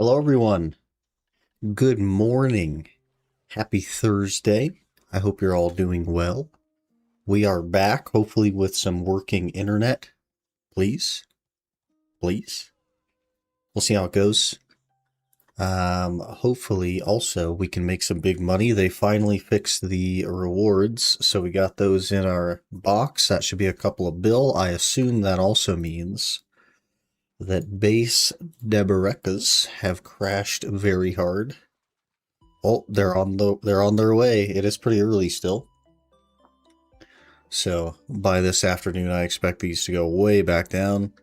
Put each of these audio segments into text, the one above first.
Hello, everyone. Good morning. Happy Thursday. I hope you're all doing well. We are back, hopefully, with some working internet. Please. Please. We'll see how it goes. Hopefully, also, we can make some big money. They finally fixed the rewards, so we got those in our box. That should be a couple of bill. I assume that also means that base Deberecas have crashed very hard. Oh, they're on their way. It is pretty early still. So by this afternoon, I expect these to go way back down.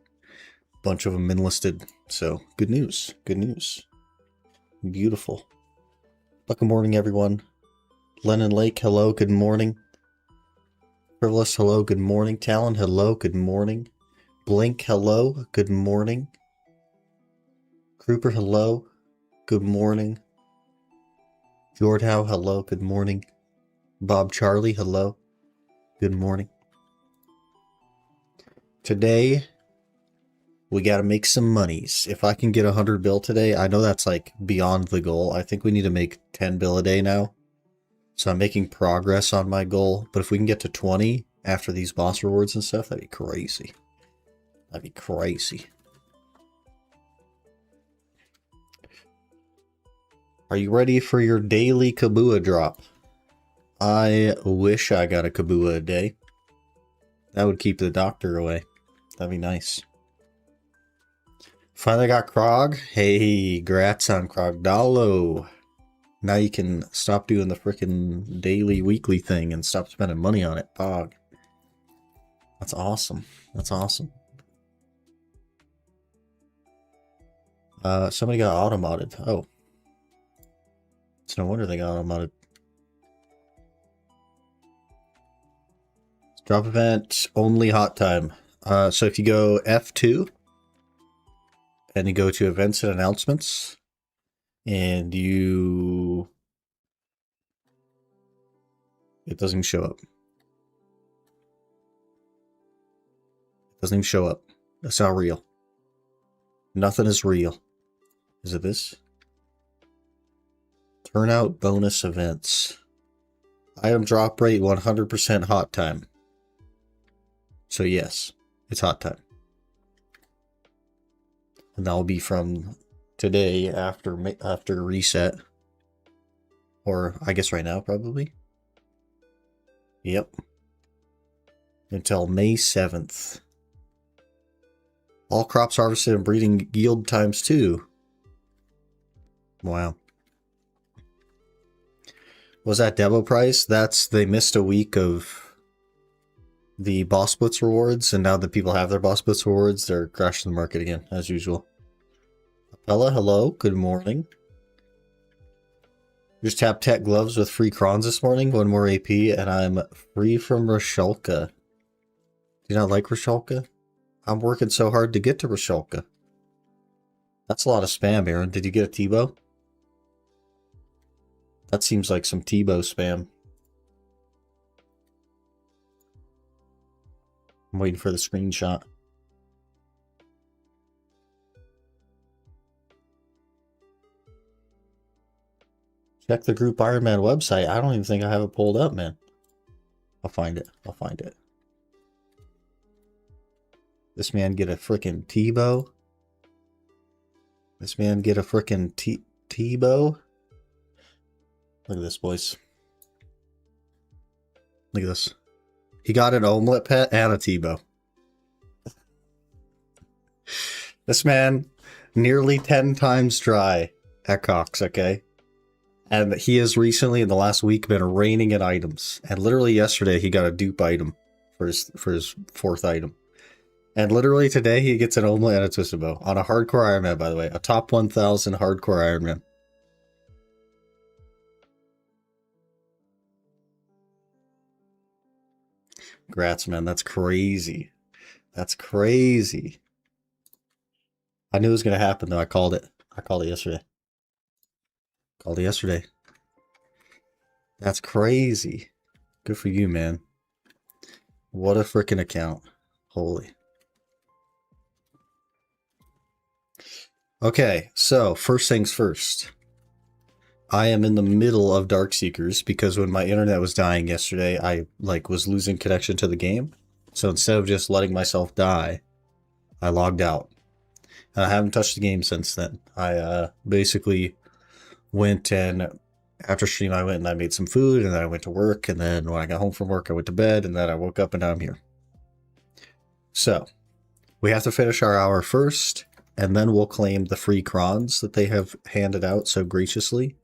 Bunch of them enlisted. So good news. Good news. Beautiful. Good morning, everyone. Lennon Lake, hello. Good morning. Frivolous, hello. Good morning. Talon, hello. Good morning. Blink, hello. Good morning. Kruper, hello. Good morning. Jordhow, hello. Good morning. Bob Charlie, hello. Good morning. Today, we got to make some monies. If I can get 100 bill today, I know that's like beyond the goal. I think we need to make 10 bill a day now. So I'm making progress on my goal. But if we can get to 20 after these boss rewards and stuff, that'd be crazy. That'd be crazy. Are you ready for your daily Kabua drop? I wish I got a Kabua a day. That would keep the doctor away. That'd be nice. Finally got Krog. Hey, grats on Krogdalo. Now you can stop doing the frickin' daily, weekly thing and stop spending money on it, dog. That's awesome. That's awesome. Somebody got auto-modded. Oh. It's no wonder they got auto-modded. Drop event, only hot time. So if you go F2, and you go to events and announcements, and you... It doesn't even show up. It doesn't even show up. That's not real. Nothing is real. Is it this? Turnout bonus events. Item drop rate 100% hot time. So yes, it's hot time. And that'll be from today after reset. Or I guess right now probably. Yep. Until May 7th. All crops harvested and breeding yield times 2. Wow. Was that Debo price? They missed a week of the boss blitz rewards, and now that people have their boss blitz rewards, they're crashing the market again, as usual. Appella, hello, good morning. Just tapped tech gloves with free crons this morning, 1 more AP, and I'm free from Rasholka. Do you not like Rasholka? I'm working so hard to get to Rasholka. That's a lot of spam, Aaron. Did you get a Tebow? That seems like some Tebow spam. I'm waiting for the screenshot. Check the Group Iron Man website. I don't even think I have it pulled up, man. I'll find it. I'll find it. This man get a frickin' Tebow. This man get a frickin' Tebow. Look at this, boys. Look at this. He got an omelet pet and a Tebow. This man nearly 10 times dry at Cox, okay? And he has recently, in the last week, been raining in items. And literally yesterday, he got a dupe item for his 4th item. And literally today, he gets an omelet and a twisted bow. On a hardcore Iron Man, by the way. A top 1,000 hardcore Iron Man. Congrats, man. That's crazy. That's crazy. I knew it was going to happen, though. I called it. I called it yesterday. Called it yesterday. That's crazy. Good for you, man. What a freaking account. Holy. Okay, so first things first. I am in the middle of Dark Seekers because when my internet was dying yesterday, I was losing connection to the game. So instead of just letting myself die, I logged out. And I haven't touched the game since then. I basically went and after stream I went and I made some food and then I went to work and then when I got home from work I went to bed and then I woke up and now I'm here. So, we have to finish our hour first and then we'll claim the free crons that they have handed out so graciously.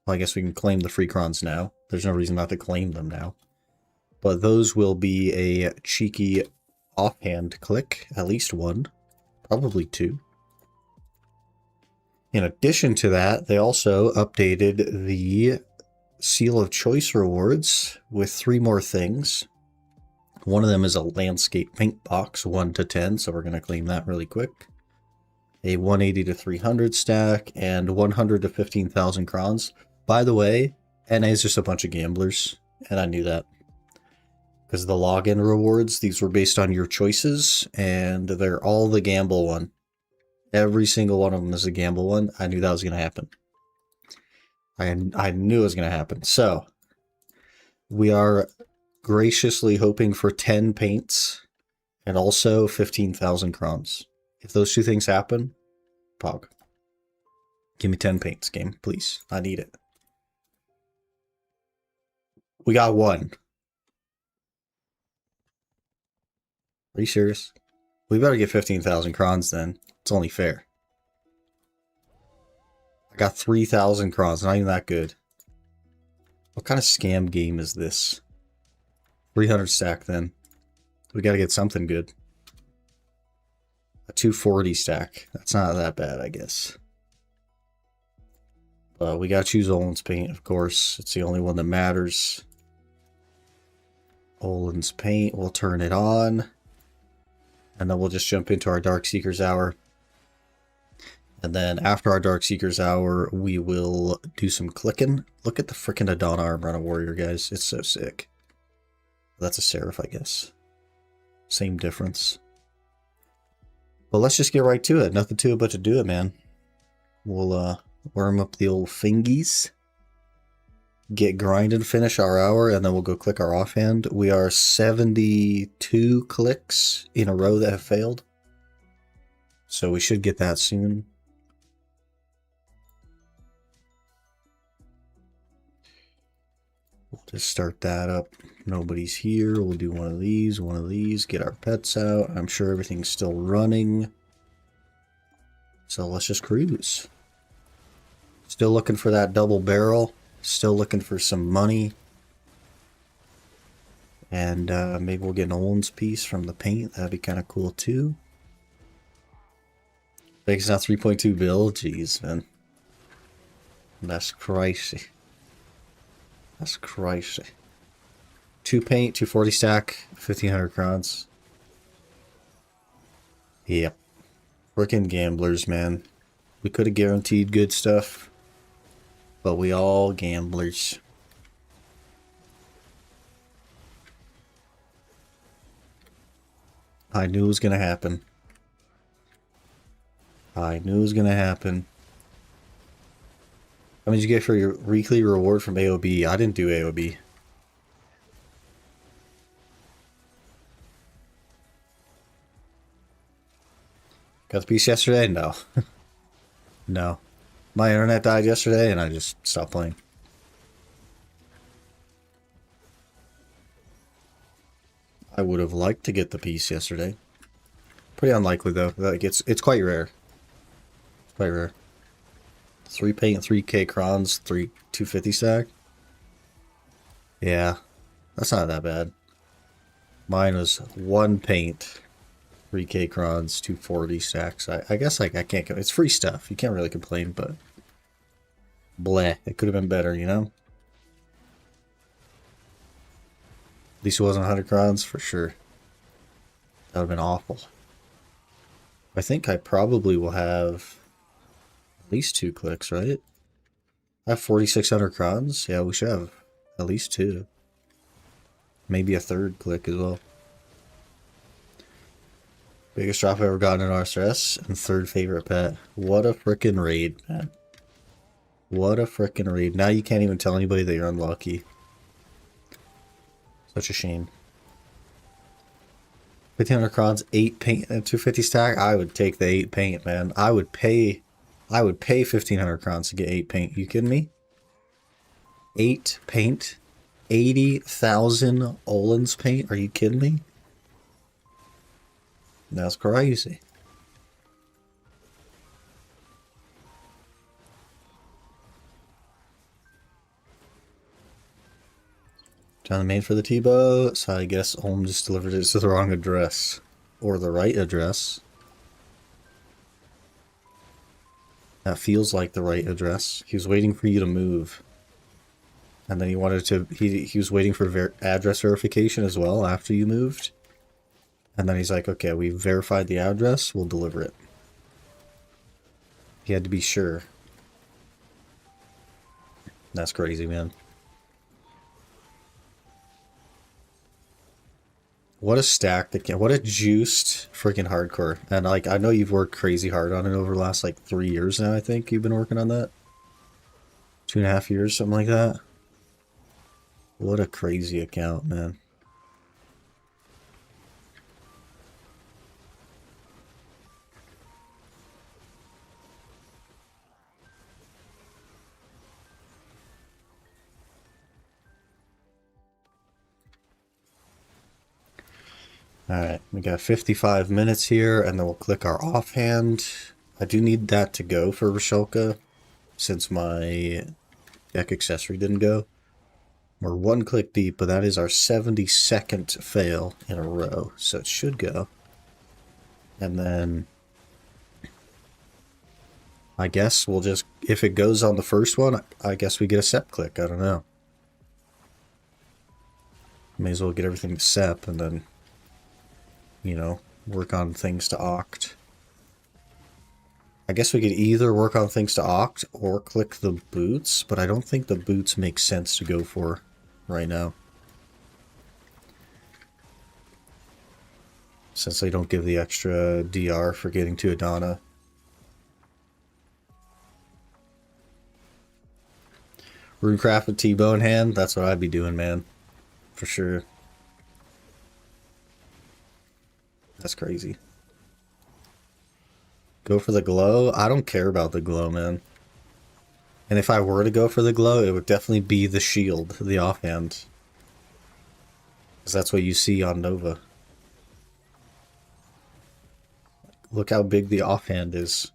Well, I guess we can claim the free crons now. There's no reason not to claim them now. But those will be a cheeky offhand click, at least one, probably two. In addition to that, they also updated the Seal of Choice rewards with 3 more things. One of them is a landscape paint box, 1 to 10, so we're going to claim that really quick. A 180 to 300 stack, and 100 to 15,000 crons. By the way, NA is just a bunch of gamblers, and I knew that. Because the login rewards, these were based on your choices, and they're all the gamble one. Every single one of them is a gamble one. I knew that was going to happen. I knew it was going to happen. So, we are graciously hoping for 10 paints, and also 15,000 crons. If those two things happen, pog. Give me 10 paints, game, please. I need it. We got 1. Are you serious? We better get 15,000 crons then. It's only fair. I got 3,000 crons. Not even that good. What kind of scam game is this? 300 stack then. We gotta get something good. A 240 stack. That's not that bad, I guess. We gotta choose Olin's paint, of course. It's the only one that matters. Olin's paint. We'll turn it on. And then we'll just jump into our Dark Seekers hour. And then after our Dark Seekers hour, we will do some clicking. Look at the frickin' Adana armor on a warrior, guys. It's so sick. That's a Seraph, I guess. Same difference. Well, let's just get right to it. Nothing to it but to do it, man. We'll warm up the old fingies. Get grinding, finish our hour, and then we'll go click our offhand. We are 72 clicks in a row that have failed. So we should get that soon. We'll just start that up. Nobody's here. We'll do one of these, get our pets out. I'm sure everything's still running. So let's just cruise. Still looking for that double barrel. Still looking for some money. And maybe we'll get an Olin's piece from the paint. That'd be kind of cool too. It's not 3.2 bill. Jeez, man. That's crazy. That's crazy. 2 paint, 240 stack, 1,500 crowns. Yep. Freaking gamblers, man. We could have guaranteed good stuff. But we all gamblers. I knew it was going to happen. I knew it was going to happen. How much did you get for your weekly reward from AOB? I didn't do AOB. Got the piece yesterday? No. No. My internet died yesterday and I just stopped playing. I would have liked to get the piece yesterday. Pretty unlikely though. Like it's quite rare. Quite rare. 3 paint, 3k crons, 250 stack. Yeah, that's not that bad. Mine was 1 paint, 3k crons, 240 stacks. I guess like I can't. It's free stuff. You can't really complain, but bleh, it could have been better, you know. At least it wasn't 100 crons for sure. That would have been awful. I think I probably will have at least 2 clicks, right? I have 4,600 crons. Yeah, we should have at least 2. Maybe a 3rd click as well. Biggest drop I've ever gotten in RSS, and third favorite pet. What a frickin' raid, man. What a frickin' raid. Now you can't even tell anybody that you're unlucky. Such a shame. 1500 crons, 8 paint, and 250 stack. I would take the 8 paint, man. I would pay 1500 crons to get 8 paint. You kidding me? 8 paint? 80,000 Olin's paint? Are you kidding me? That's crazy. Down the main for the Debo, so I guess Olm just delivered it to the wrong address. Or the right address. That feels like the right address. He was waiting for you to move. And then he wanted to, he was waiting for address verification as well after you moved. And then he's like, okay, we verified the address, we'll deliver it. He had to be sure. That's crazy, man. What a stack that can, what a juiced freaking hardcore. And like, I know you've worked crazy hard on it over the last like 3 years now, I think you've been working on that. 2.5 years, something like that. What a crazy account, man. Alright, we got 55 minutes here, and then we'll click our offhand. I do need that to go for Rashelka, since my deck accessory didn't go. We're 1 click deep, but that is our 72nd fail in a row, so it should go. And then I guess we'll just, if it goes on the first one, I guess we get a SEP click, I don't know. May as well get everything to SEP, and then, you know, work on things to Oct. I guess we could either work on things to Oct or click the boots, but I don't think the boots make sense to go for right now. Since they don't give the extra DR for getting to Adana. Runecraft with T-Bone hand, that's what I'd be doing, man. For sure. That's crazy. Go for the glow? I don't care about the glow, man. And if I were to go for the glow, it would definitely be the shield, the offhand. Because that's what you see on Nova. Look how big the offhand is.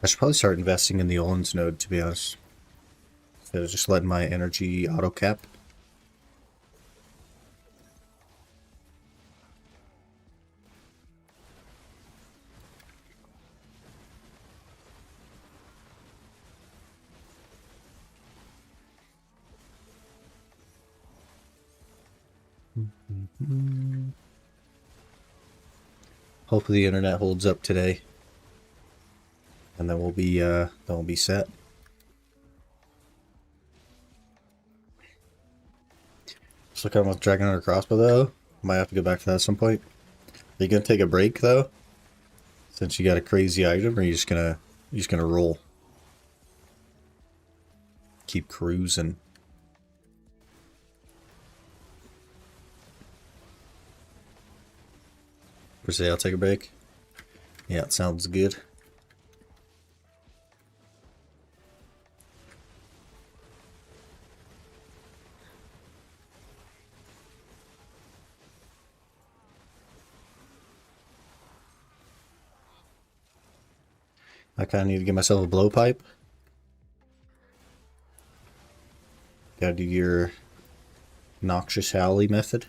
I should probably start investing in the Olin's node, to be honest. Instead of just letting my energy auto cap. Hopefully the internet holds up today. And then we'll be set. Just look at with Dragon Hunter Crossbow though. Might have to go back to that at some point. Are you gonna take a break though? Since you got a crazy item, or are you just gonna roll? Keep cruising. Per se, I'll take a break. Yeah, it sounds good. I kind of need to get myself a blowpipe. Gotta do your noxious Howley method.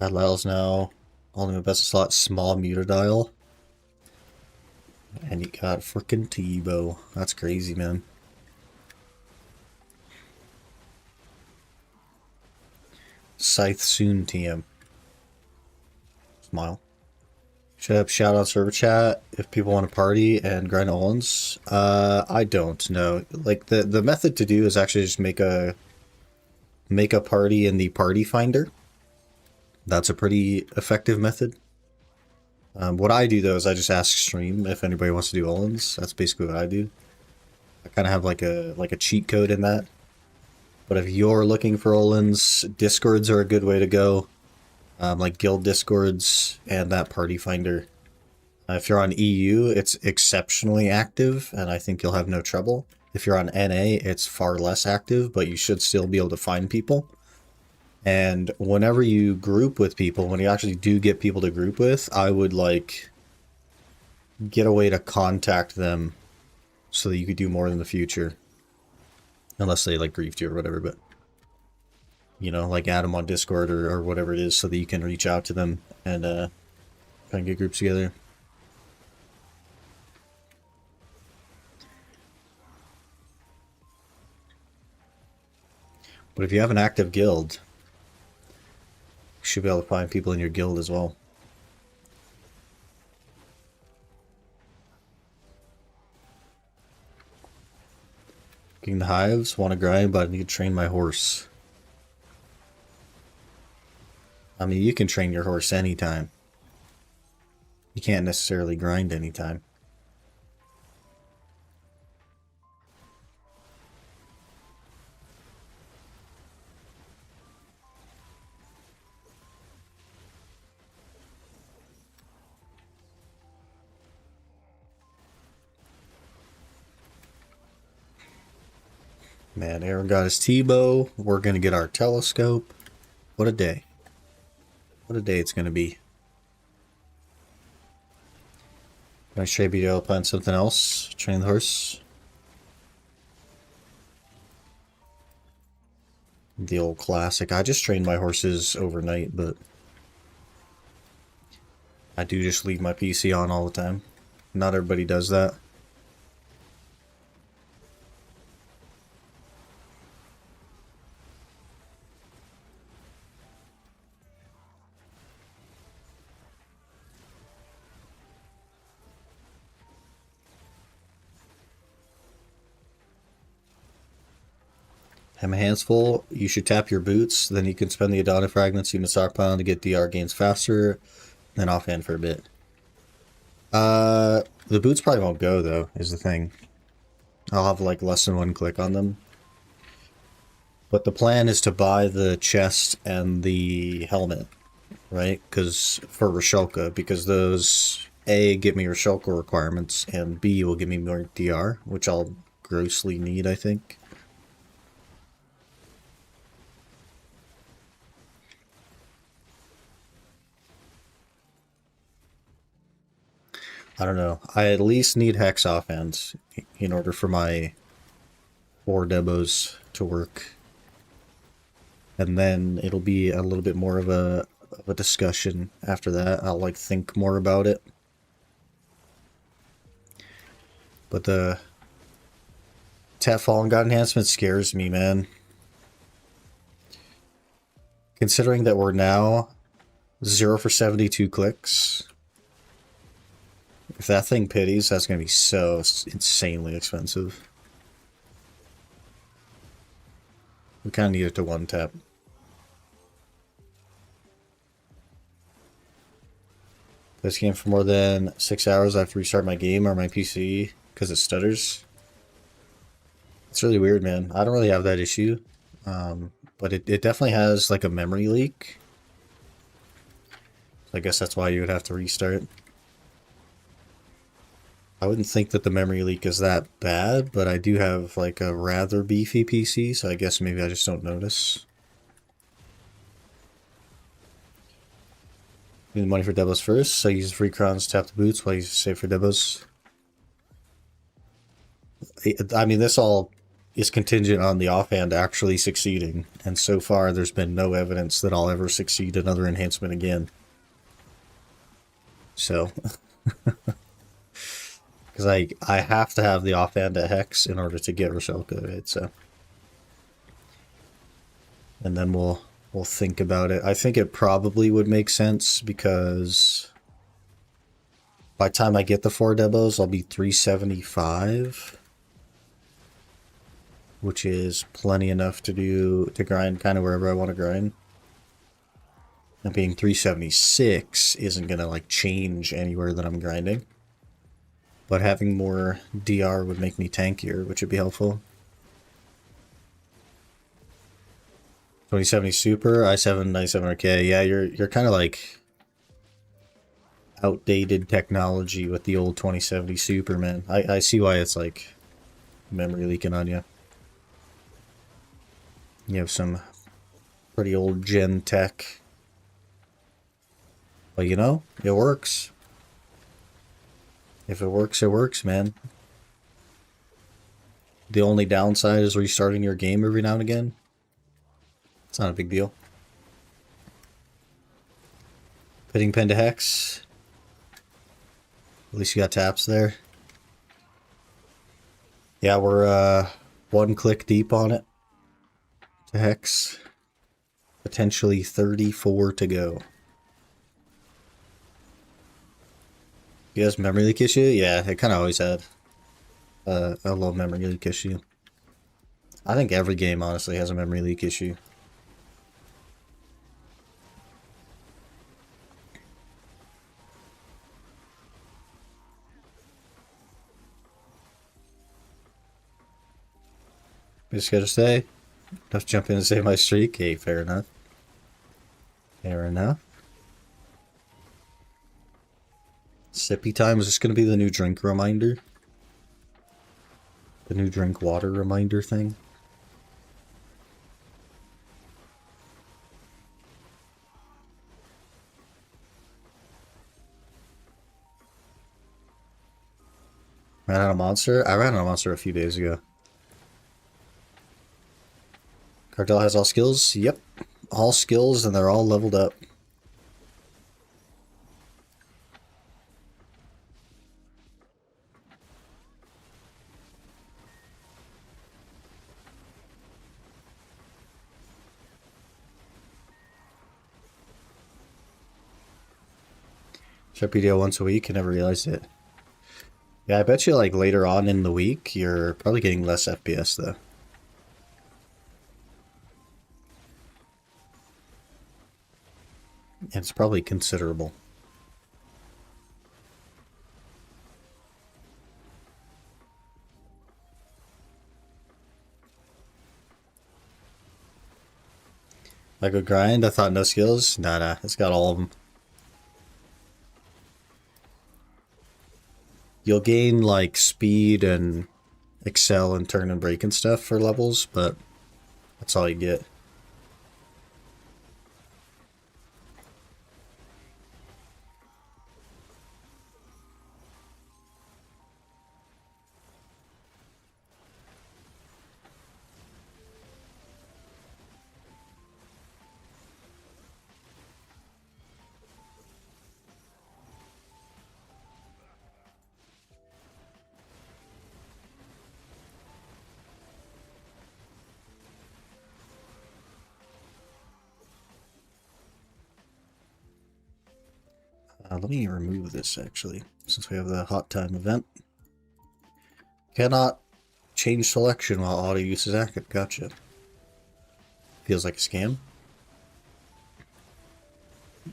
Lyle's now holding the best slot, small muter dial. And you got freaking Debo. That's crazy, man. Scythe soon TM. Smile. Should have shout out server chat if people want to party and grind Olins. I don't know. Like the method to do is actually just make a party in the party finder. That's a pretty effective method. What I do though is I just ask stream if anybody wants to do Olins. That's basically what I do. I kind of have like a cheat code in that. But if you're looking for Olins, Discords are a good way to go. Like guild Discords and that party finder. If you're on EU, it's exceptionally active, and I think you'll have no trouble. If you're on NA, it's far less active, but you should still be able to find people. And whenever you group with people, when you actually do get people to group with, I would like get a way to contact them so that you could do more in the future. Unless they like griefed you or whatever, but you know, like add them on Discord or whatever it is so that you can reach out to them and try and get groups together. But if you have an active guild, you should be able to find people in your guild as well. Getting the hives, want to grind, but I need to train my horse. I mean, you can train your horse anytime. You can't necessarily grind anytime. Man, Aaron got his Tebow. We're going to get our telescope. What a day. What a day it's going to be. Can I trade BDO plan something else? Train the horse. The old classic. I just train my horses overnight, but I do just leave my PC on all the time. Not everybody does that. Have my hands full. You should tap your boots. Then you can spend the Adana fragments in the stockpile to get DR gains faster. Then offhand for a bit. The boots probably won't go though, is the thing. I'll have like less than one click on them. But the plan is to buy the chest and the helmet, right? Because for Rasholka, because those A give me Rasholka requirements and B will give me more DR, which I'll grossly need, I think. I don't know. I at least need Hex offense in order for my 4 Debos to work. And then it'll be a little bit more of a discussion after that. I'll like think more about it. But the Tat Fallen God enhancement scares me, man. Considering that we're now 0 for 72 clicks. If that thing pities, that's going to be so insanely expensive. We kind of need it to one tap. This game for more than 6 hours, I have to restart my game or my PC because it stutters. It's really weird, man. I don't really have that issue. But it definitely has like a memory leak. I guess that's why you would have to restart. I wouldn't think that the memory leak is that bad, but I do have like a rather beefy PC, so I guess maybe I just don't notice. Need the money for Debos first, so use free crowns, tap the boots while you save for Debos. I mean, this all is contingent on the offhand actually succeeding, and so far there's been no evidence that I'll ever succeed another enhancement again. So, because I have to have the offhand at Hex in order to get Roshelka, right? So, and then we'll think about it. I think it probably would make sense because by the time I get the 4 Debos, I'll be 375. Which is plenty enough to grind kind of wherever I want to grind. Now being 376 isn't gonna like change anywhere that I'm grinding. But having more DR would make me tankier, which would be helpful. 2070 Super, i7 9700K. Yeah, you're kind of like outdated technology with the old 2070 Super, man. I see why it's like memory leaking on you. You have some pretty old gen tech. But you know, it works. If it works, man. The only downside is restarting your game every now and again. It's not a big deal. Pitting pen to Hex. At least you got taps there. Yeah, we're 1 click deep on it. To Hex. Potentially 34 to go. You guys memory leak issue? Yeah, it kind of always had a low memory leak issue. I think every game honestly has a memory leak issue. Just gotta say, let's jump in and save my streak. Hey, fair enough. Fair enough. Sippy time is just gonna be the new drink reminder. The new drink water reminder thing. Ran out of monster? I ran out of monster a few days ago. Cartel has all skills? Yep. All skills, and they're all leveled up. Check PDO once a week, I never realized it. Yeah, I bet you like later on in the week, you're probably getting less FPS though. It's probably considerable. Like a grind, I thought no skills. Nah, it's got all of them. You'll gain like speed and excel and turn and break and stuff for levels, but that's all you get. Let me remove this actually, since we have the hot time event. Cannot change selection while auto use is active. Gotcha. Feels like a scam.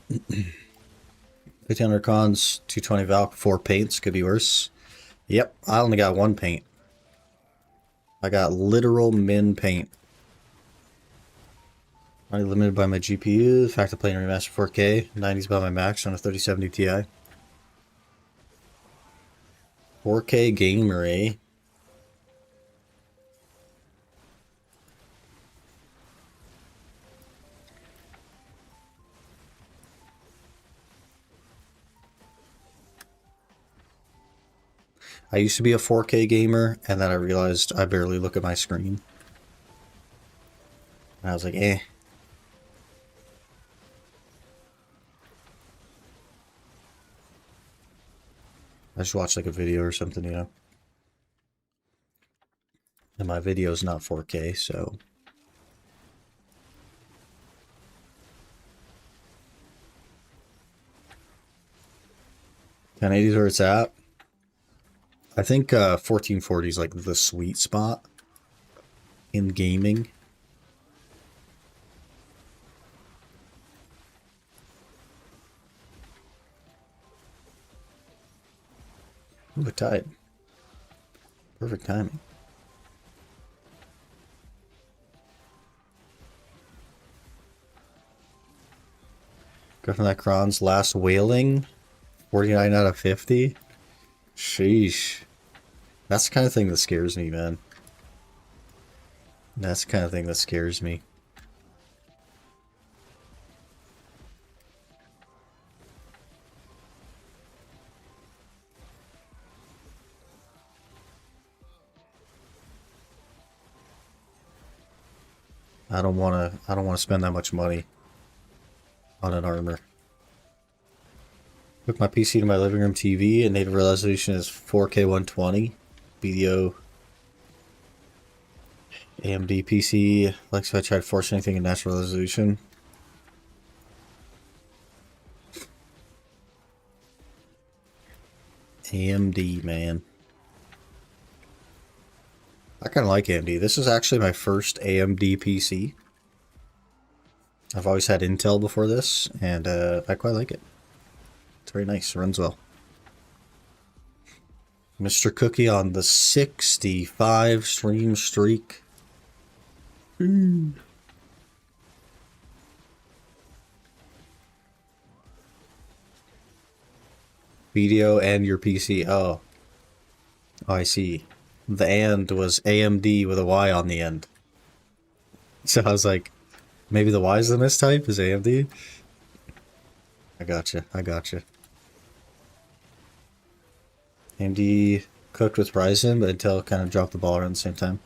1500 cons, 220 Valk, 4 paints. Could be worse. Yep, I only got 1 paint. I got literal min paint. Only limited by my GPU. The fact of playing remaster 4K. 90s by my max on a 3070 Ti. 4K gamer, eh? I used to be a 4K gamer, and then I realized I barely look at my screen. And I was like, eh. I just watch like a video or something, you know? And my video's not 4K, so... 1080 is where it's at. I think 1440 is like the sweet spot in gaming. Ooh, it tied. Perfect timing. Go from that Kron's last whaling. 49 out of 50. Sheesh. That's the kind of thing that scares me, man. That's the kind of thing that scares me. I don't want to spend that much money on an armor. Hook my PC to my living room TV, and native resolution is 4K 120. BDO AMD PC. Like if I try to force anything in natural resolution. AMD, man. I kind of like AMD. This is actually my first AMD PC. I've always had Intel before this, and I quite like it. It's very nice. Runs well. Mr. Cookie on the 65 stream streak. Video and your PC. Oh, I see. The and was AMD with a Y on the end. So I was like, maybe the Y is the mistype? Is AMD? I gotcha. I gotcha. AMD cooked with Ryzen, but Intel kind of dropped the ball around the same time.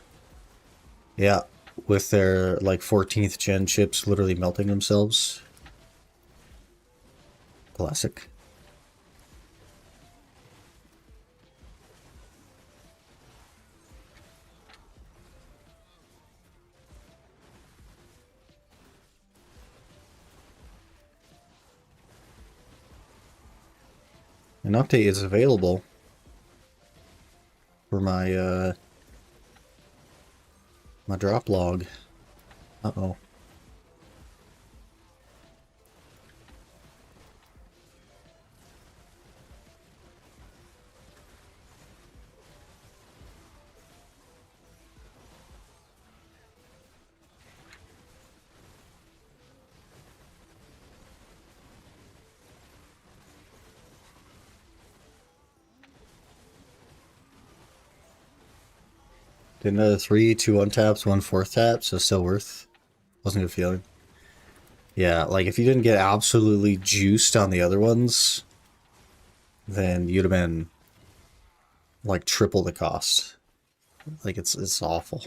Yeah, with their like 14th gen chips literally melting themselves. Classic. An update is available for my my drop log. Uh-oh. Did another 3, 2 untaps, 1 fourth tap, so still worth. Wasn't a good feeling. Yeah, like if you didn't get absolutely juiced on the other ones, then you'd have been like triple the cost. Like it's awful.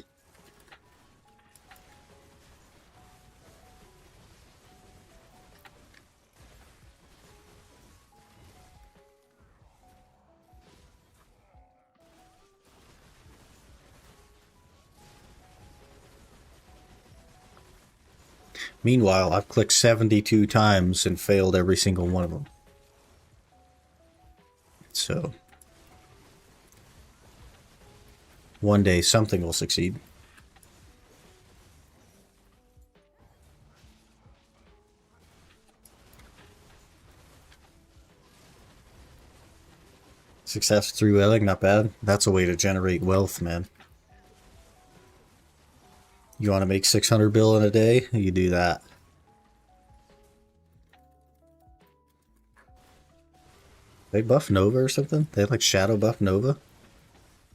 Meanwhile, I've clicked 72 times and failed every single one of them. So, one day something will succeed. Success through whaling, not bad. That's a way to generate wealth, man. You want to make 600 bill in a day? You do that. They buff Nova or something? They like shadow buff Nova?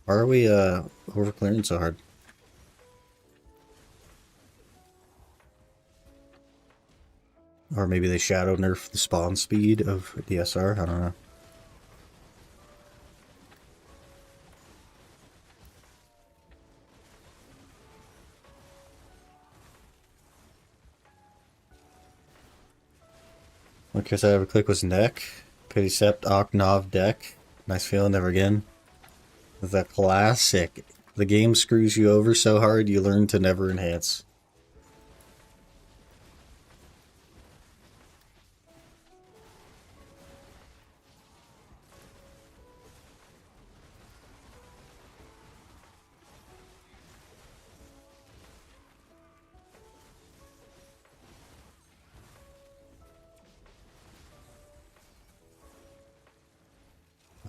Why are we overclearing so hard? Or maybe they shadow nerf the spawn speed of DSR? I don't know. Because I have a click was neck. Pity Sept Oknov deck. Nice feeling, never again. The classic. The game screws you over so hard you learn to never enhance.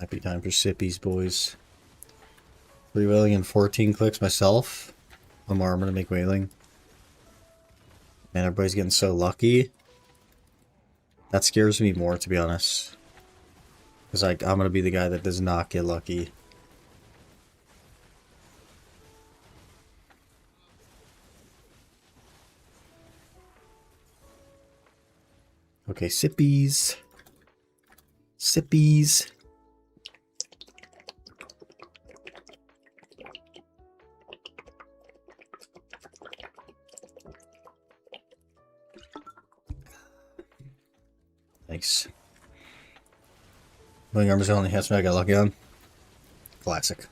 Might be time for sippies, boys. 3 whaling and 14 clicks myself. One more armor to make whaling. Man, everybody's getting so lucky. That scares me more, to be honest. Because like, I'm going to be the guy that does not get lucky. Okay, sippies. Sippies. Nice. Willing armor's the only enhancement I got lucky on. Classic.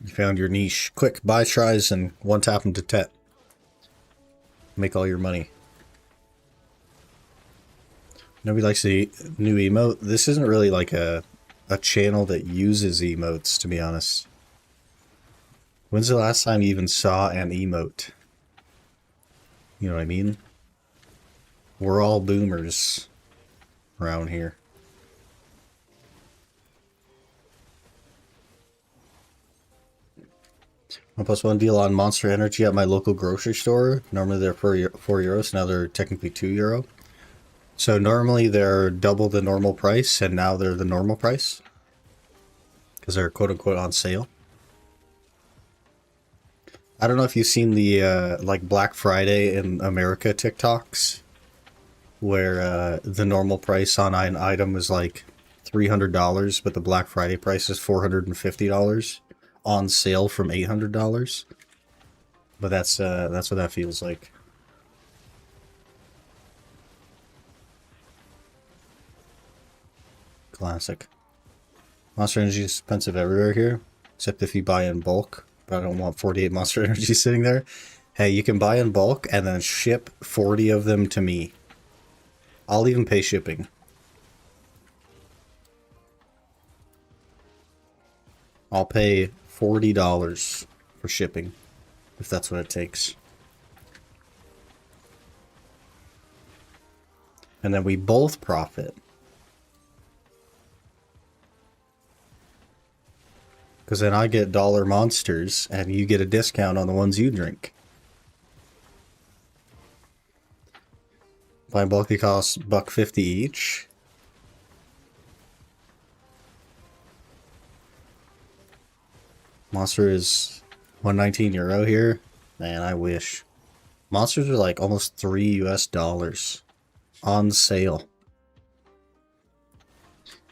You found your niche. Quick, buy tries and one tap them to Tet. Make all your money. Nobody likes the new emote. This isn't really like a channel that uses emotes, to be honest. When's the last time you even saw an emote? You know what I mean? We're all boomers around here. 1+1 deal on Monster Energy at my local grocery store. Normally they're €4, now they're technically €2. So normally they're double the normal price, and now they're the normal price. Because they're quote-unquote on sale. I don't know if you've seen the like Black Friday in America TikToks, where the normal price on an item is like $300, but the Black Friday price is $450 on sale from $800. But that's what that feels like. Classic. Monster Energy is expensive everywhere here, except if you buy in bulk. But I don't want 48 Monster Energy sitting there. Hey, you can buy in bulk and then ship 40 of them to me. I'll even pay shipping. I'll pay $40 for shipping, if that's what it takes. And then we both profit. Because then I get dollar monsters, and you get a discount on the ones you drink. Buy bulky costs $1.50 each. Monster is €119 here. Man, I wish. Monsters are like almost $3 on sale.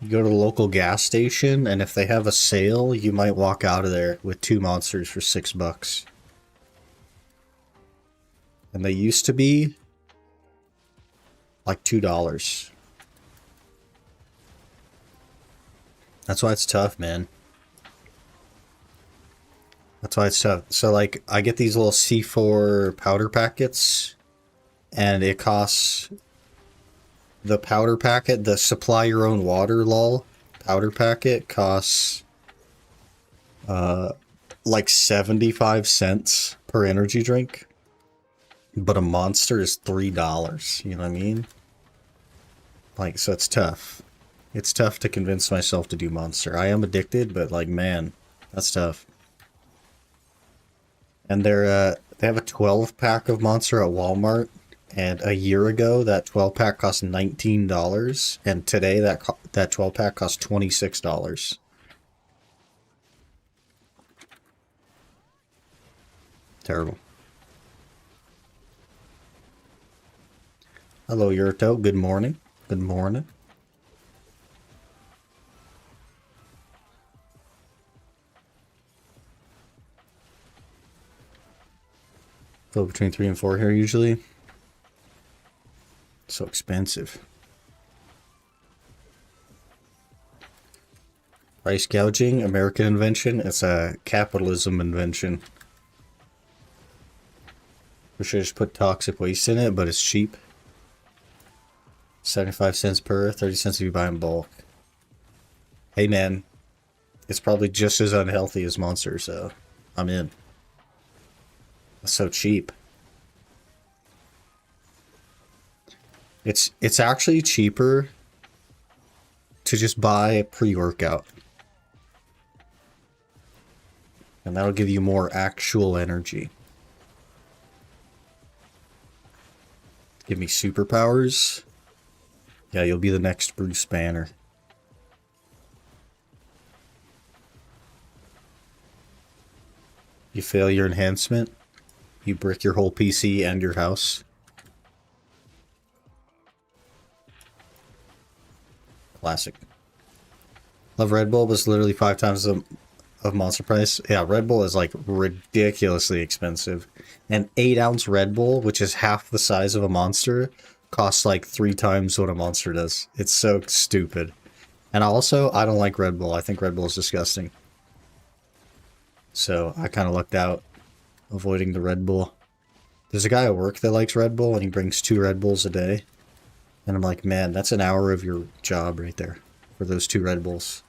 You go to the local gas station, and if they have a sale, you might walk out of there with 2 monsters for $6. And they used to be like $2. That's why it's tough, man. That's why it's tough. So, like, I get these little C4 powder packets, and it costs... The powder packet, the supply your own water lol powder packet costs like 75 cents per energy drink. But a monster is $3, you know what I mean? Like, so it's tough. It's tough to convince myself to do monster. I am addicted, but like, man, that's tough. And they have a 12-pack of monster at Walmart. And a year ago, that 12-pack cost $19, and today that 12-pack costs $26. Terrible. Hello, Yurto. Good morning. Good morning. Go between 3 and 4 here usually. So expensive. Price gouging, American invention. It's a capitalism invention. We should just put toxic waste in it, but it's cheap. 75 cents per, 30 cents if you buy in bulk. Hey man, it's probably just as unhealthy as Monster, so I'm in. It's so cheap. It's actually cheaper to just buy a pre-workout. And that'll give you more actual energy. Give me superpowers. Yeah, you'll be the next Bruce Banner. You fail your enhancement, you brick your whole PC and your house. Classic. Love Red Bull, but it's literally 5 times the of Monster price. Yeah, Red Bull is like ridiculously expensive. An 8-ounce Red Bull, which is half the size of a Monster, costs like 3 times what a Monster does. It's so stupid. And also, I don't like Red Bull. I think Red Bull is disgusting. So I kind of lucked out, avoiding the Red Bull. There's a guy at work that likes Red Bull, and he brings 2 Red Bulls a day. And I'm like, man, that's an hour of your job right there for those 2 Red Bulls.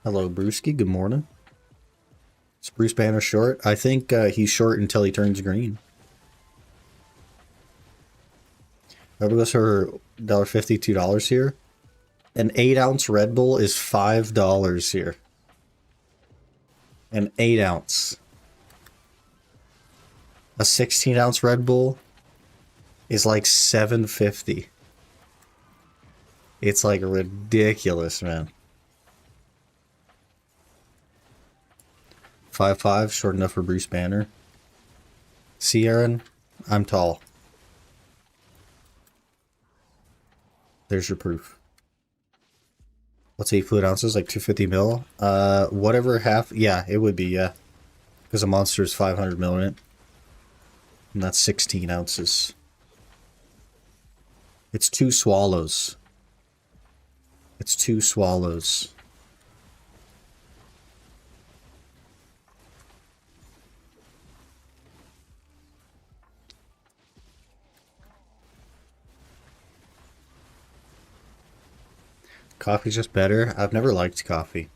Hello, Brewski. Good morning. Is Bruce Banner short? I think he's short until he turns green. Red Bull goes for $1.50, $2 here. An 8-ounce Red Bull is $5 here. An 8-ounce. A 16-ounce Red Bull is like $7.50. It's like ridiculous, man. 5'5", short enough for Bruce Banner. See, Aaron? I'm tall. There's your proof. What's 8 fluid ounces? Like 250 mil? Whatever half... Yeah, it would be, yeah. Because a Monster is 500 mil in it. And that's 16 ounces. It's 2 swallows. It's 2 swallows. Coffee's just better. I've never liked coffee.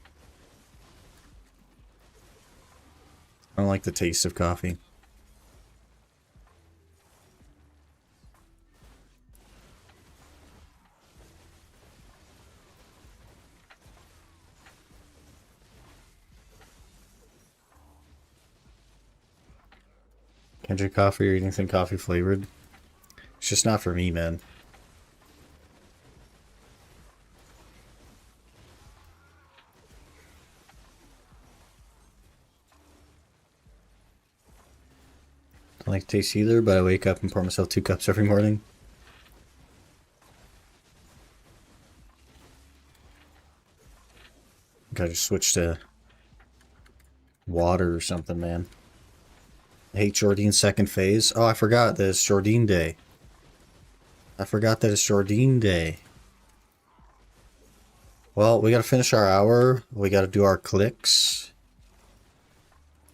I don't like the taste of coffee. Can't drink coffee or anything coffee flavored. It's just not for me, man. Don't like taste either, but I wake up and pour myself 2 cups every morning. Gotta just switch to water or something, man. I hate Jordine's second phase. Oh, I forgot that it's Jordine Day. I forgot that it's Jordine Day. Well, we gotta finish our hour. We gotta do our clicks.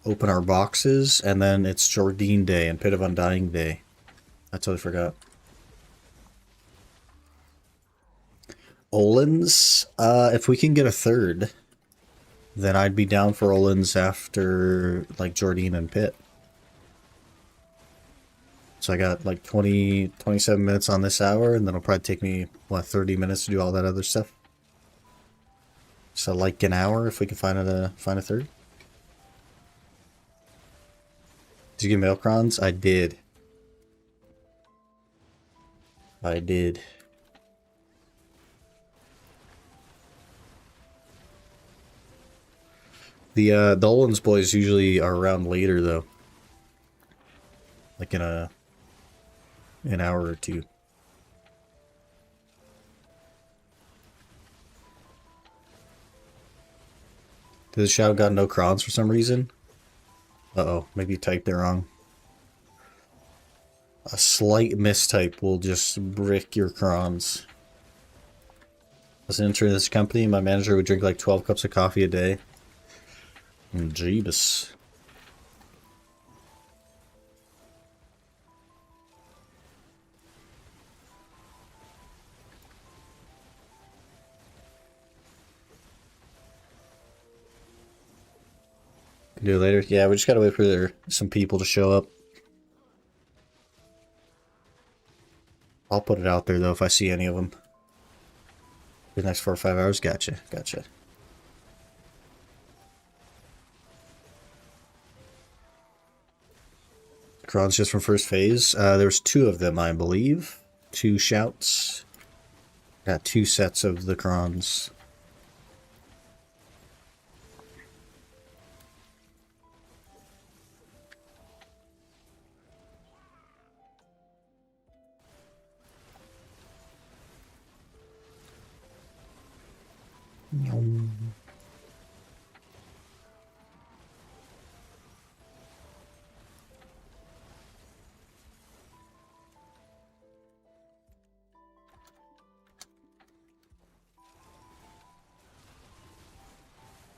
Open our boxes, and then it's Jordine Day and Pit of Undying Day. I totally forgot. Olin's, if we can get a 3rd, then I'd be down for Olin's after, like, Jordine and Pit. So I got, like, 27 minutes on this hour, and then it'll probably take me, what, 30 minutes to do all that other stuff? So, like, an hour if we can find a 3rd. Did you get Mailcrons? I did. I did. The Olins boys usually are around later though. Like in an hour or 2. Did the shadow got no crons for some reason? Uh-oh, maybe you typed it wrong. A slight mistype will just brick your crons. As an intern in this company, my manager would drink like 12 cups of coffee a day. Jeebus. Can do it later. Yeah, we just gotta wait for some people to show up. I'll put it out there though if I see any of them. The next 4 or 5 hours? Gotcha, gotcha. Crons just from first phase. There was 2 of them, I believe. 2 shouts. Got 2 sets of the crons.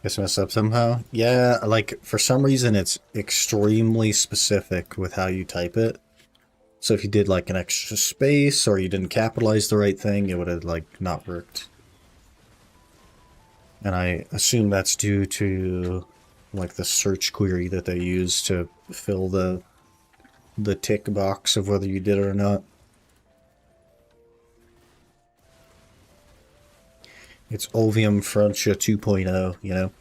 Guess I messed up somehow. Yeah, like for some reason it's extremely specific with how you type it. So if you did like an extra space or you didn't capitalize the right thing, it would have like not worked. And I assume that's due to like the search query that they use to fill the tick box of whether you did it or not. It's Ovium Francia 2.0, you know?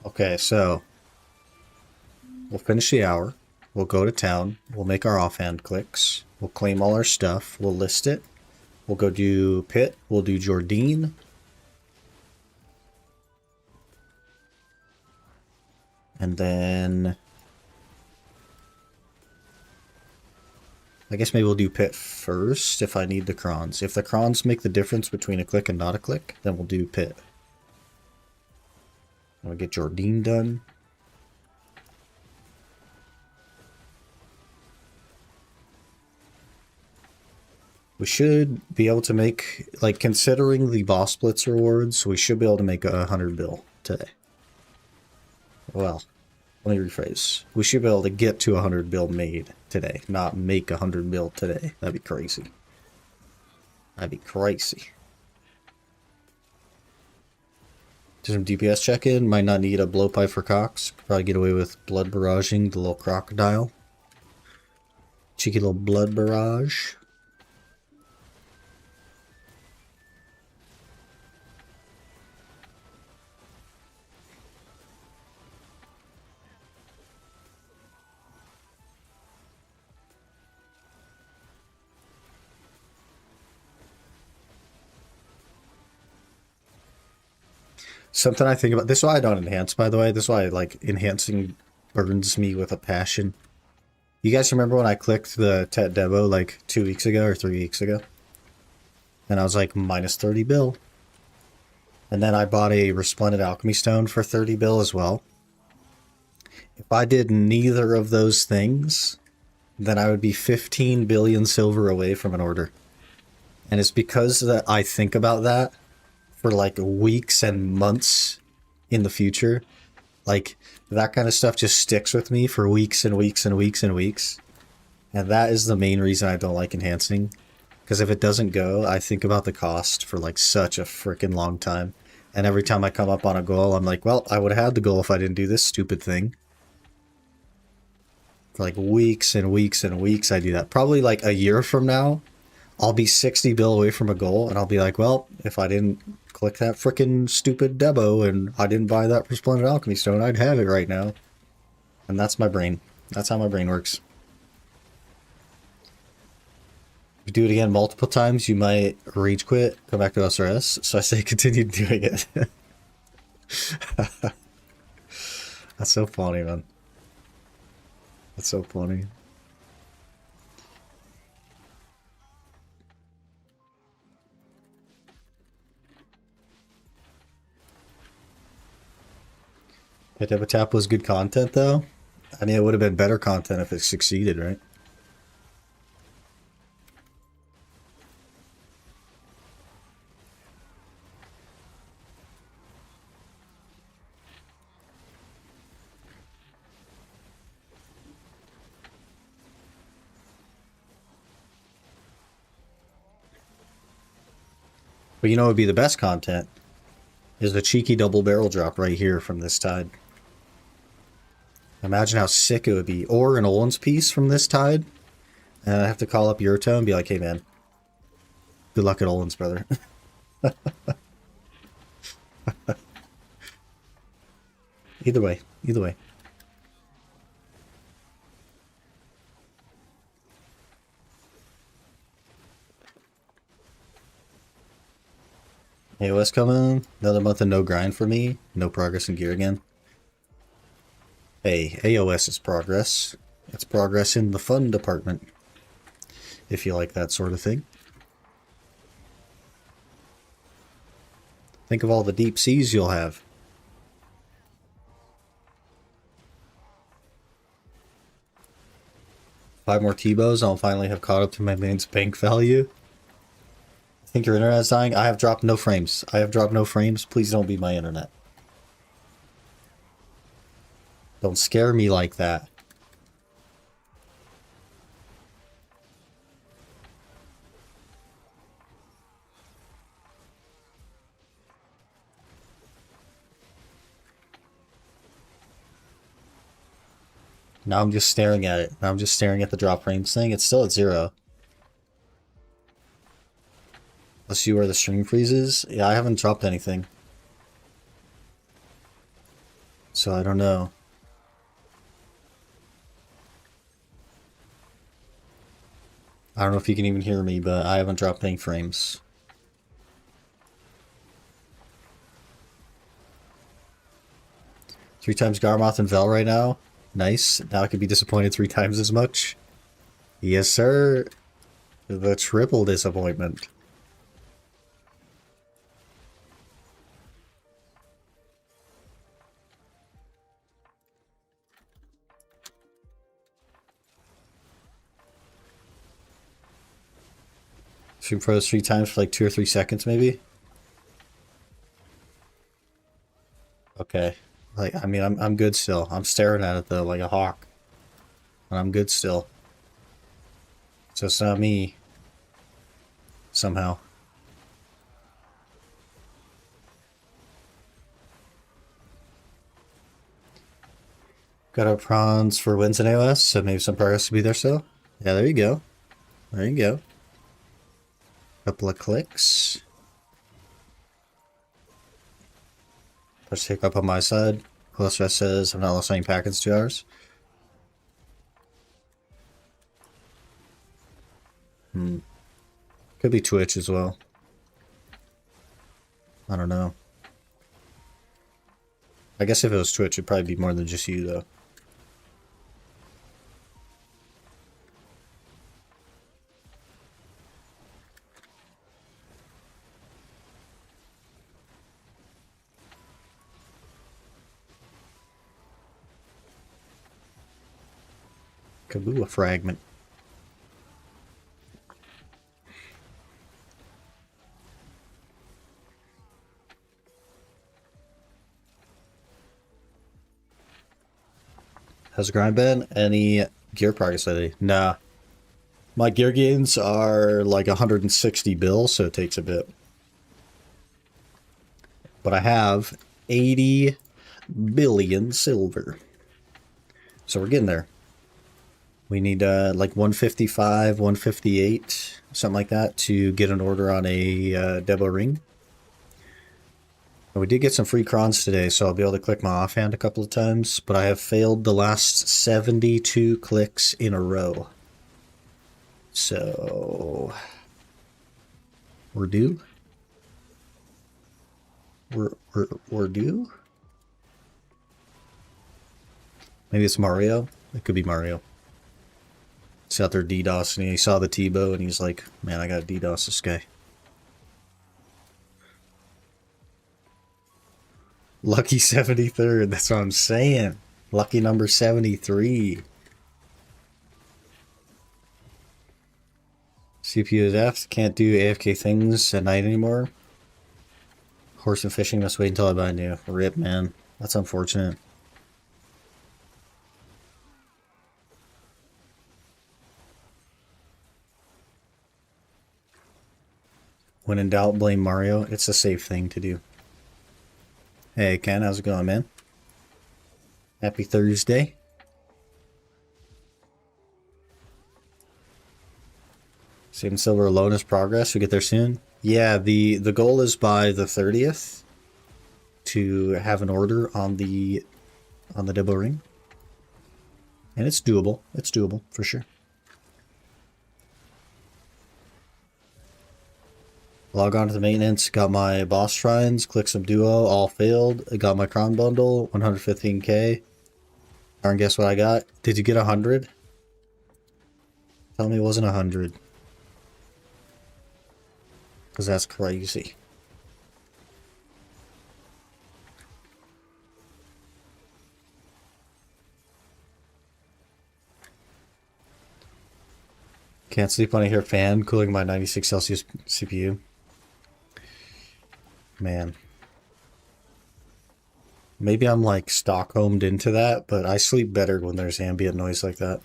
Okay, so we'll finish the hour. We'll go to town. We'll make our offhand clicks. We'll claim all our stuff. We'll list it. We'll go do Pitt. We'll do Jordine. And then I guess maybe we'll do Pitt first if I need the crons. If the crons make the difference between a click and not a click, then we'll do Pitt. We'll get Jordine done. We should be able to make, like, considering the boss blitz rewards, we should be able to make 100 bill today. Well, let me rephrase. We should be able to get to 100 bill made today, not make 100 bill today. That'd be crazy. That'd be crazy. Do some DPS check-in. Might not need a blowpipe for Cox. Probably get away with blood barraging the little crocodile. Cheeky little blood barrage. Something I think about. This is why I don't enhance, by the way. This is why, like, enhancing burns me with a passion. You guys remember when I clicked the Tet Debo, like, 2 weeks ago or 3 weeks ago? And I was like, minus 30 bill. And then I bought a Resplendent Alchemy Stone for 30 bill as well. If I did neither of those things, then I would be 15 billion silver away from an order. And it's because that I think about that for like weeks and months in the future. Like that kind of stuff just sticks with me for weeks and weeks and weeks and weeks. And that is the main reason I don't like enhancing. Because if it doesn't go, I think about the cost for like such a freaking long time. And every time I come up on a goal, I'm like, well, I would have had the goal if I didn't do this stupid thing. For like weeks and weeks and weeks I do that. Probably like a year from now, I'll be 60 bill away from a goal, and I'll be like, well, if I didn't click that freaking stupid Debo and I didn't buy that Resplendent Alchemy Stone, I'd have it right now. And that's my brain. That's how my brain works. If you do it again multiple times, you might rage quit, come back to SRS. So I say continue doing it. That's so funny, man. That's so funny. Yeah, Debo Tap was good content, though. I mean, it would have been better content if it succeeded, right? But you know what would be the best content? Is the cheeky double barrel drop right here from this tide. Imagine how sick it would be. Or an Olin's piece from this tide. And I have to call up Yurto and be like, hey man, good luck at Olin's, brother. Either way, either way. AOS coming. Another month of no grind for me. No progress in gear again. Hey, AOS is progress. It's progress in the fun department. If you like that sort of thing. Think of all the deep seas you'll have. Five more T-bows, I'll finally have caught up to my main's bank value. I think your internet's dying. I have dropped no frames. I have dropped no frames. Please don't be my internet. Don't scare me like that. Now I'm just staring at it. Now I'm just staring at the drop frames thing. It's still at 0. Let's see where the stream freezes. Yeah, I haven't dropped anything. So I don't know. I don't know if you can even hear me, but I haven't dropped any frames. Three times Garmoth and Vel right now. Nice. Now I could be disappointed 3 times as much. Yes, sir. The triple disappointment. Stream froze 3 times for like 2 or 3 seconds, maybe. Okay. Like, I mean, I'm good still. I'm staring at it though, like a hawk. And I'm good still. So it's not me. Somehow. Got our prawns for wins in AOS, so maybe some progress to be there still. Yeah, there you go. There you go. Couple of clicks. Let's take up on my side. Close says I've not lost any packets 2 hours. Could be Twitch as well. I don't know. I guess if it was Twitch, it'd probably be more than just you, though. Kabua fragment. How's the grind been? Any gear progress lately? Nah. My gear gains are like 160 bills, so it takes a bit. But I have 80 billion silver. So we're getting there. We need like 155, 158, something like that to get an order on a Debo ring. And we did get some free crons today, so I'll be able to click my offhand a couple of times, but I have failed the last 72 clicks in a row. So we're due. We're due. Maybe it's Mario. It could be Mario. He's out there DDoS and he saw the Tebow and he's like, man, I gotta DDoS this guy. Lucky 73rd. That's what I'm saying. Lucky number 73. CPU is F. Can't do AFK things at night anymore. Horse and fishing. Must wait until I buy new. Rip, man. That's unfortunate. When in doubt, blame Mario. It's a safe thing to do. Hey, Ken. How's it going, man? Happy Thursday. Save and silver alone is progress. We get there soon. Yeah, the goal is by the 30th to have an order on the Debo ring. And it's doable. It's doable for sure. Log on to the maintenance, got my boss shrines, click some duo, all failed. I got my crown bundle, 115k. And guess what I got? Did you get 100? Tell me it wasn't 100. Because that's crazy. Can't sleep when I hear fan cooling my 96 Celsius CPU. Man. Maybe I'm like Stockholmed into that, but I sleep better when there's ambient noise like that.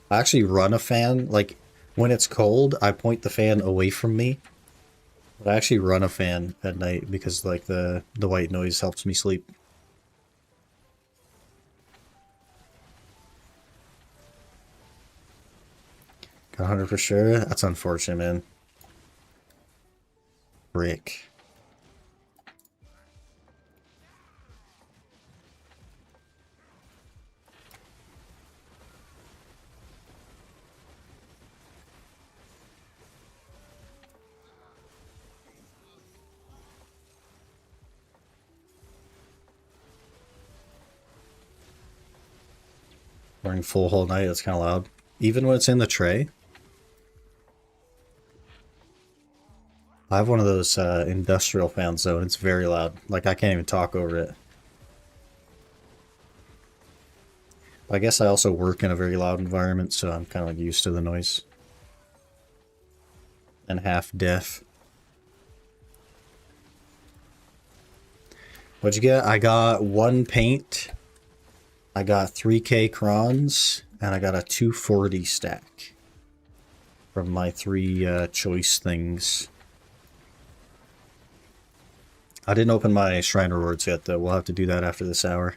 I actually run a fan. Like, when it's cold, I point the fan away from me. But I actually run a fan at night because like the white noise helps me sleep. Got 100 for sure. That's unfortunate, man. Brick. Running full whole night, that's kind of loud. Even when it's in the tray. I have one of those industrial fans though, and it's very loud. Like, I can't even talk over it. I guess I also work in a very loud environment, so I'm kind of like used to the noise. And half deaf. What'd you get? I got 1 paint. I got 3k crons, and I got a 240 stack. From my 3 choice things. I didn't open my shrine rewards yet though. We'll have to do that after this hour.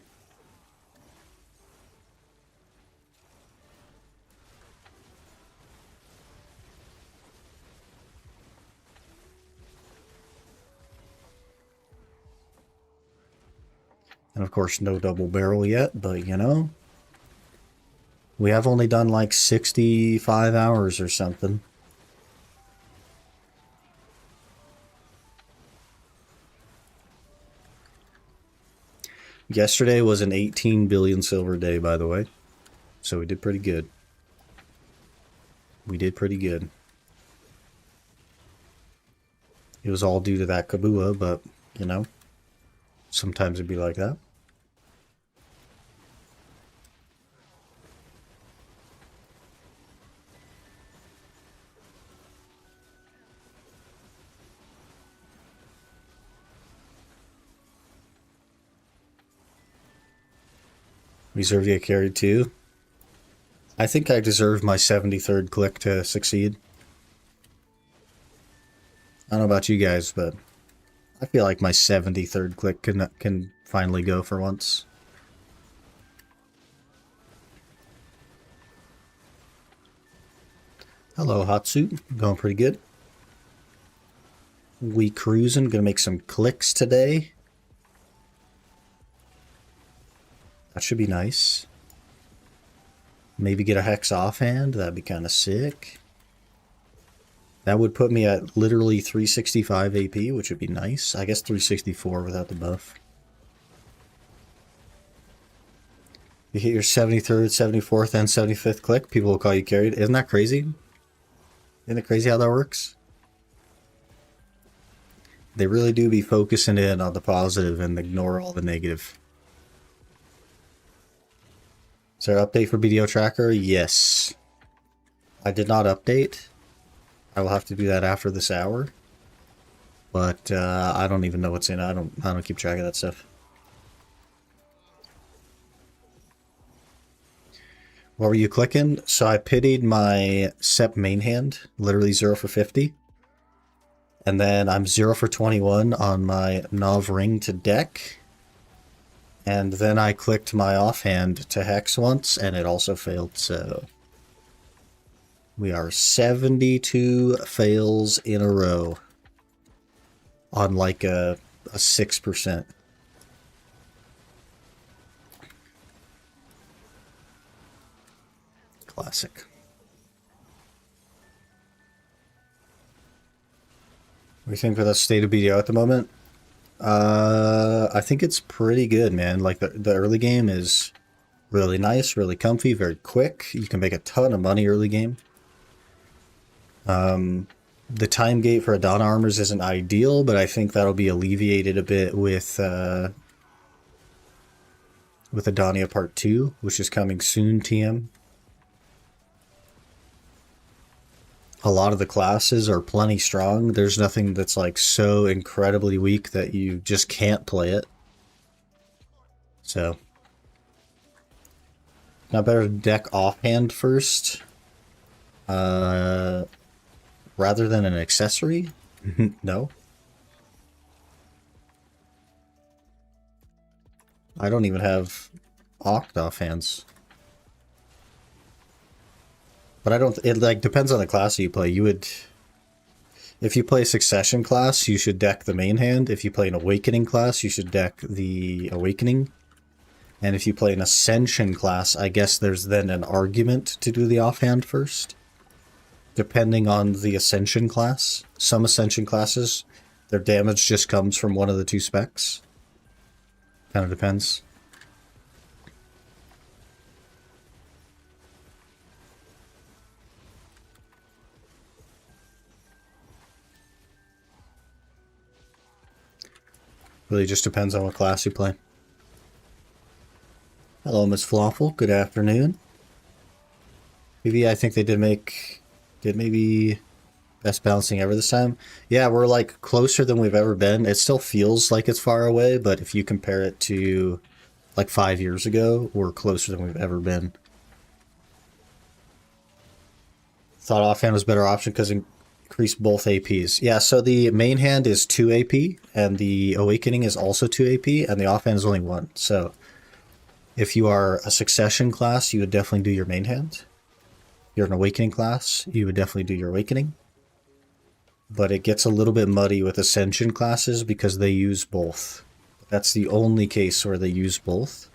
And of course, no double barrel yet, but you know, we have only done like 65 hours or something. Yesterday was an 18 billion silver day, by the way. So we did pretty good. We did pretty good. It was all due to that Kabua, but, you know, sometimes it'd be like that. We deserve to get carried too. I think I deserve my 73rd click to succeed. I don't know about you guys, but I feel like my 73rd click can finally go for once. Hello, Hatsu. Going pretty good. We cruising. Gonna make some clicks today. That should be nice. Maybe get a hex offhand. That'd be kind of sick. That would put me at literally 365 AP, which would be nice. I guess 364 without the buff. You hit your 73rd, 74th, and 75th click, people will call you carried. Isn't that crazy? Isn't it crazy how that works? They really do be focusing in on the positive and ignore all the negative. Is there an update for BDO Tracker? Yes. I did not update. I will have to do that after this hour. But I don't even know what's in it. I don't keep track of that stuff. What were you clicking? So I pitied my SEP main hand, literally 0 for 50. And then I'm 0 for 21 on my Nov ring to deck. And then I clicked my offhand to hex once, and it also failed, so... We are 72 fails in a row. On like a 6%. Classic. What do you think of the state of BDO at the moment? I think it's pretty good, man. Like the early game is really nice, really comfy, very quick. You can make a ton of money early game. The time gate for Adana armors isn't ideal, but I think that'll be alleviated a bit with Adania Part 2, which is coming soon, TM. A lot of the classes are plenty strong. There's nothing that's like so incredibly weak that you just can't play it. So, not better to deck offhand first, rather than an accessory? No. I don't even have Oct offhands. But I don't, it like depends on the class you play. You would, if you play Succession class, you should deck the main hand. If you play an Awakening class, you should deck the Awakening. And if you play an Ascension class, I guess there's then an argument to do the offhand first. Depending on the Ascension class. Some Ascension classes, their damage just comes from one of the two specs. Kind of depends. Really just depends on what class you play. Hello, Miss Flawful. Good afternoon. Maybe I think they did maybe best balancing ever this time. Yeah, we're like closer than we've ever been. It still feels like it's far away, but if you compare it to like 5 years ago, we're closer than we've ever been. Thought offhand was a better option because increase both APs. Yeah, so the main hand is 2 AP, and the Awakening is also 2 AP, and the offhand is only 1. So if you are a Succession class, you would definitely do your main hand. If you're an Awakening class, you would definitely do your Awakening. But it gets a little bit muddy with Ascension classes because they use both. That's the only case where they use both.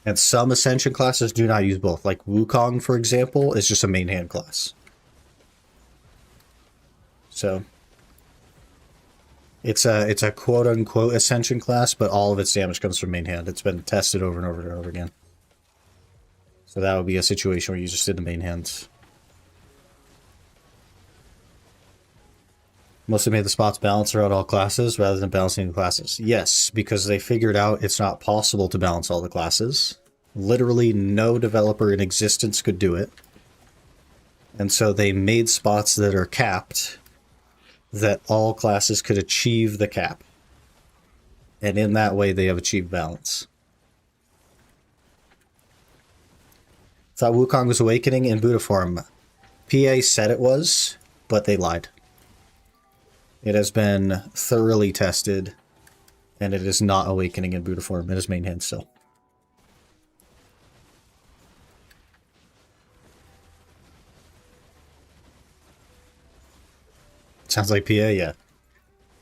And some Ascension classes do not use both. Like Wukong, for example, is just a main hand class. So it's a quote-unquote Ascension class, but all of its damage comes from main hand. It's been tested over and over and over again. So that would be a situation where you just did the main hands. Mostly made the spots balance throughout all classes rather than balancing the classes. Yes, because they figured out it's not possible to balance all the classes. Literally no developer in existence could do it. And so they made spots that are capped that all classes could achieve the cap. And in that way, they have achieved balance. Thought Wukong was Awakening in Buddha form. PA said it was, but they lied. It has been thoroughly tested, and it is not Awakening in Buddha form. It is main hand still. Sounds like PA, yeah.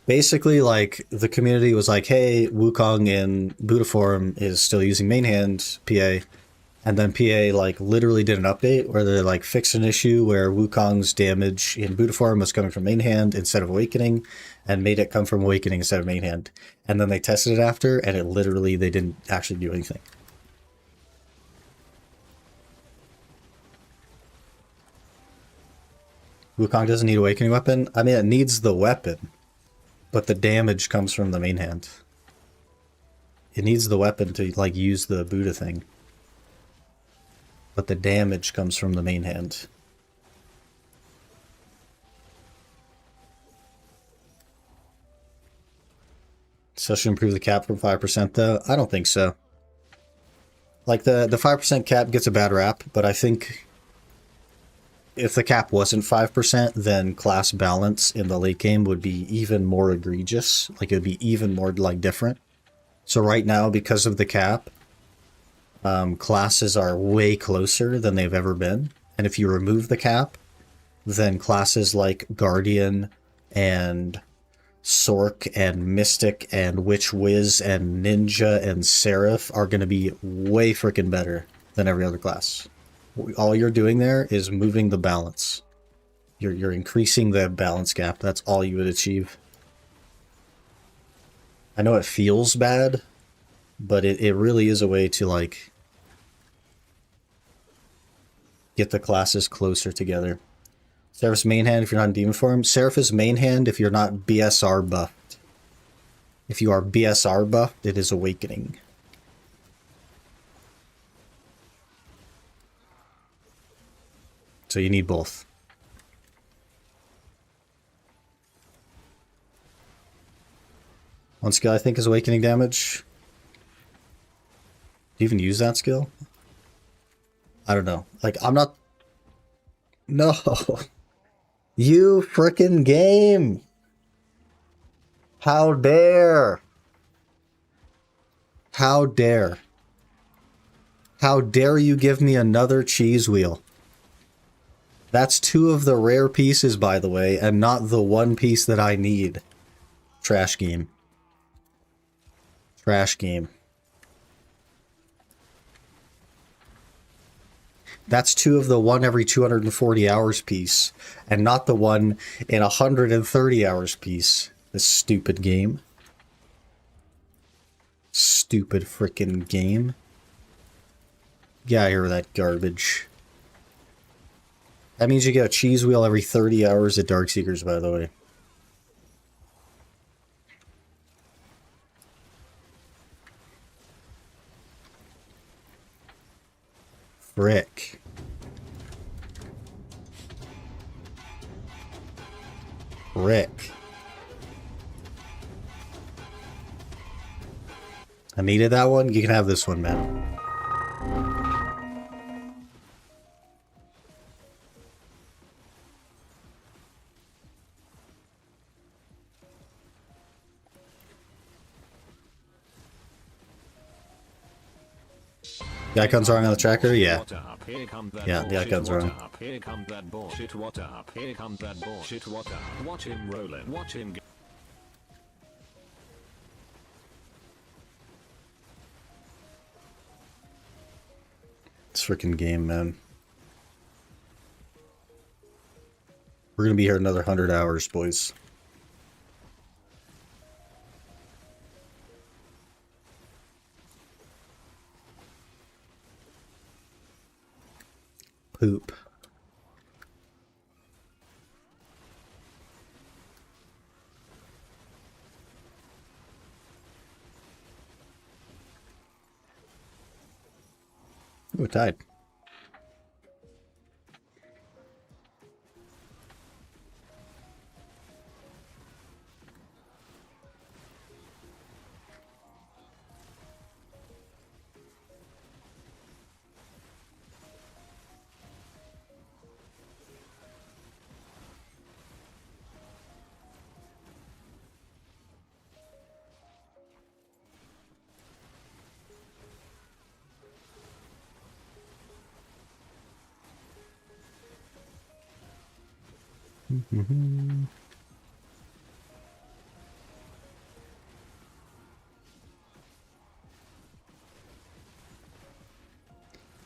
Basically, like, the community was like, hey, Wukong in Buddha form is still using main hand PA. And then PA, like, literally did an update where they, like, fixed an issue where Wukong's damage in Buddha form was coming from main hand instead of Awakening, and made it come from Awakening instead of main hand. And then they tested it after, and it literally, they didn't actually do anything. Wukong doesn't need Awakening Weapon? I mean, it needs the weapon, but the damage comes from the main hand. It needs the weapon to, like, use the Buddha thing. But the damage comes from the main hand. So should improve the cap from 5% though? I don't think so. Like, the 5% cap gets a bad rap, but I think if the cap wasn't 5%, then class balance in the late game would be even more egregious. Like, it would be even more, like, different. So right now, because of the cap, classes are way closer than they've ever been. And if you remove the cap, then classes like Guardian and Sork and Mystic and Witch Wiz and Ninja and Seraph are going to be way freaking better than every other class. All you're doing there is moving the balance. You're increasing the balance gap. That's all you would achieve. I know it feels bad, but it really is a way to, like, get the classes closer together. Seraph's main hand if you're not in demon form. Seraph is main hand if you're not BSR buffed. If you are BSR buffed, it is Awakening. So you need both. One skill I think is Awakening damage. Do you even use that skill? I don't know. Like, I'm not... No. You frickin' game! How dare! How dare! How dare you give me another cheese wheel? That's 2 of the rare pieces, by the way, and not the 1 piece that I need. Trash game. Trash game. That's 2 of the 1 every 240 hours piece, and not the 1 in 130 hours piece. This stupid game. Stupid frickin' game. Get out of here with that garbage. That means you get a cheese wheel every 30 hours at Darkseekers, by the way. Frick. Frick. I needed that one. You can have this one, man. The icon's wrong on the tracker? Yeah. Yeah, the icon's wrong. Here comes that bullshit. What up? Here comes that bullshit. What up? Watch him rolling. Watch him. This freaking game, man. We're gonna be here another 100 hours, boys. Poop. Ooh, it died.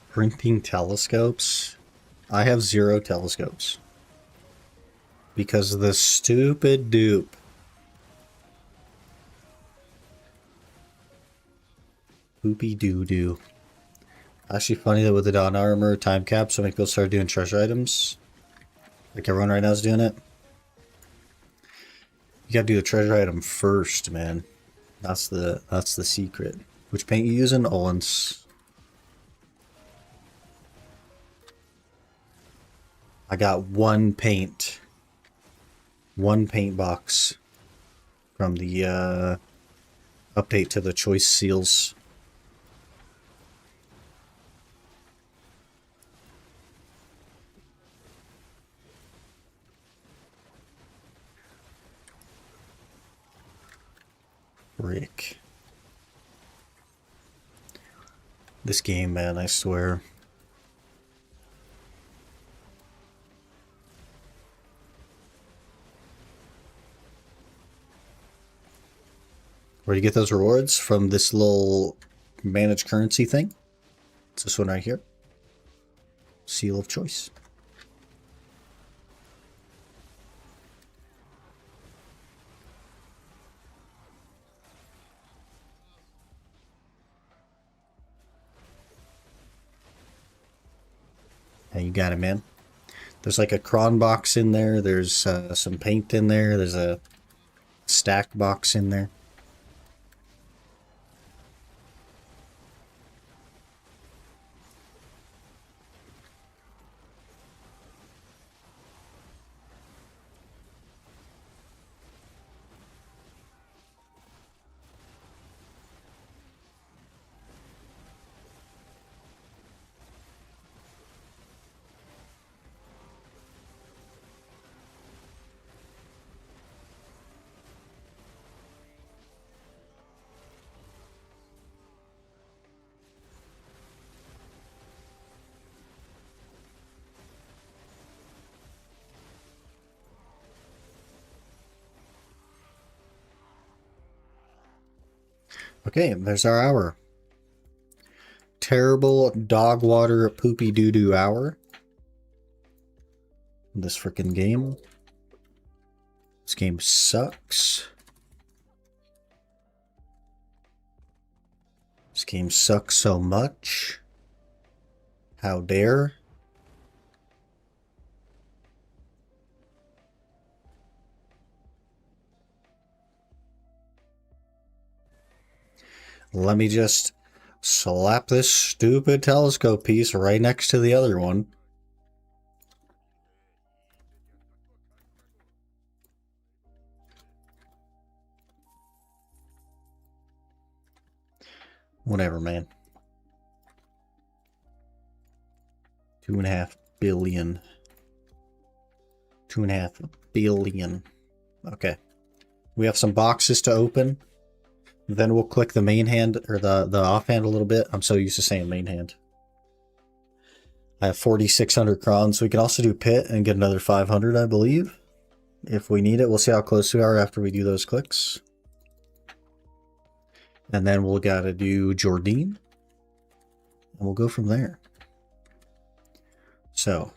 Printing telescopes? I have 0 telescopes. Because of the stupid dupe. Poopy doo-doo. Actually funny that with the Dawn Armor time cap, so many people started doing treasure items. Like everyone right now is doing it. You gotta do the treasure item first, man. That's the secret. Which paint you using? Olin's. I got one paint. One paint box from the update to the choice seals. Rick. This game, man, I swear. Where do you get those rewards? From this little managed currency thing. It's this one right here. Seal of choice. Yeah, you got it, man. There's like a cron box in there. There's some paint in there. There's a stack box in there. Okay, there's our hour. Terrible dog water poopy doo doo hour. This freaking game. This game sucks. This game sucks so much. How dare? Let me just slap this stupid telescope piece right next to the other one. Whatever, man. 2.5 billion. 2.5 billion. Okay. We have some boxes to open. Then we'll click the main hand, or the offhand a little bit. I'm so used to saying main hand. I have 4,600 crowns. We can also do pit and get another 500, I believe. If we need it, we'll see how close we are after we do those clicks. And then we'll gotta do Jordine. And we'll go from there. So,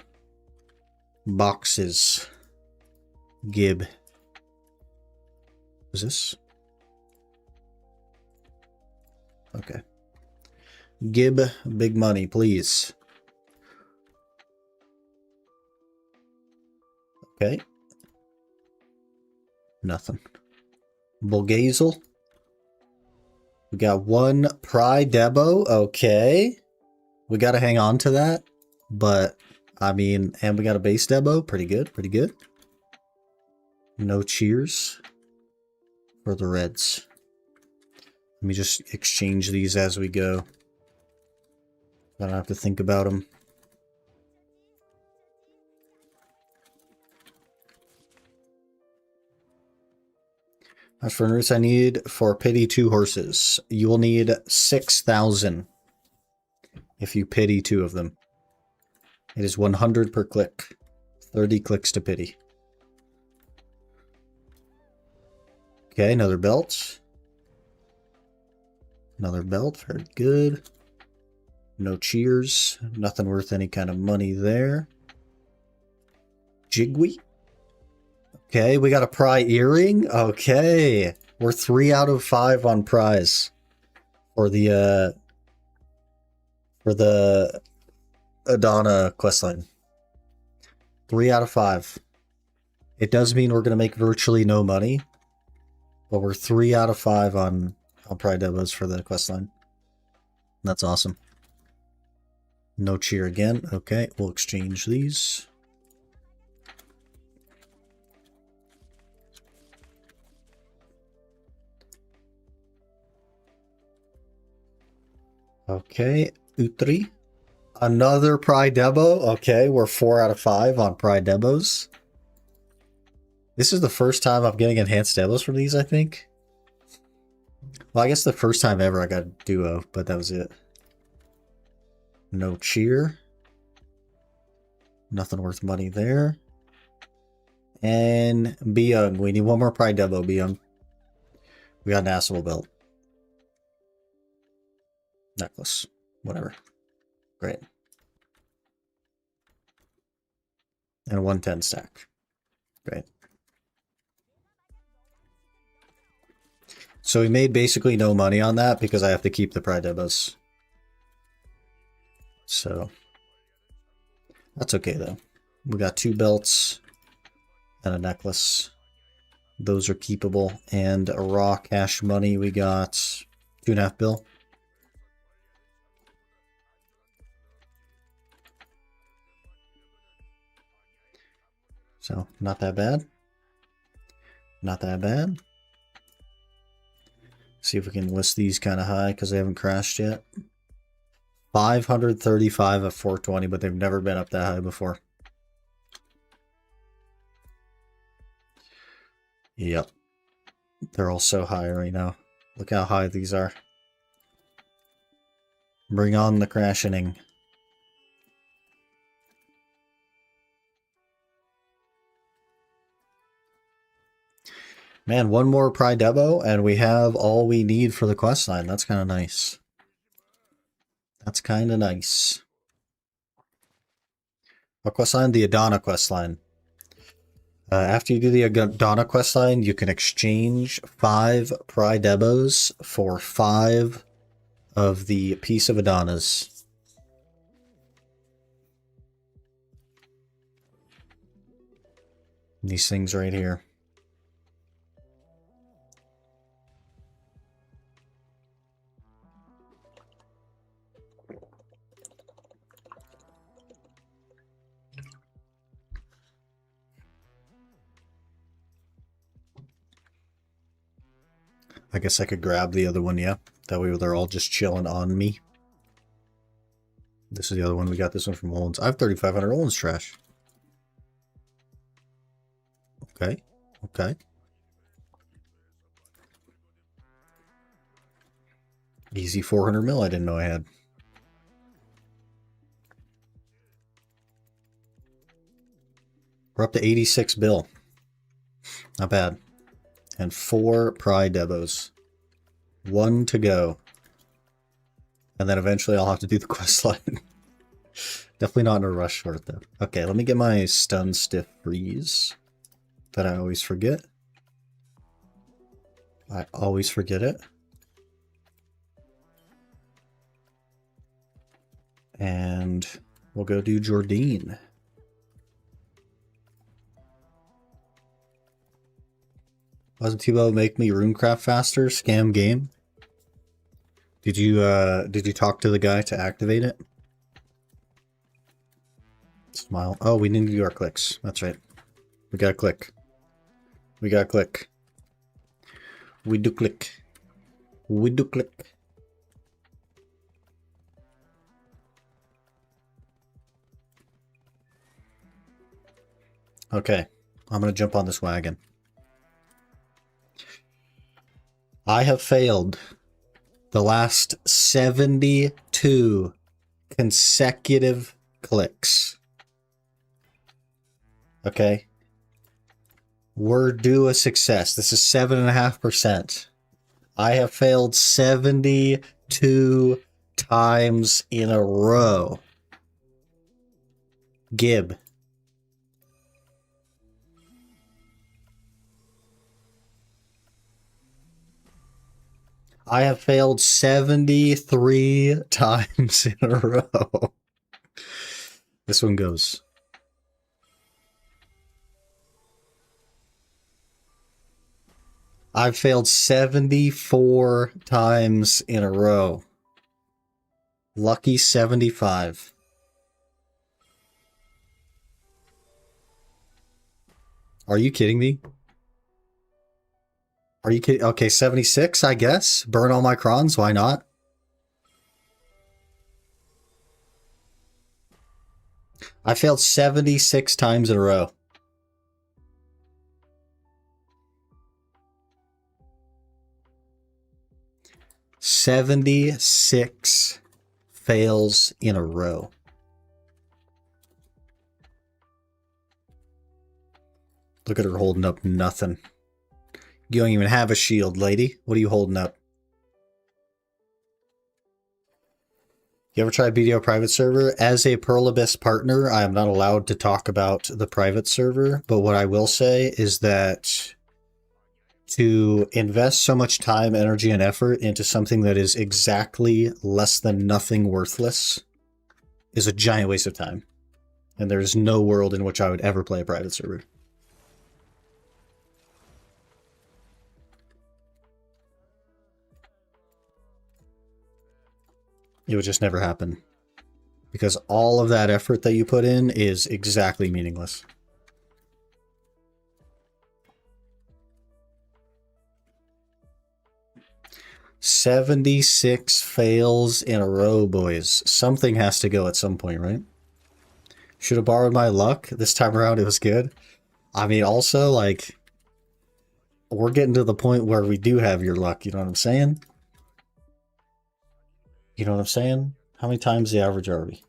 boxes. Gib. Is this? Okay. Gib, big money, please. Okay. Nothing. Bulgazel. We got one Pry Debo. Okay. We got to hang on to that. But, I mean, and we got a base Debo. Pretty good, pretty good. No cheers for the Reds. Let me just exchange these as we go. I don't have to think about them. As for nurse, I need for pity 2 horses. You will need 6,000 if you pity 2 of them. It is 100 per click. 30 clicks to pity. Okay, another belt. Another belt, very good. No cheers. Nothing worth any kind of money there. Jigwee. Okay, we got a pry earring. Okay. We're 3 out of 5 on prize. For the Adana questline. 3 out of 5. It does mean we're going to make virtually no money, but we're 3 out of 5 on Pride Debos for the quest line. That's awesome. No cheer again. Okay, we'll exchange these. Okay, Utri. Another Pride Debo. Okay, we're 4 out of 5 on Pride Debos. This is the first time I'm getting enhanced Debos from these, I think. Well, I guess the first time ever I got a duo, but that was it. No cheer. Nothing worth money there. And Be Young. We need one more Pride Debo, Be Young. We got an Asshole belt. Necklace. Whatever. Great. And a 110 stack. Great. So we made basically no money on that because I have to keep the Pride Debos. So that's okay though. We got 2 belts and a necklace. Those are keepable. And a raw cash money, we got 2.5 bill. So not that bad. Not that bad. See if we can list these kind of high because they haven't crashed yet. 535 at 420, but they've never been up that high before. Yep. They're all so high right now. Look how high these are. Bring on the crashing. Man, one more Pride Debo, and we have all we need for the quest line. That's kind of nice. That's kind of nice. What quest line? The Adana quest line. After you do the Adana quest line, you can exchange 5 Pride Debos for 5 of the piece of Adonas. These things right here. I guess I could grab the other one, yeah. That way they're all just chilling on me. This is the other one. We got this one from Owens. I have 3,500 Owens trash. Okay. Okay. Easy 400 mil I didn't know I had. We're up to 86 bill. Not bad. And 4 Pride Debos. 1 to go. And then eventually I'll have to do the quest line. Definitely not in a rush for it though. Okay, let me get my stun stiff freeze. That I always forget. I always forget it. And we'll go do Jordine. Wasn't Debo make me runecraft faster? Scam game. Did you talk to the guy to activate it? Smile. Oh, we need to do our clicks. That's right. We gotta click. We gotta click. We do click. We do click. Okay. I'm gonna jump on this wagon. I have failed the last 72 consecutive clicks. Okay. We're due a success. This is 7.5%. I have failed 72 times in a row. Gib. I have failed 73 times in a row. This one goes. I've failed 74 times in a row. Lucky 75. Are you kidding me? Are you kidding? Okay, 76, I guess. Burn all my crons, why not? I failed 76 times in a row. $76 fails in a row. Look at her holding up nothing. You don't even have a shield, lady. What are you holding up? You ever tried BDO private server? As a Pearl Abyss partner, I am not allowed to talk about the private server, but what I will say is that to invest so much time, energy, and effort into something that is exactly less than nothing worthless is a giant waste of time. And there's no world in which I would ever play a private server. It would just never happen. Because all of that effort that you put in is exactly meaningless. $76 fails in a row, boys. Something has to go at some point, right? Should have borrowed my luck. This time around, it was good. I mean, also, like, we're getting to the point where we do have your luck. You know what I'm saying? You know what I'm saying? How many times the average are we?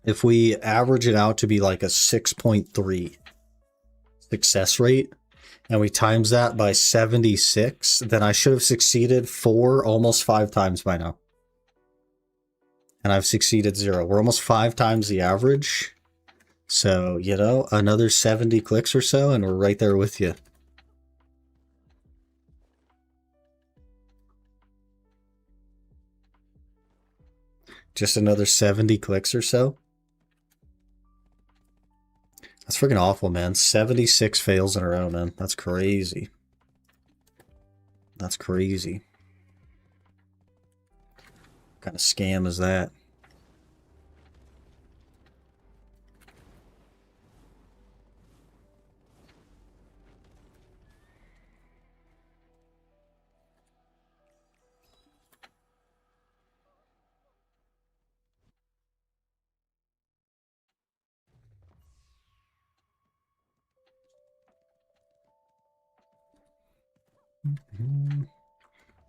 If we average it out to be like a 6.3 success rate, and we times that by 76, then I should have succeeded 4, almost 5 times by now. And I've succeeded 0. We're almost 5 times the average. So, you know, another 70 clicks or so, and we're right there with you. Just another 70 clicks or so. That's freaking awful, man. 76 fails in a row, man. That's crazy. That's crazy. What kind of scam is that?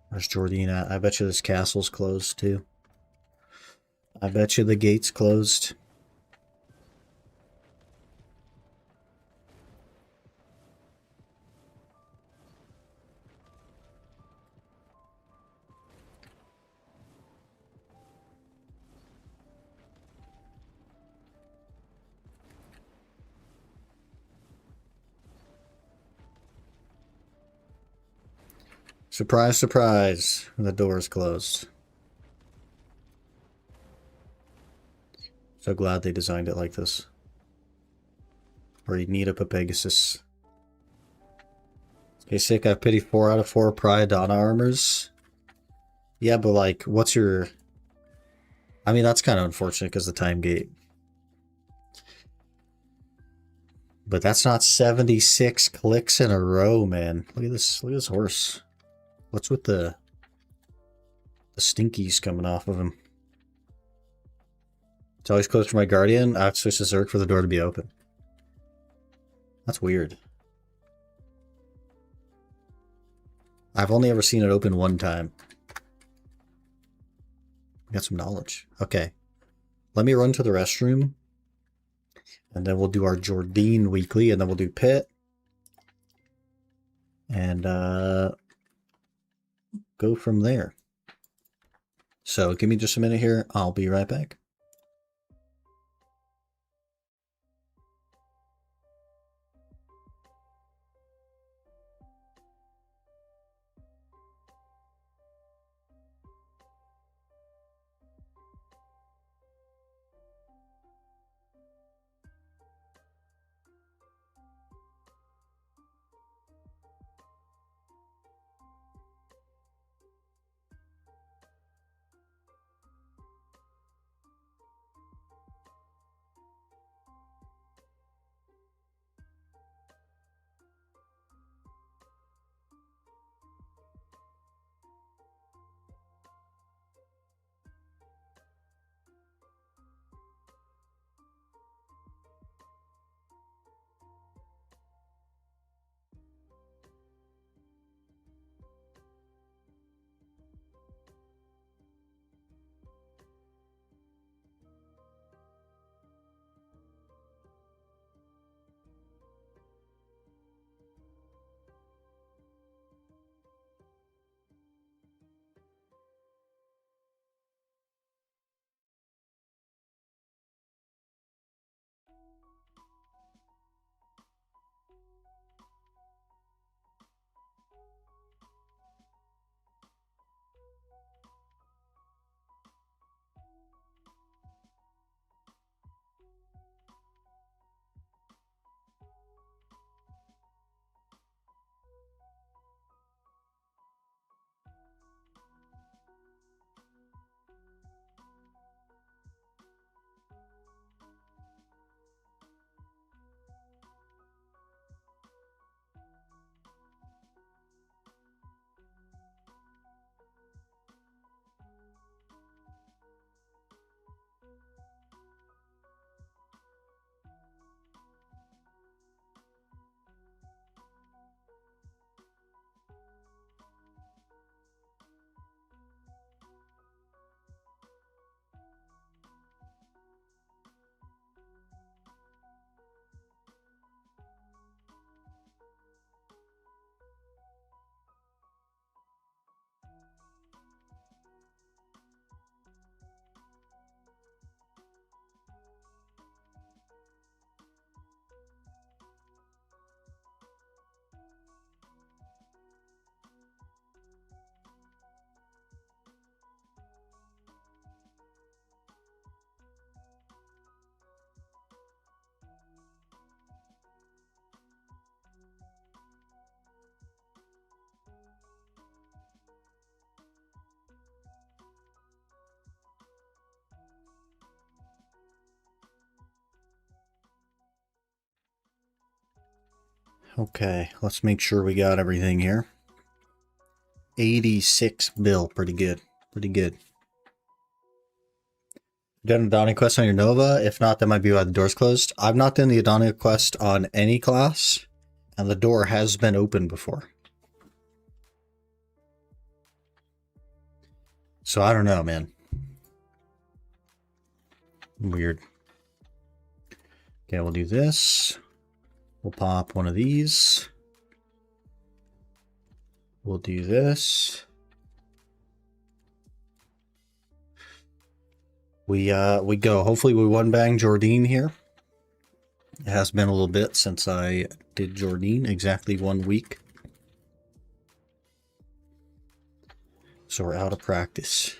Where's Jordine at? I bet you this castle's closed too. I bet you the gate's closed. Surprise, surprise. The door's closed. So glad they designed it like this. Where you need a Pegasus. Okay, sick. I pity 4 out of 4 Priadonna armors. Yeah, but like, what's your... I mean, that's kind of unfortunate because the time gate. But that's not 76 clicks in a row, man. Look at this. Look at this horse. What's with the stinkies coming off of him? It's always closed for my guardian. I have to switch to Zerk for the door to be open. That's weird. I've only ever seen it open one time. Got some knowledge. Okay. Let me run to the restroom. And then we'll do our Jordine weekly. And then we'll do Pit. And go from there. So give me just a minute here. I'll be right back. Okay, let's make sure we got everything here. 86 bill, pretty good. Pretty good. Done a Donnie quest on your Nova? If not, that might be why the door's closed. I've not done the Adonia quest on any class, and the door has been open before. So I don't know, man. Weird. Okay, we'll do this. We'll pop one of these. We'll do this. We go. Hopefully we one bang Jordine here. It has been a little bit since I did Jordine, exactly 1 week. So we're out of practice.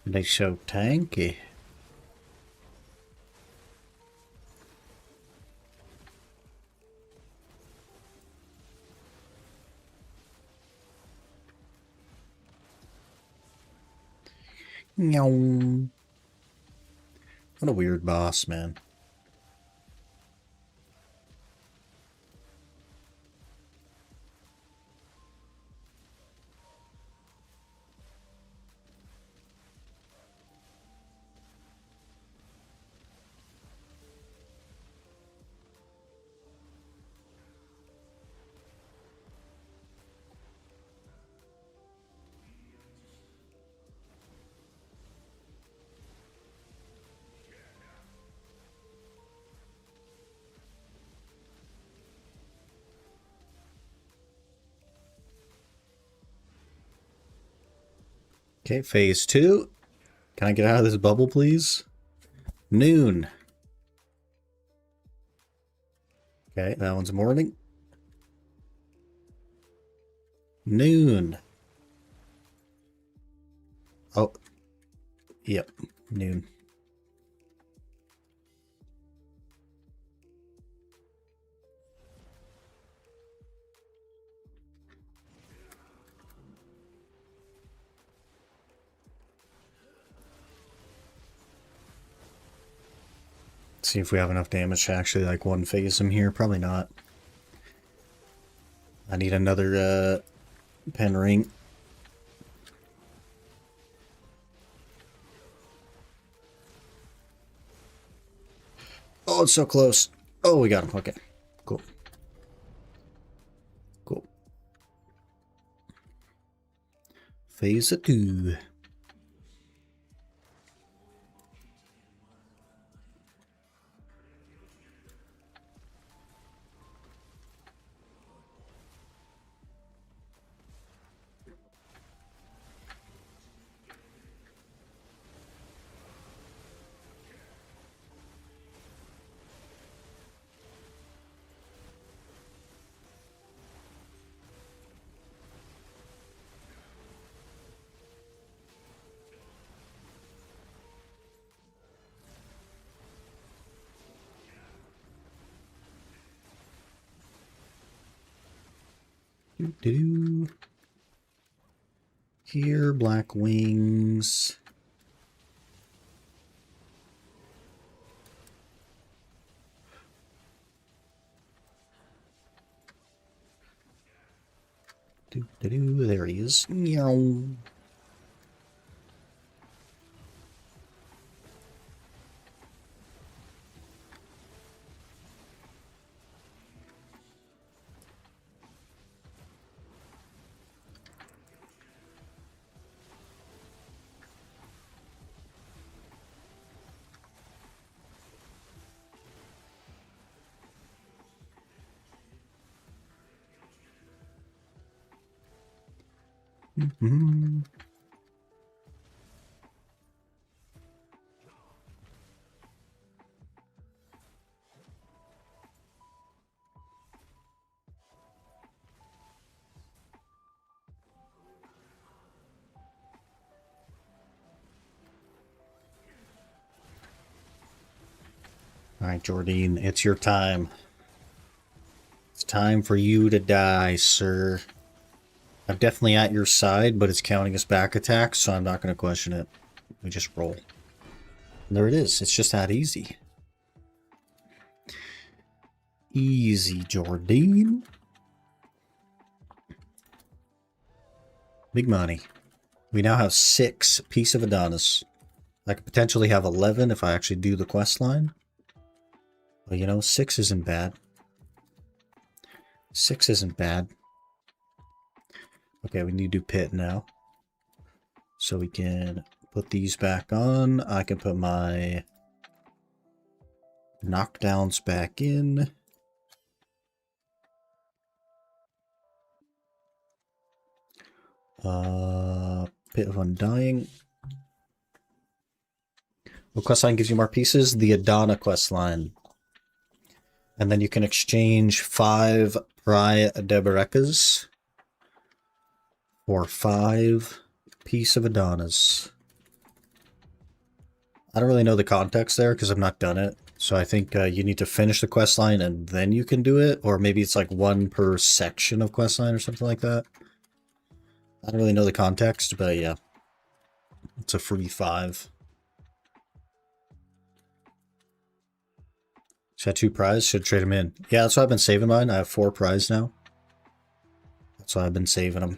They so tanky. What a weird boss, man. Okay, phase 2. Can I get out of this bubble, please? Noon. Okay, that one's morning. Noon. Oh, yep, noon. See if we have enough damage to actually like one phase him here. Probably not. I need another pen ring. Oh, it's so close. Oh, we got him. Okay, cool. Cool. Phase 2. Doo-doo. Here, black wings. Doo-doo-doo. There he is. Meow. Mm-hmm. Alright, Jordine, it's your time. It's time for you to die, sir. I'm definitely at your side, but it's counting as back attacks, so I'm not going to question it. We just roll. And there it is. It's just that easy. Easy, Jordine. Big money. We now have 6 Piece of Adonis. I could potentially have 11 if I actually do the quest line. But you know, 6 isn't bad. 6 isn't bad. Okay, we need to do pit now. So we can put these back on. I can put my knockdowns back in. Pit of Undying. What quest line gives you more pieces? The Adana quest line. And then you can exchange 5 Pry Deberekas for 5 Piece of Adonis. I don't really know the context there because I've not done it. So I think you need to finish the quest line and then you can do it. Or maybe it's like 1 per section of quest line or something like that. I don't really know the context, but yeah. It's a free 5. Should I have 2 prize? Should trade them in. Yeah, that's why I've been saving mine. I have 4 prize now. That's why I've been saving them.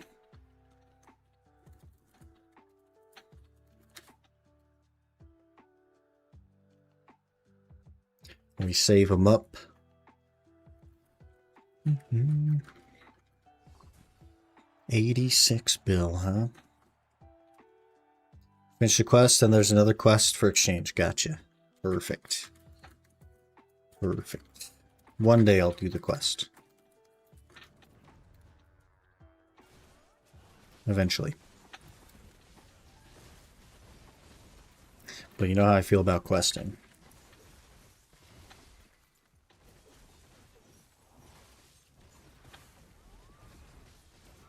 We save them up. 86 bill, huh? Finish the quest, and there's another quest for exchange. Gotcha. Perfect. Perfect. One day I'll do the quest. Eventually. But you know how I feel about questing.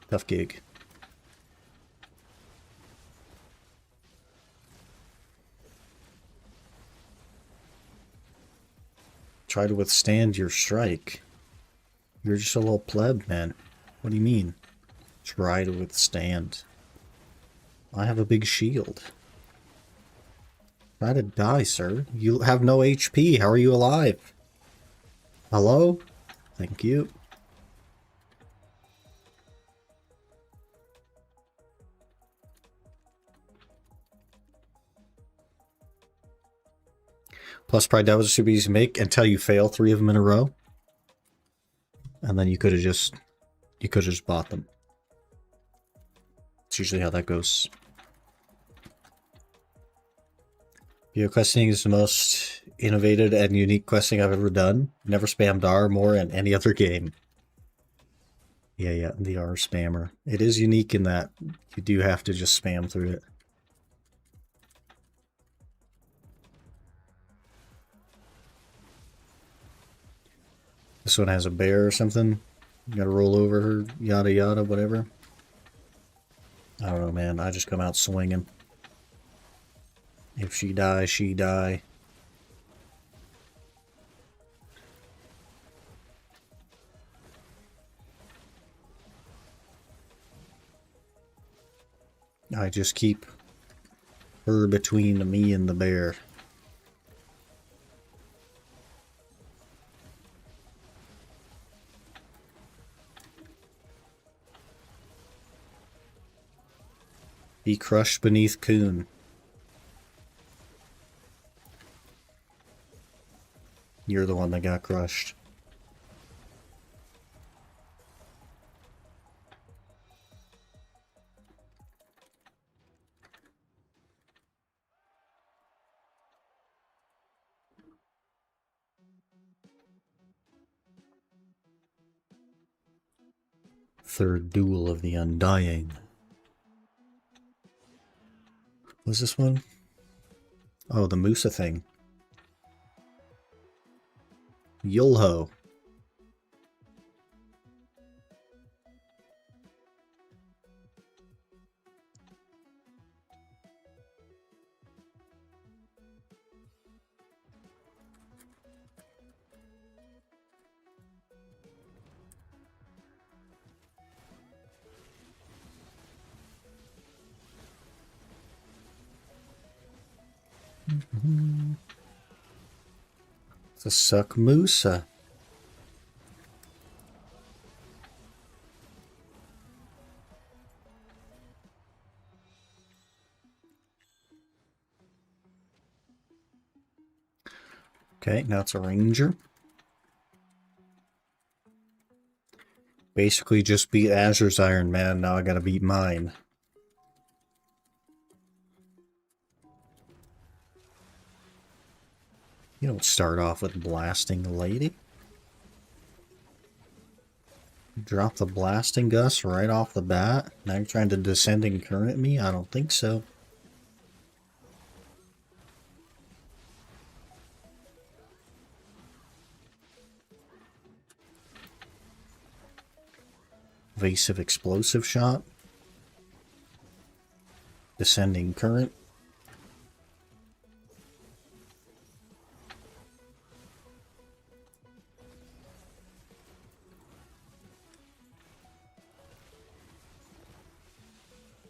Tough gig. Try to withstand your strike. You're just a little pleb, man. What do you mean? Try to withstand. I have a big shield. Try to die, sir. You have no HP. How are you alive? Hello? Thank you. Plus Pride Devils are super easy to make until you fail 3 of them in a row. And then you could have just bought them. It's usually how that goes. Video questing is the most innovative and unique questing I've ever done. Never spammed R more in any other game. Yeah, the R spammer. It is unique in that you do have to just spam through it. This one has a bear or something. You gotta roll over her, yada yada, whatever. I don't know, man. I just come out swinging. If she die, she die. I just keep her between me and the bear. Be crushed beneath Coon. You're the one that got crushed. Third Duel of the Undying. What's this one? Oh, the Musa thing. Yulho. The Suck Musa. Okay, now it's a Ranger. Basically just beat Azure's Iron Man, now I gotta beat mine. You don't start off with blasting the lady. Drop the blasting gust right off the bat. Now you're trying to descending current me? I don't think so. Evasive explosive shot. Descending current.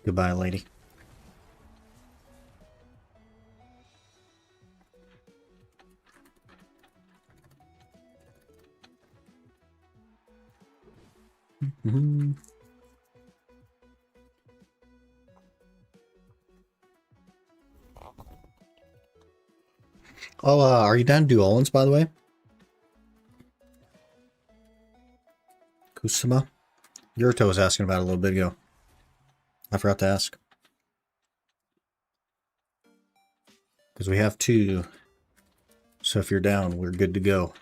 Goodbye, lady. Oh, are you down to do Owens, by the way? Kusama? Yurto was asking about it a little bit ago. I forgot to ask. Because we have two. So if you're down, we're good to go.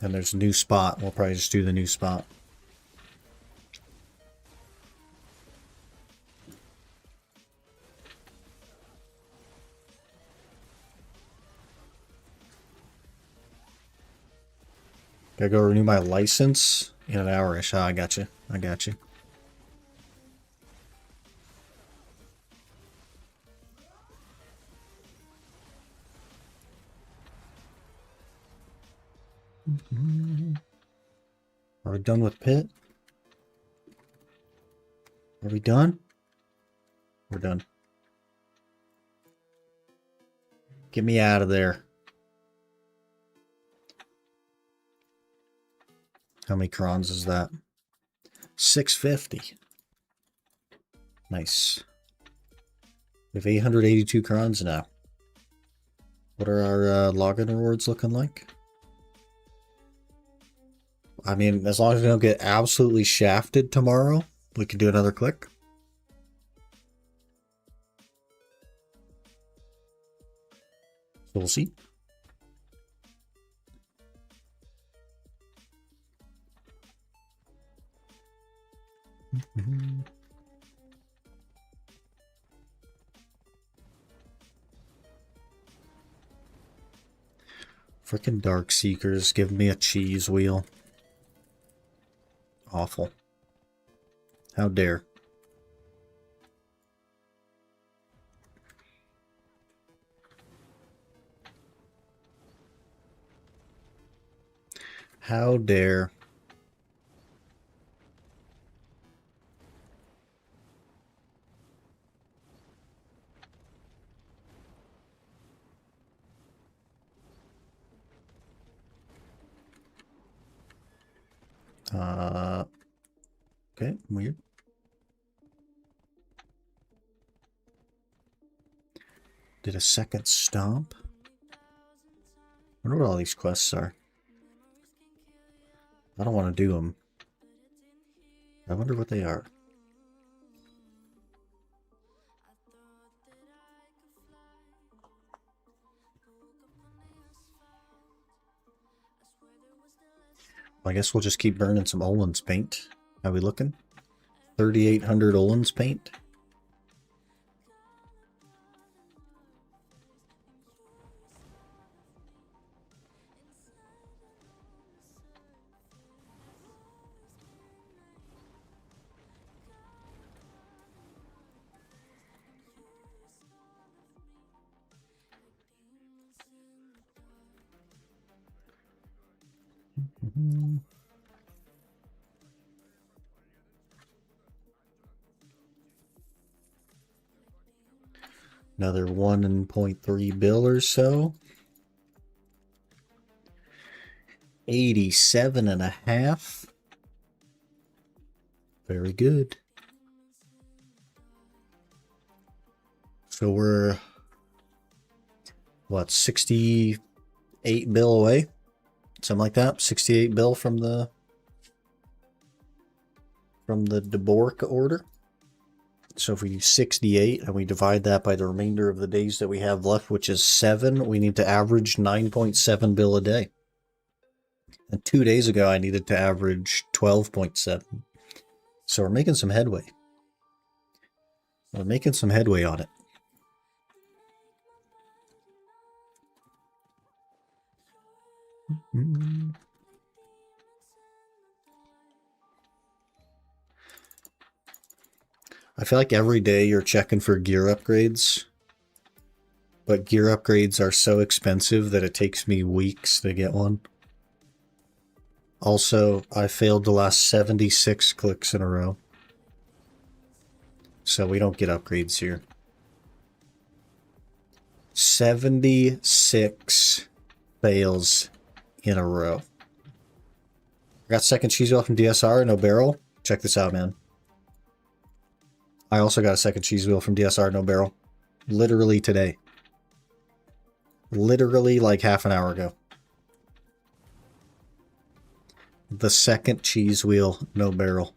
And there's a new spot. We'll probably just do the new spot. Gotta go renew my license in an hour-ish. I got you. I got you. Are we done with Pit? Are we done? We're done. Get me out of there. How many crons is that? 650. Nice. We have 882 crons now. What are our login rewards looking like? I mean, as long as we don't get absolutely shafted tomorrow, we can do another click. So we'll see. Frickin' Dark Seekers give me a cheese wheel. Awful. How dare. How dare. Okay, weird. Did a second stomp? I wonder what all these quests are. I don't want to do them. I wonder what they are. I guess we'll just keep burning some Olin's paint. How we looking? 3,800 Olin's paint. Another 1.3 bill or so. 87.5. Very good. So we're, what, 68 bill away? Something like that. 68 bill from the Debo order. So if we do 68 and we divide that by the remainder of the days that we have left, which is 7, we need to average 9.7 bill a day. And 2 days ago, I needed to average 12.7. So we're making some headway. We're making some headway on it. I feel like every day you're checking for gear upgrades, but gear upgrades are so expensive that it takes me weeks to get one. Also, I failed the last 76 clicks in a row, so we don't get upgrades here. 76 fails in a row. I got second cheese wheel from DSR, no barrel. Check this out, man. I also got a second cheese wheel from DSR, no barrel. Literally today. Literally like half an hour ago. The second cheese wheel, no barrel.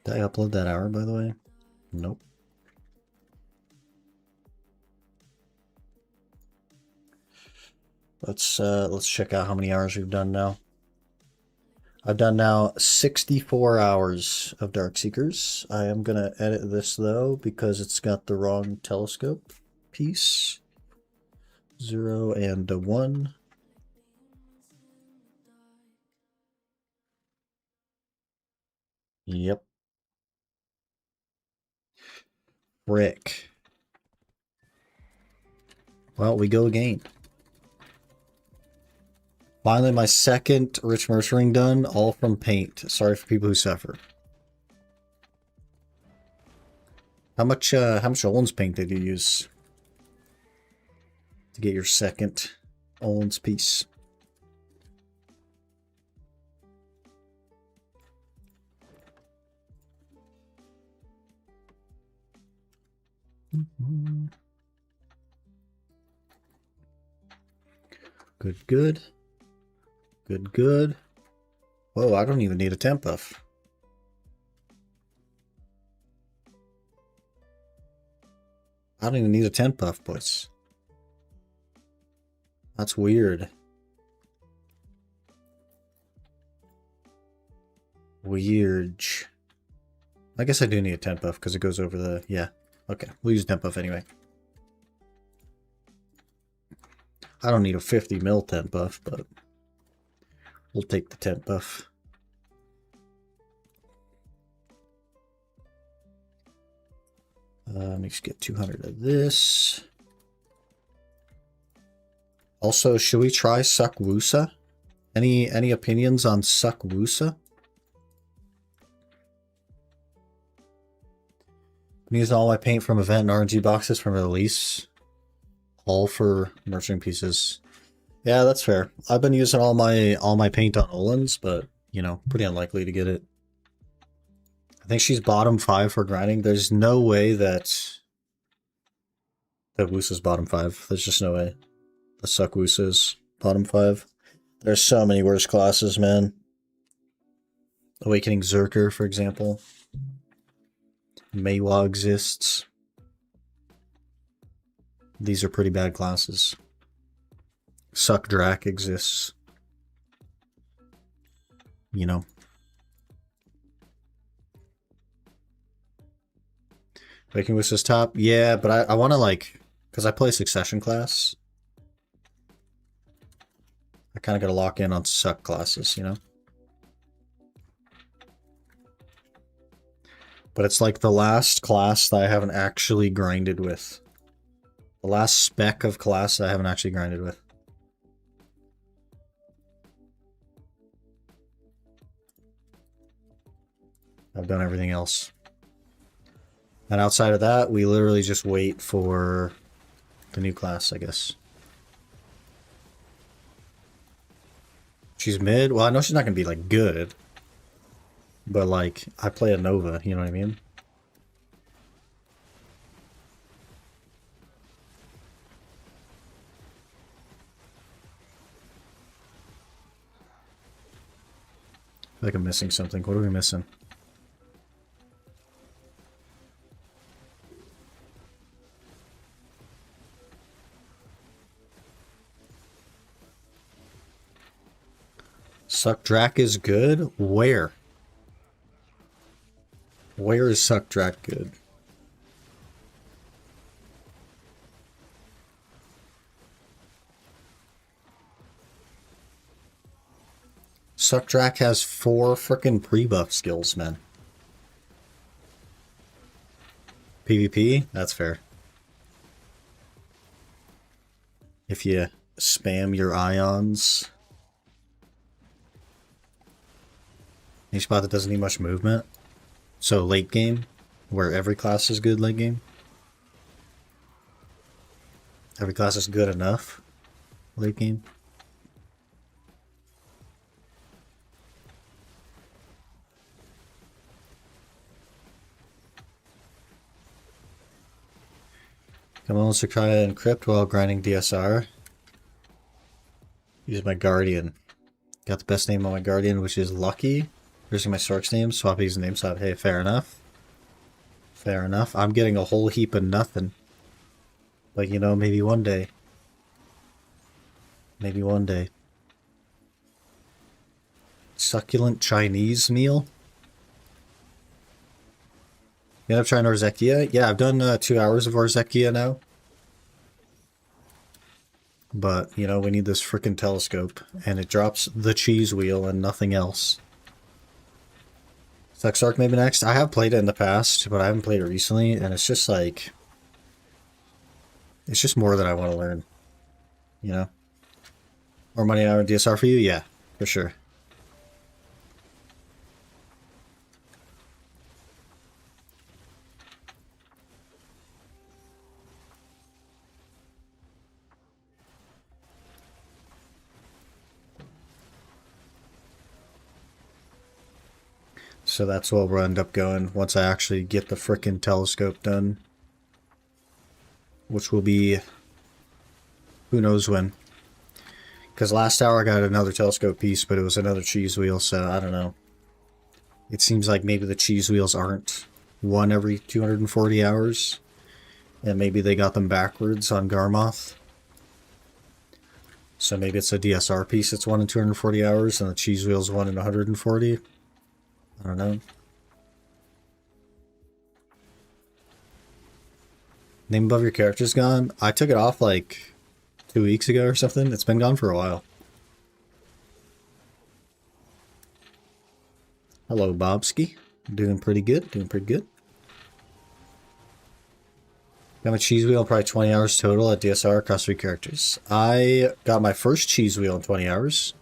Did I upload that hour, by the way? Nope. Let's check out how many hours we've done now. I've done now 64 hours of Darkseekers. I am gonna edit this though because it's got the wrong telescope piece. 0 and a 1. Yep. Frick. Well, we go again. Finally, my second Rich Mercer ring done, all from paint. Sorry for people who suffer. How much Olin's paint did you use to get your second Olin's piece? Good, good. Good, good. Whoa, I don't even need a temp buff. I don't even need a temp buff, boys. That's weird. Weird. I guess I do need a temp buff because it goes over the... Yeah. Okay, we'll use temp buff anyway. I don't need a 50 mil temp buff, but... We'll take the temp buff. Let me just get 200 of this. Also, should we try Suckwoosa? Any opinions on Suckwoosa? I'm using all my paint from event and RNG boxes from release. All for merchant pieces. Yeah, that's fair. I've been using all my paint on Olin's, but you know, pretty unlikely to get it. I think she's bottom 5 for grinding. There's no way that Woosa's bottom 5. There's just no way. The Suck Woosa's bottom 5. There's so many worse classes, man. Awakening Zerker, for example. Maywa exists. These are pretty bad classes. Suck Drac exists. You know. Waking Woosa's top? Yeah, but I want to like... Because I play Succession class. I kind of got to lock in on Suck classes, you know? But it's like the last class that I haven't actually grinded with. The last spec of class that I haven't actually grinded with. I've done everything else. And outside of that, we literally just wait for the new class, I guess. She's mid? Well, I know she's not going to be, like, good. But, like, I play a Nova, you know what I mean? I feel like I'm missing something. What are we missing? Suck Drac is good? Where? Where is Suck Drac good? Suck Drac has 4 frickin' pre-buff skills, man. PvP? That's fair. If you spam your ions. Any spot that doesn't need much movement. So late game, where every class is good late game. Every class is good enough late game. Come on, let's try to encrypt while grinding DSR. Use my Guardian. Got the best name on my Guardian, which is Lucky. Using my Stork's name, swap his name, so hey, fair enough. Fair enough. I'm getting a whole heap of nothing. But you know, maybe one day. Maybe one day. Succulent Chinese meal? You end up trying Orzekia? Yeah, I've done 2 hours of Orzekia now. But, you know, we need this frickin' telescope. And it drops the cheese wheel and nothing else. Sexark maybe next? I have played it in the past, but I haven't played it recently. And it's just like... It's just more that I want to learn. You know? More money out of DSR for you? Yeah, for sure. So that's what we'll end up going once I actually get the frickin' telescope done. Which will be... Who knows when. Because last hour I got another telescope piece, but it was another cheese wheel, so I don't know. It seems like maybe the cheese wheels aren't one every 240 hours. And maybe they got them backwards on Garmoth. So maybe it's a DSR piece that's 1 in 240 hours, and the cheese wheel's 1 in 140. I don't know. Name above your character's gone? I took it off like 2 weeks ago or something. It's been gone for a while. Hello, Bobski. Doing pretty good. Doing pretty good. Got my cheese wheel in probably 20 hours total at DSR across 3 characters. I got my first cheese wheel in 20 hours.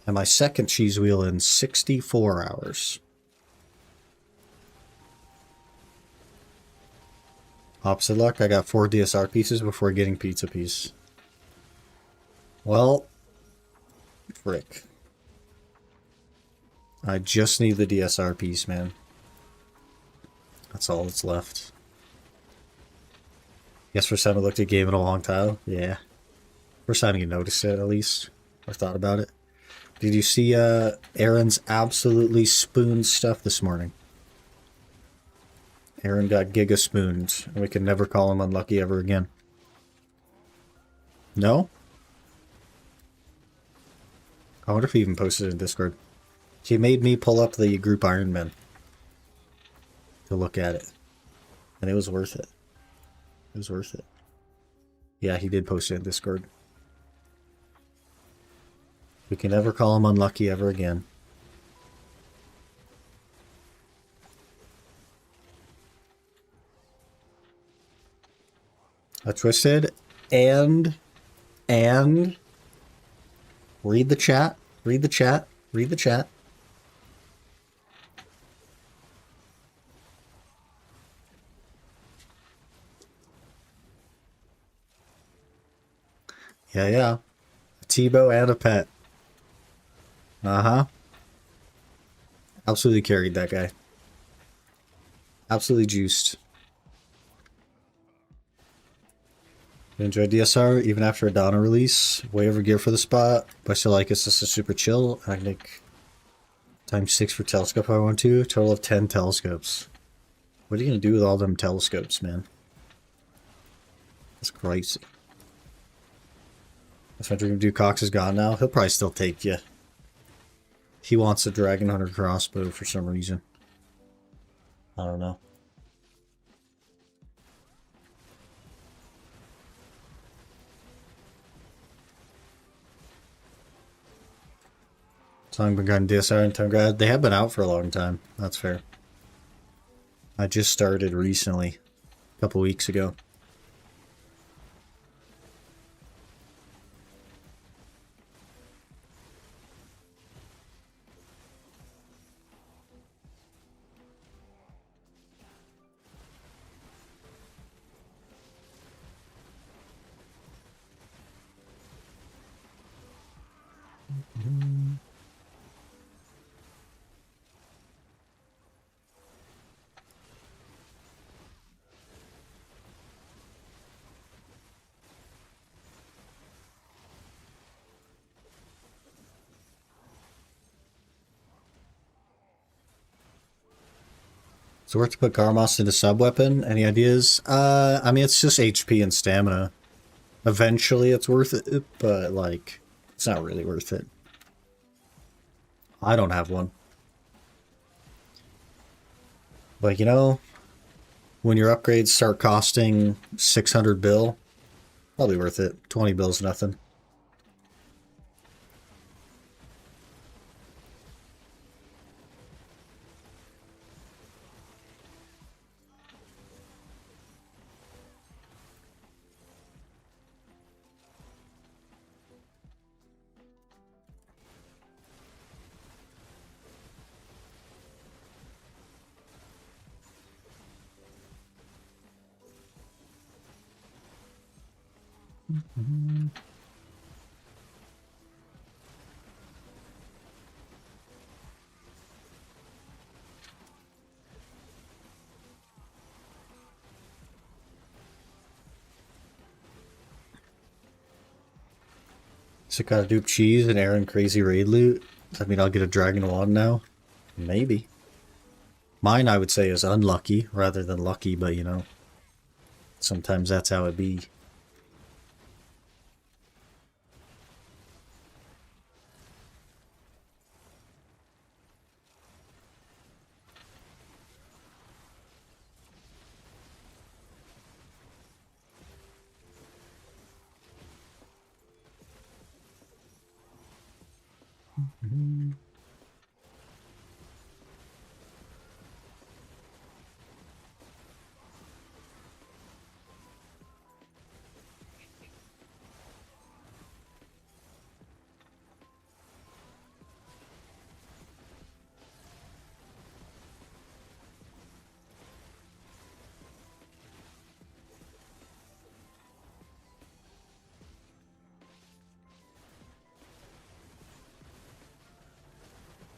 And my second cheese wheel in 64 hours. Opposite luck, I got 4 DSR pieces before getting pizza piece. Well, frick. I just need the DSR piece, man. That's all that's left. Guess first time I looked at a game in a long time. Yeah. First time you noticed it, at least. Or thought about it. Did you see Aaron's absolutely spooned stuff this morning? Aaron got giga spooned, and we can never call him unlucky ever again. No? I wonder if he even posted it in Discord. He made me pull up the group Iron Man to look at it. And it was worth it. It was worth it. Yeah, he did post it in Discord. We can never call him unlucky ever again. A twisted and read the chat. Read the chat. Read the chat. Yeah, yeah. A Tebow and a pet. Uh-huh. Absolutely carried that guy. Absolutely juiced. Enjoy DSR even after a Donna release. Way over gear for the spot. But I still like it's just a super chill. I can make times 6 for telescope if I want to. Total of 10 telescopes. What are you gonna do with all them telescopes, man? That's crazy. That's my dream dude. Cox is gone now. He'll probably still take you. He wants a Dragon Hunter crossbow for some reason. I don't know. Song been gotten DSR and Grad. They have been out for a long time. That's fair. I just started recently, a couple weeks ago. So worth to put Garmos into sub weapon? Any ideas? I mean, it's just HP and stamina. Eventually it's worth it, but like, it's not really worth it. I don't have one. Like, you know, when your upgrades start costing 600 bill, probably worth it. 20 bill's nothing. So gotta dupe cheese and Aaron crazy raid loot. I mean, I'll get a dragon wand now. Maybe. Mine, I would say, is unlucky rather than lucky, but you know, sometimes that's how it be.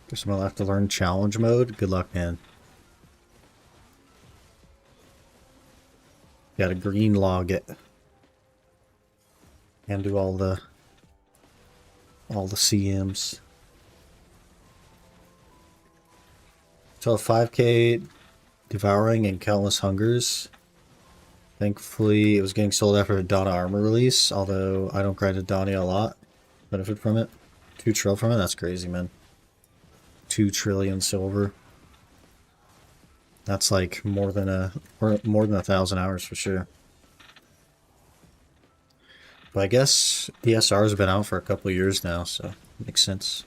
Guess I'm gonna have to learn challenge mode. Good luck, man. Got a green log it. And do all the CMs. So 5k devouring and countless hungers. Thankfully, it was getting sold after a Donna armor release, although I don't grind a Donnie a lot. Benefit from it. 2 trill from it? That's crazy, man. 2 trillion silver. That's like more than 1,000 hours for sure. But I guess the SR's have been out for a couple of years now, so it makes sense.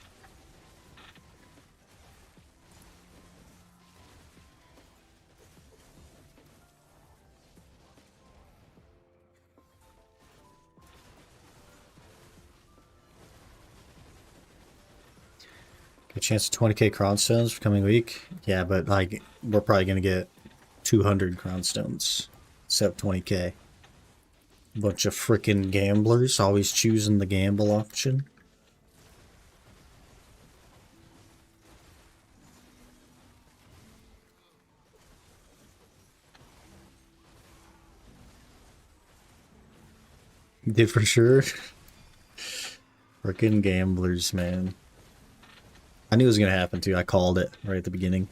Get a chance of 20k crown stones for coming week. Yeah, but like we're probably gonna get 200 crown stones instead of 20k. Bunch of frickin' gamblers, always choosing the gamble option. Did for sure. Frickin' gamblers, man. I knew it was gonna happen too. I called it right at the beginning.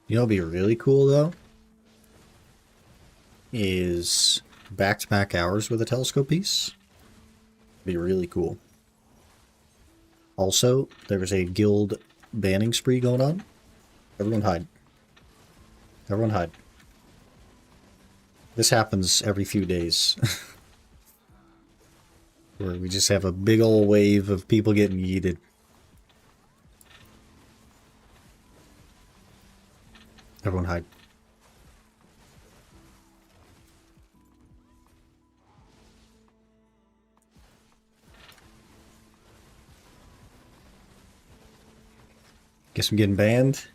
You know what'd be really cool though? Is back-to-back hours with a telescope piece. Be really cool. Also, there was a guild banning spree going on. Everyone hide. Everyone hide. This happens every few days. Where we just have a big old wave of people getting yeeted. Everyone hide. Guess I'm getting banned.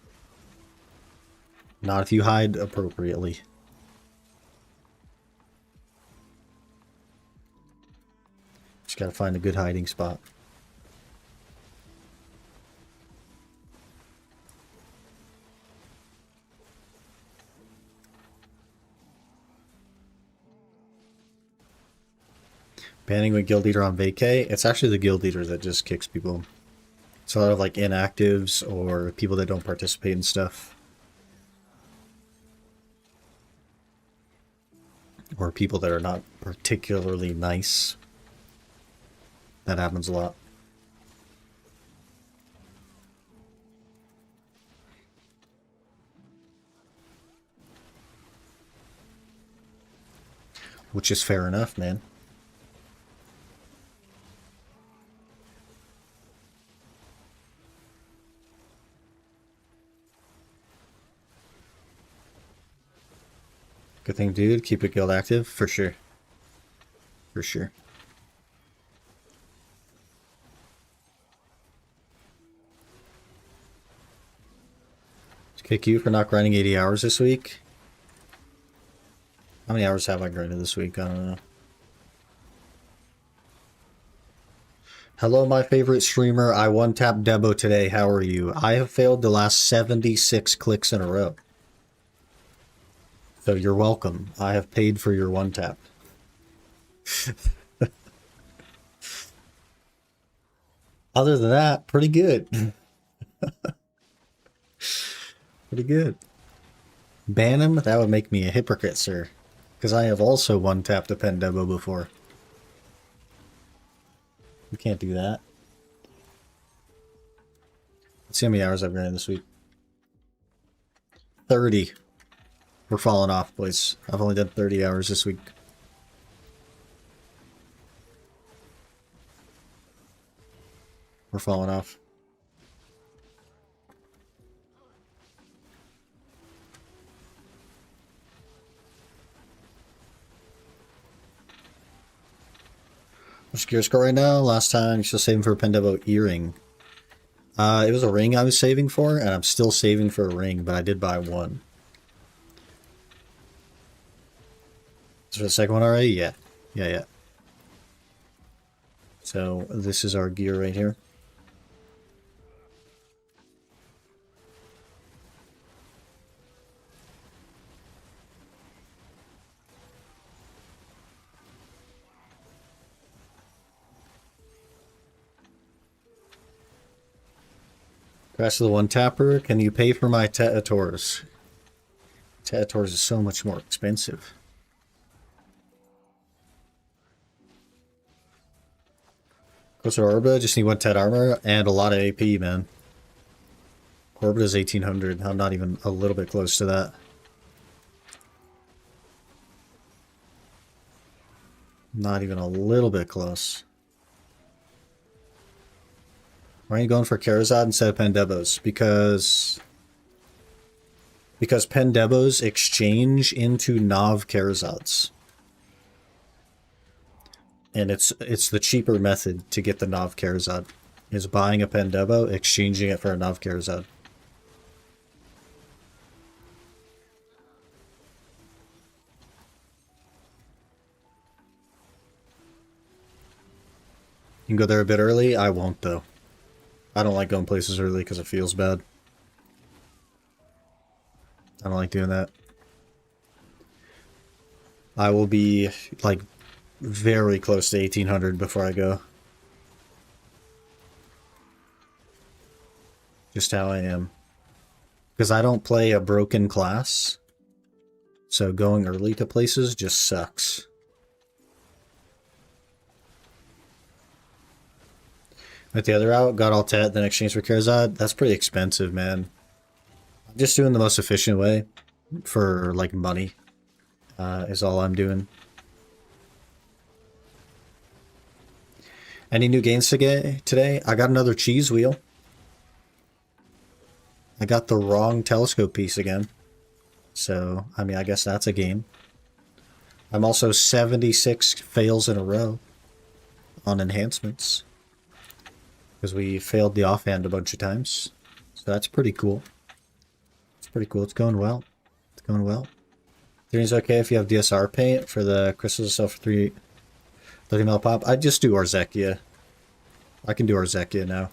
Not if you hide appropriately. Just gotta find a good hiding spot. Banning a guild leader on vacay. It's actually the guild leader that just kicks people. It's a lot of like inactives or people that don't participate in stuff. Or people that are not particularly nice. That happens a lot. Which is fair enough, man. Good thing, dude. Keep your guild active. For sure. For sure. Just kick you for not grinding 80 hours this week. How many hours have I grinded this week? I don't know. Hello, my favorite streamer. I one-tapped Debo today. How are you? I have failed the last 76 clicks in a row. So you're welcome. I have paid for your one-tap. Other than that, pretty good. Pretty good. Ban him? That would make me a hypocrite, sir. Because I have also one-tapped a pen Debo before. You can't do that. Let's see how many hours I've grinded this week. 30. We're falling off, boys. I've only done 30 hours this week. We're falling off. What's your gear score right now? Last time, you're still saving for a Pendebo earring. It was a ring I was saving for, and I'm still saving for a ring, but I did buy one. Is there a second one already? Yeah. Yeah. So, this is our gear right here. Crash of the One Tapper, can you pay for my Tetators? Tetators is so much more expensive. Closer to Orba, just need 1 Tet armor and a lot of AP, man. Orba is 1800. I'm not even a little bit close to that. Not even a little bit close. Why are you going for Karazad instead of Pendebos? Because Pendebos exchange into Nav Karazads. And it's the cheaper method to get the Nav Karazad. Is buying a Pendebo, exchanging it for a Nav Karazad. You can go there a bit early. I won't, though. I don't like going places early because it feels bad. I don't like doing that. I will be, like, very close to 1800 before I go. Just how I am. Because I don't play a broken class. So going early to places just sucks. Went the other route, got all Tet, then exchanged for Karazad. That's pretty expensive, man. I'm just doing the most efficient way for, like, money. Is all I'm doing. Any new gains today? I got another cheese wheel. I got the wrong telescope piece again. So, I mean, I guess that's a game. I'm also 76 fails in a row on enhancements. Because we failed the offhand a bunch of times. So that's pretty cool. It's pretty cool. It's going well. It's going well. Theory's okay if you have DSR paint for the crystals itself for 30 mil pop. I just do Orzekia. I can do Orzekia now.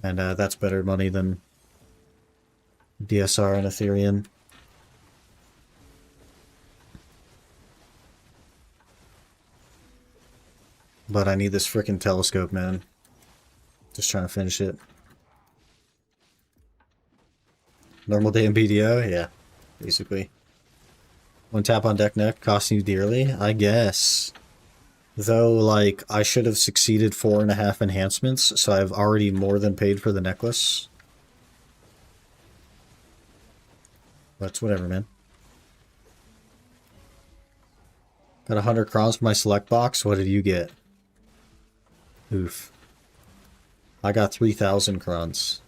And that's better money than DSR and Ethereum. But I need this freaking telescope, man. Just trying to finish it. Normal day in BDO? Yeah, basically. 1 tap on deck neck costing you dearly? I guess. Though, like, I should have succeeded 4.5 enhancements, so I've already more than paid for the necklace. But it's whatever, man. Got 100 crowns for my select box. What did you get? Oof. I got 3,000 crowns.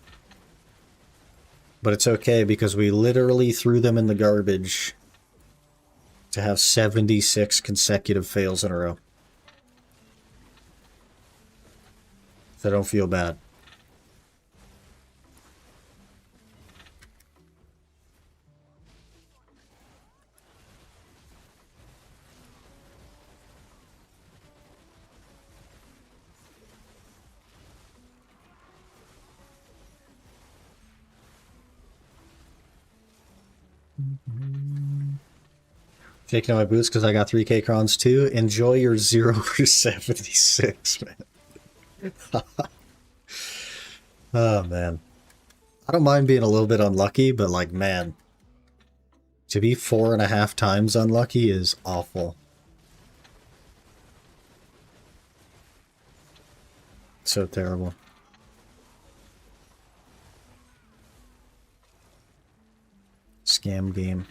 But it's okay because we literally threw them in the garbage to have 76 consecutive fails in a row. So I don't feel bad. Taking out my boots because I got 3k crowns too. Enjoy your 0 for 76, man. Oh, man. I don't mind being a little bit unlucky, but like, man. To be 4.5 times unlucky is awful. So terrible. Scam game.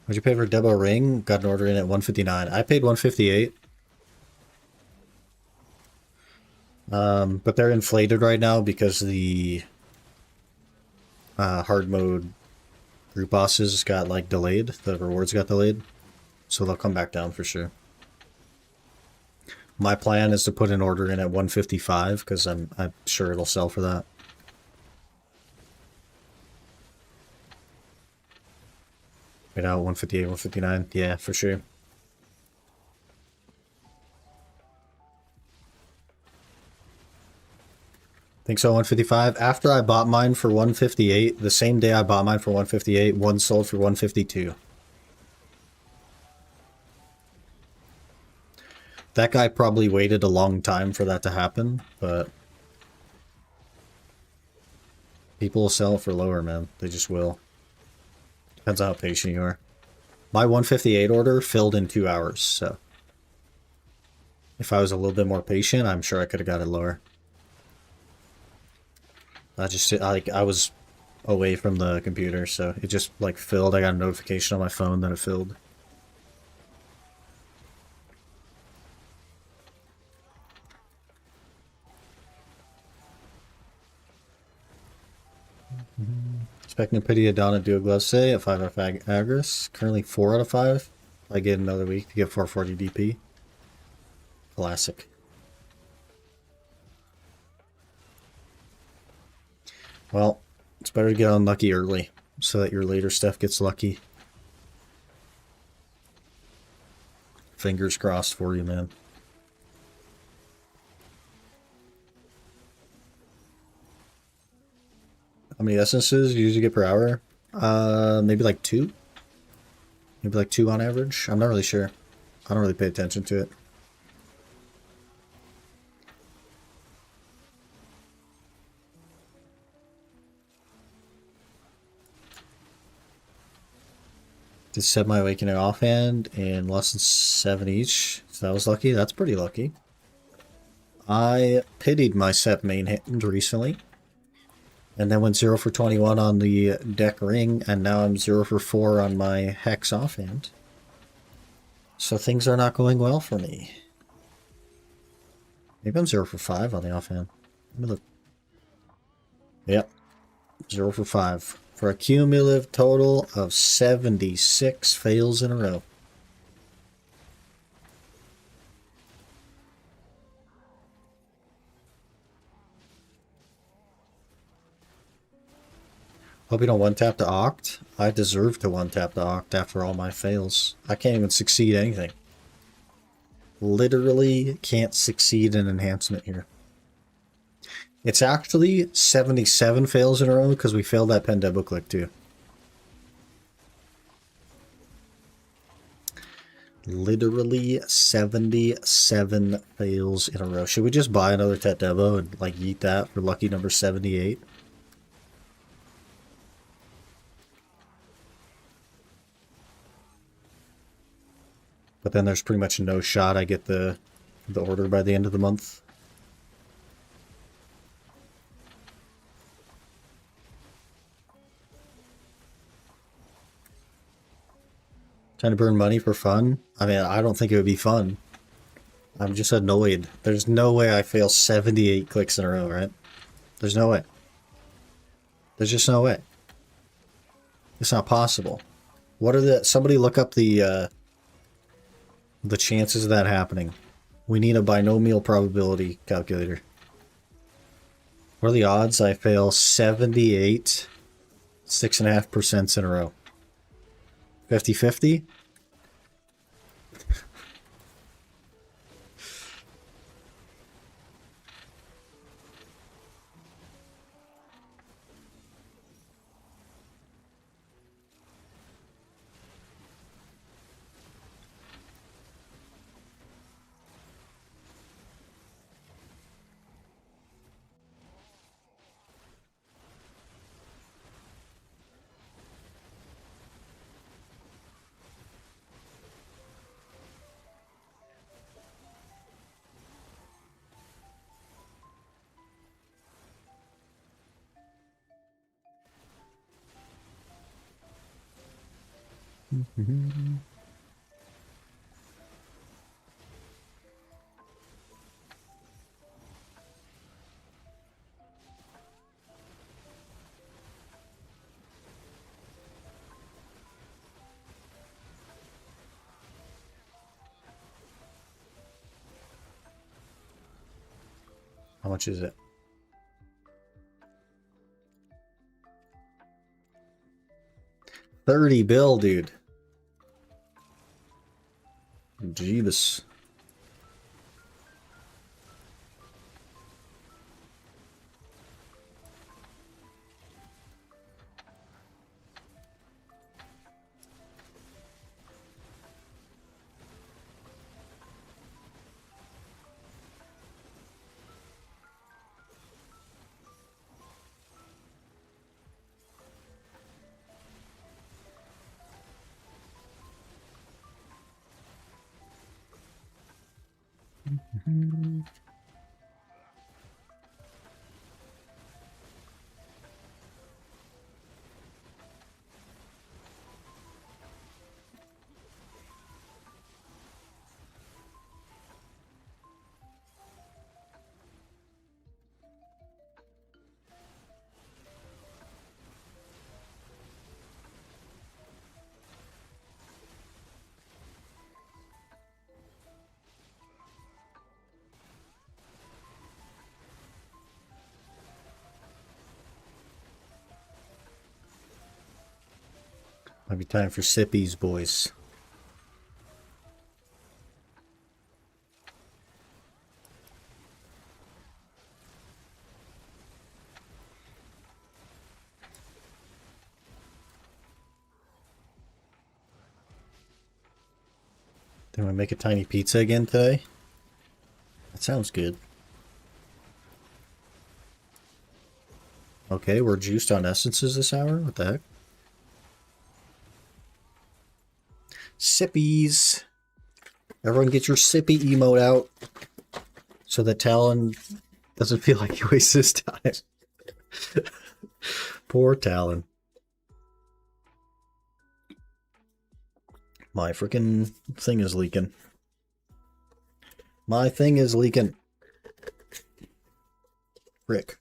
What'd you pay for Debo ring? Got an order in at 159. I paid 158. But they're inflated right now because the hard mode group bosses got like delayed. The rewards got delayed. So they'll come back down for sure. My plan is to put an order in at 155 because I'm sure it'll sell for that. Right now, 158, 159. Yeah, for sure. Think so, 155. After I bought mine for 158, the same day I bought mine for 158, one sold for 152. That guy probably waited a long time for that to happen, but people will sell it for lower, man. They just will. Depends on how patient you are. My 158 order filled in 2 hours, so if I was a little bit more patient, I'm sure I could have got it lower. I was away from the computer, so it just like filled. I got a notification on my phone that it filled. Expecting to pity Adana do a glove say at 5 out of Agris. Currently 4 out of 5. I get another week to get 440 DP. Classic. Well, it's better to get unlucky early so that your later stuff gets lucky. Fingers crossed for you, man. How many essences do you usually get per hour? Maybe like 2? Maybe like 2 on average? I'm not really sure. I don't really pay attention to it. Did set my awakening offhand in less than 7 each. So that was lucky. That's pretty lucky. I pitied my set main hand recently. And then went 0 for 21 on the deck ring. And now I'm 0 for 4 on my hex offhand. So things are not going well for me. Maybe I'm 0 for 5 on the offhand. Let me look. Yep. 0 for 5. For a cumulative total of 76 fails in a row. Hope you don't one-tap to Oct. I deserve to one-tap to Oct after all my fails. I can't even succeed anything. Literally can't succeed an enhancement here. It's actually 77 fails in a row because we failed that pen Debo click too. Literally 77 fails in a row. Should we just buy another Tet Debo and like yeet that for lucky number 78? But then there's pretty much no shot I get the order by the end of the month. Trying to burn money for fun? I mean, I don't think it would be fun. I'm just annoyed. There's no way I fail 78 clicks in a row, right? There's no way. There's just no way. It's not possible. What are the... Somebody look up the chances of that happening. We need a binomial probability calculator. What are the odds I fail 78 6.5% in a row? 50-50? How much is it? $30, dude. Jeebus. Might be time for sippies, boys. Then we make a tiny pizza again today? That sounds good. Okay, we're juiced on essences this hour? What the heck? Sippies! Everyone get your sippy emote out so that Talon doesn't feel like he wastes his time. Poor Talon. My freaking thing is leaking. My thing is leaking. Rick.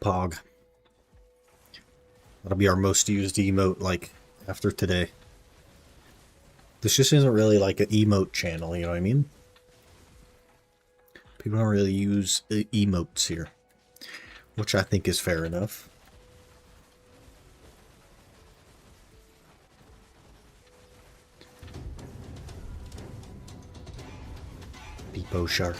Pog. That'll be our most used emote, like, after today. This just isn't really like an emote channel, you know what I mean? People don't really use emotes here, which I think is fair enough. Debo Shark.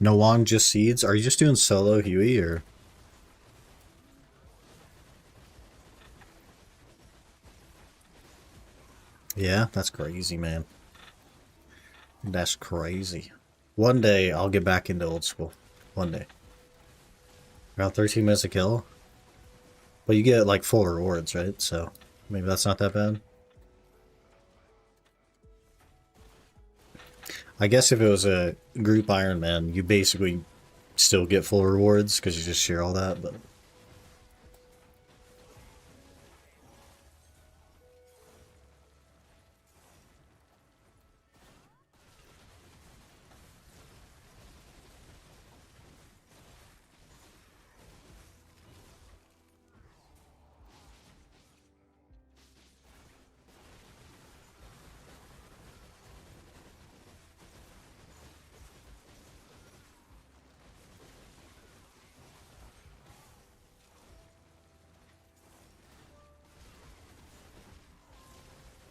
No one just seeds? Are you just doing solo Huey or? Yeah, that's crazy, man. That's crazy. One day I'll get back into old school. One day. Around 13 minutes a kill. But you get like full rewards, right? So maybe that's not that bad. I guess if it was a group Iron Man, you basically still get full rewards because you just share all that, but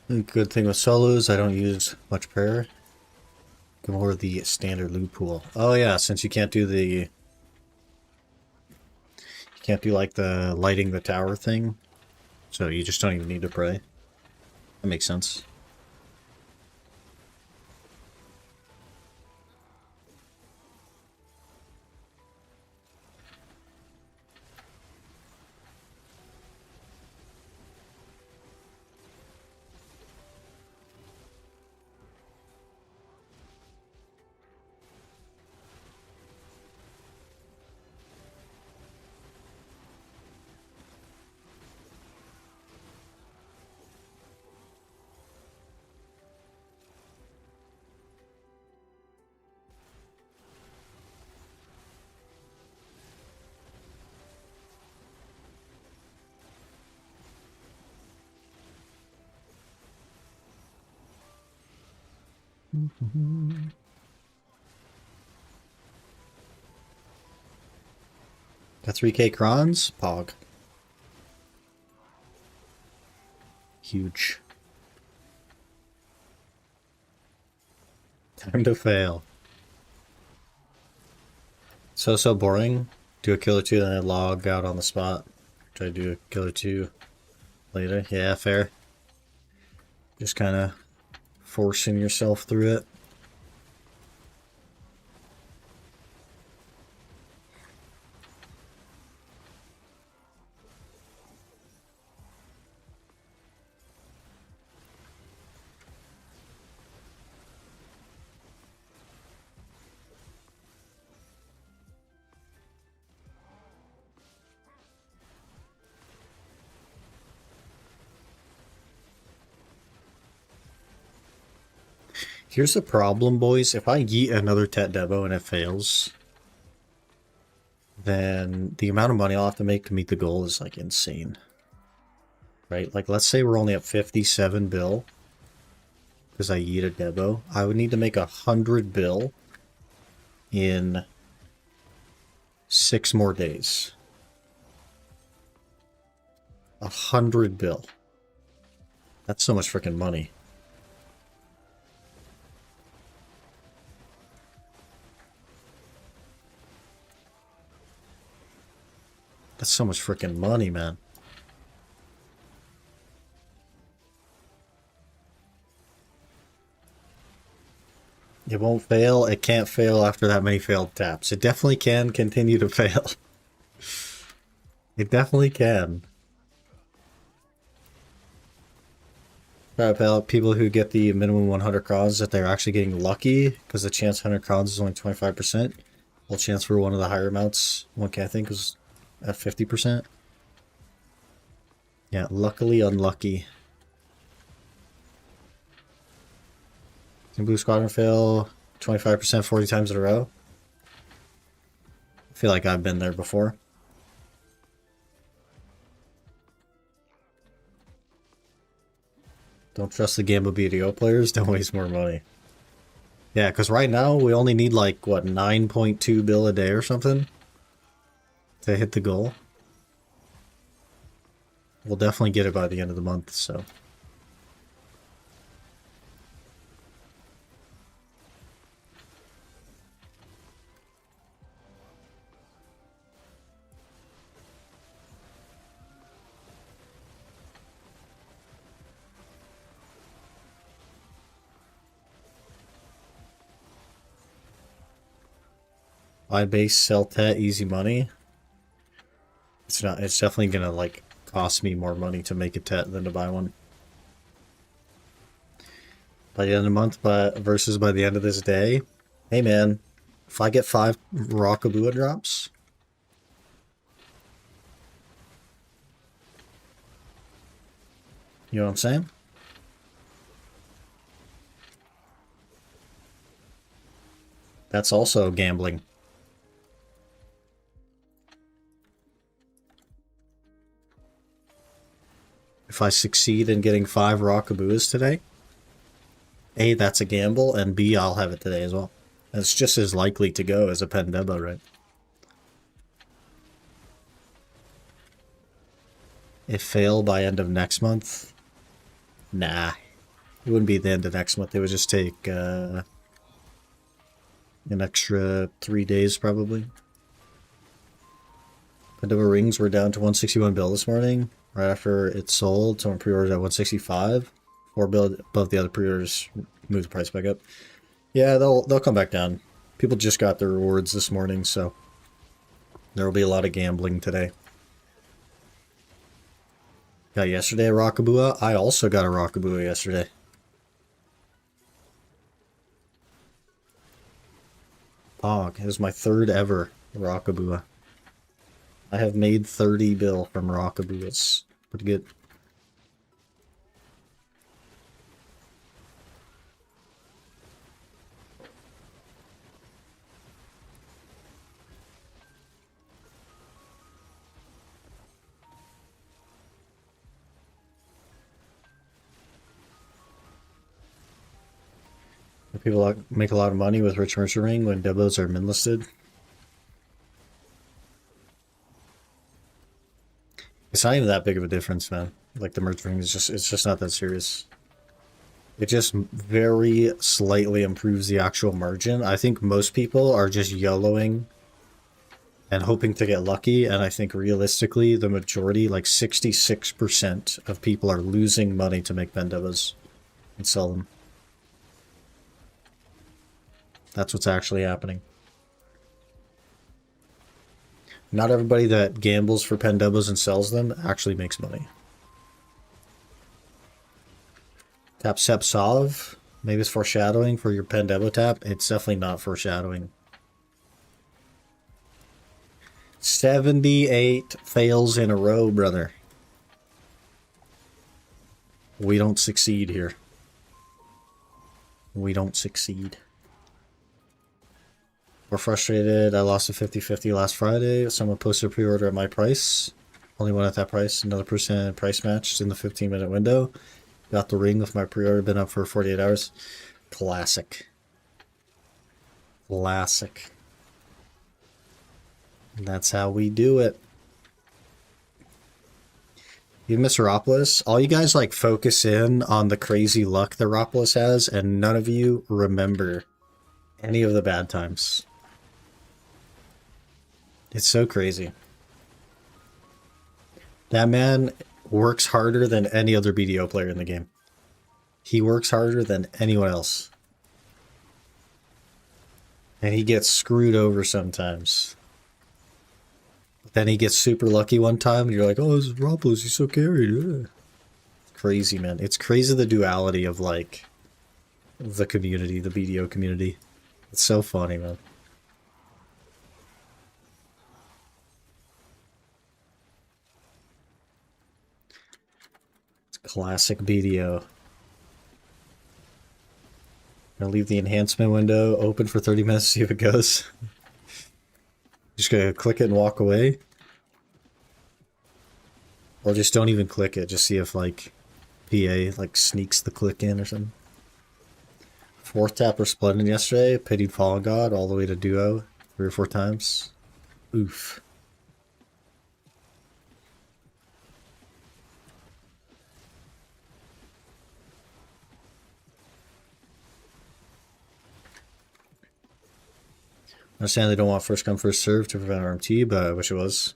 the good thing with solos, I don't use much prayer. Go more the standard loot pool. Oh yeah, since you can't do like the lighting the tower thing, so you just don't even need to pray. That makes sense. Got 3k crons? Pog. Huge. Time to fail. So boring. Do a kill or two, then I log out on the spot. Try to do a kill or two later. Yeah, fair. Just kind of forcing yourself through it. Here's the problem, boys. If I yeet another Tet Debo and it fails, then the amount of money I'll have to make to meet the goal is like insane. Right? Like, let's say we're only at 57 bill because I yeet a Debo. I would need to make 100 bill in 6 more days. 100 bill. That's so much freaking money. That's so much freaking money, man. It won't fail. It can't fail after that many failed taps. It definitely can continue to fail. It definitely can. About people who get the minimum 100 crowns that they're actually getting lucky because the chance 100 crowns is only 25%. Well, chance for one of the higher amounts, 1K I think, was at 50%. Yeah, luckily unlucky. Can Blue Squadron fail 25% 40 times in a row? I feel like I've been there before. Don't trust the Gamble BDO players, don't waste more money. Yeah, because right now we only need like, what, 9.2 bill a day or something to hit the goal. We'll definitely get it by the end of the month, so. Buy base, sell Tet, easy money. It's not. It's definitely gonna like cost me more money to make a Tet than to buy one. By the end of the month, but versus by the end of this day. Hey man, if I get 5 Rockabua drops, you know what I'm saying? That's also gambling. If I succeed in getting 5 Rockaboos today, A, that's a gamble, and B, I'll have it today as well. And it's just as likely to go as a Pendeba, right? If fail by end of next month, nah. It wouldn't be the end of next month. It would just take an extra 3 days probably. Pendeba rings were down to 161 bill this morning. Right after it sold, someone pre-ordered at 165. 4 bill above the other pre-orders, moved the price back up. Yeah, they'll come back down. People just got their rewards this morning, so there will be a lot of gambling today. Got yesterday a Rockabua. I also got a Rockabua yesterday. Pog. It was my 3rd ever Rockabua. I have made 30 bill from Rockabuas. Pretty good. People make a lot of money with Rich Merchant Ring when Debos are min-listed. It's not even that big of a difference, man. Like the merch ring is just, it's just not that serious. It just very slightly improves the actual margin. I think most people are just YOLOing and hoping to get lucky, and I think realistically the majority, like 66% of people are losing money to make Vendevas and sell them. That's what's actually happening. Not everybody that gambles for Pendebas and sells them actually makes money. Tap Sep Solve. Maybe it's foreshadowing for your Pendebo tap. It's definitely not foreshadowing. 78 fails in a row, brother. We don't succeed here. We don't succeed. We're frustrated. I lost a 50-50 last Friday. Someone posted a pre-order at my price. Only one at that price. Another person price matched in the 15-minute window. Got the ring with my pre-order. Been up for 48 hours. Classic. Classic. And that's how we do it. Even Mr. Ropolis, all you guys like focus in on the crazy luck that Ropolis has, and none of you remember any of the bad times. It's so crazy. That man works harder than any other BDO player in the game. He works harder than anyone else. And he gets screwed over sometimes. But then he gets super lucky one time, and you're like, oh, this is Ropolis, he's so carried. Yeah. Crazy, man. It's crazy the duality of, like, the community, the BDO community. It's so funny, man. Classic BDO. Gonna leave the enhancement window open for 30 minutes to see if it goes. Just gonna click it and walk away. Or just don't even click it, just see if like PA like sneaks the click in or something. Fourth tap Resplendent yesterday, pitied Fallen God all the way to duo 3 or 4 times. Oof. I understand they don't want first come first serve to prevent RMT, but I wish it was.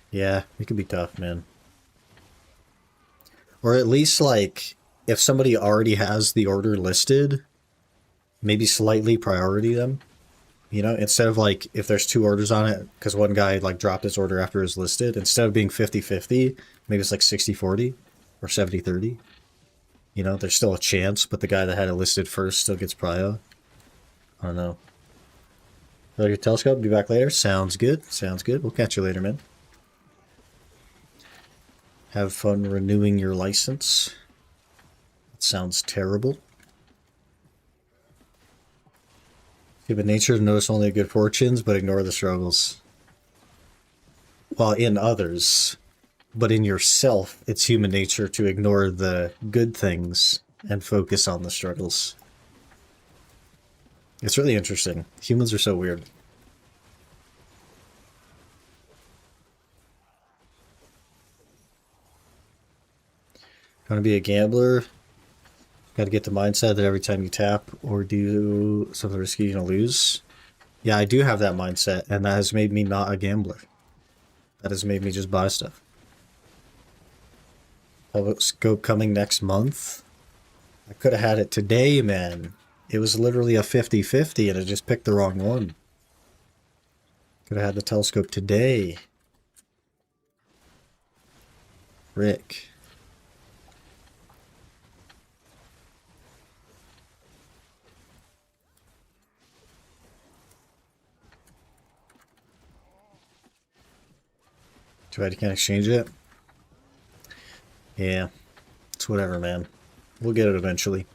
Yeah, it could be tough, man. Or at least like if somebody already has the order listed, maybe slightly priority them. You know, instead of like if there's 2 orders on it, because one guy like dropped his order after it was listed, instead of being 50-50, maybe it's like 60-40 or 70-30. You know, there's still a chance, but the guy that had it listed first still gets prio. I don't know. Your telescope, be back later. Sounds good. Sounds good. We'll catch you later, man. Have fun renewing your license. That sounds terrible. Human nature to notice only the good fortunes, but ignore the struggles. Well, in others. But in yourself, it's human nature to ignore the good things and focus on the struggles. It's really interesting. Humans are so weird. Want to be a gambler? Got to get the mindset that every time you tap or do something risky, you're going to lose. Yeah, I do have that mindset, and that has made me not a gambler. That has made me just buy stuff. Telescope coming next month? I could have had it today, man. It was literally a 50-50 and I just picked the wrong one. Could have had the telescope today. Rick. Too bad you can't exchange it. Yeah, it's whatever, man. We'll get it eventually.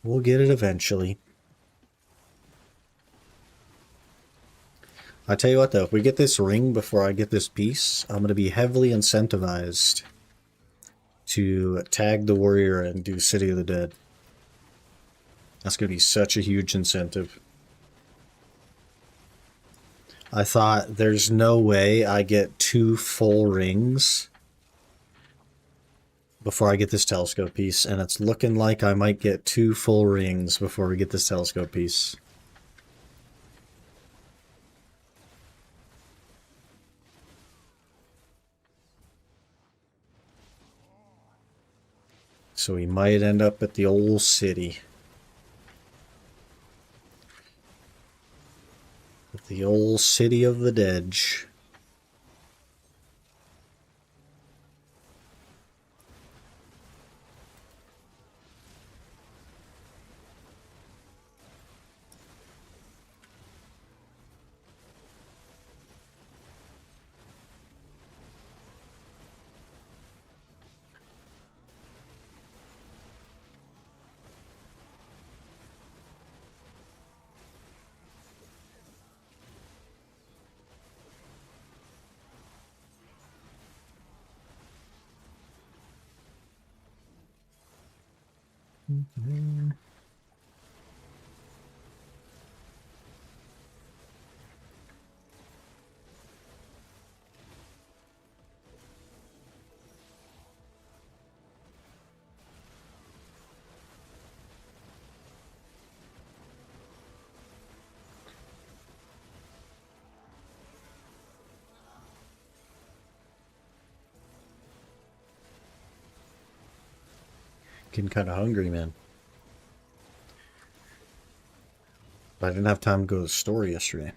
We'll get it eventually. I tell you what, though, if we get this ring before I get this piece, I'm going to be heavily incentivized to tag the warrior and do City of the Dead. That's going to be such a huge incentive. I thought there's no way I get 2 full rings before I get this telescope piece, and it's looking like I might get 2 full rings before we get this telescope piece. So we might end up at the old city. At the old city of the dead. Getting kind of hungry, man. But I didn't have time to go to the store yesterday.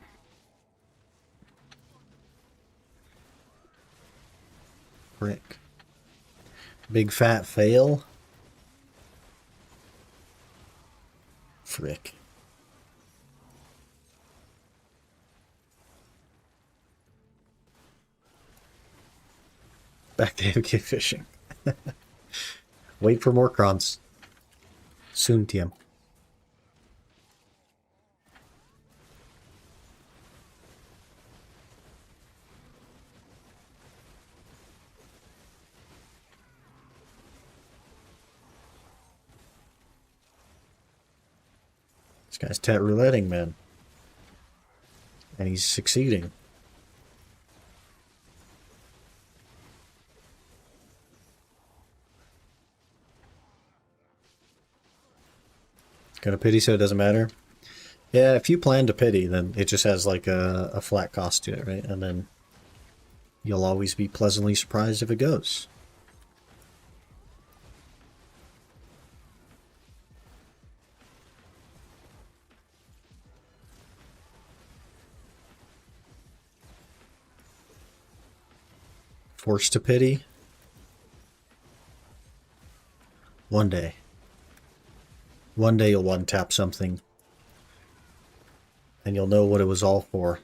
Frick. Big fat fail? Frick. Back to AFK fishing. Wait for more crons. Soon, TM. This guy's tet rouletting, man. And he's succeeding. Got a pity so it doesn't matter? Yeah, if you plan to pity, then it just has like a flat cost to it, right? And then you'll always be pleasantly surprised if it goes. Forced to pity? One day. One day you'll one-tap something. And you'll know what it was all for.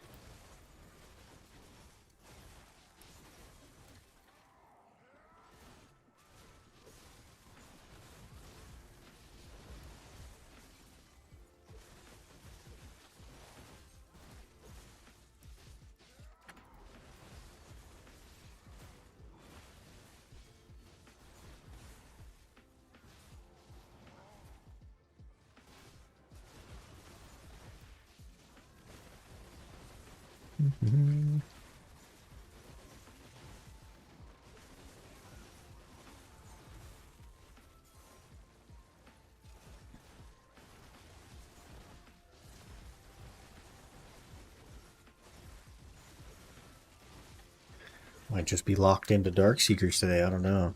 Might just be locked into Dark Seekers today, I don't know.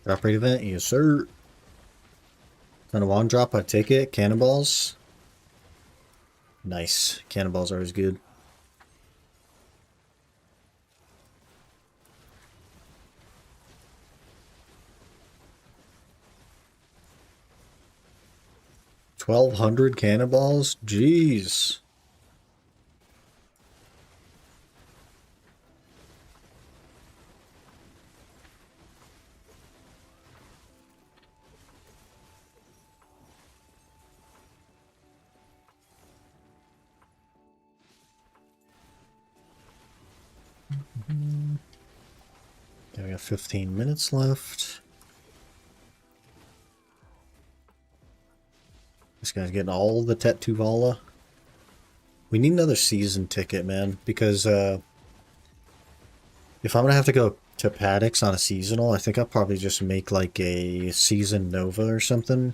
Drop rate event? Yes, sir. On a one drop, I take it. Cannonballs. Nice. Cannonballs are always good. $1,200 cannonballs? Jeez. Okay, we got 15 minutes left. This guy's getting all the Tettuvala. We need another season ticket, man, because if I'm gonna have to go to Paddocks on a seasonal, I think I'll probably just make like a season Nova or something.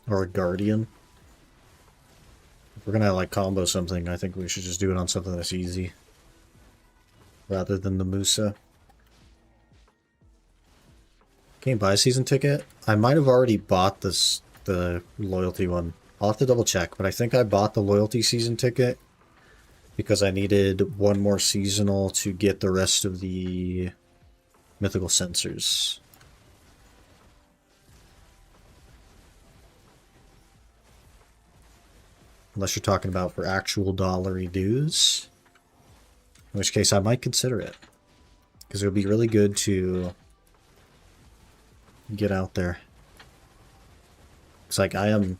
Or a Guardian. If we're gonna like combo something, I think we should just do it on something that's easy. Rather than the Musa. Can you buy a season ticket? I might have already bought the loyalty one. I'll have to double check, but I think I bought the loyalty season ticket because I needed one more seasonal to get the rest of the mythical sensors. Unless you're talking about for actual dollary dues. In which case I might consider it. Because it would be really good to get out there. It's like I am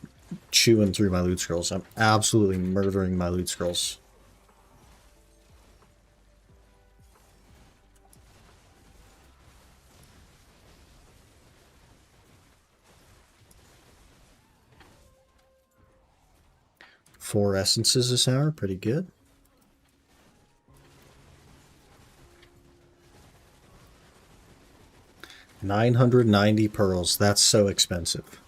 chewing through my loot scrolls. I'm absolutely murdering my loot scrolls. Four essences this hour, pretty good. $990 pearls, that's so expensive.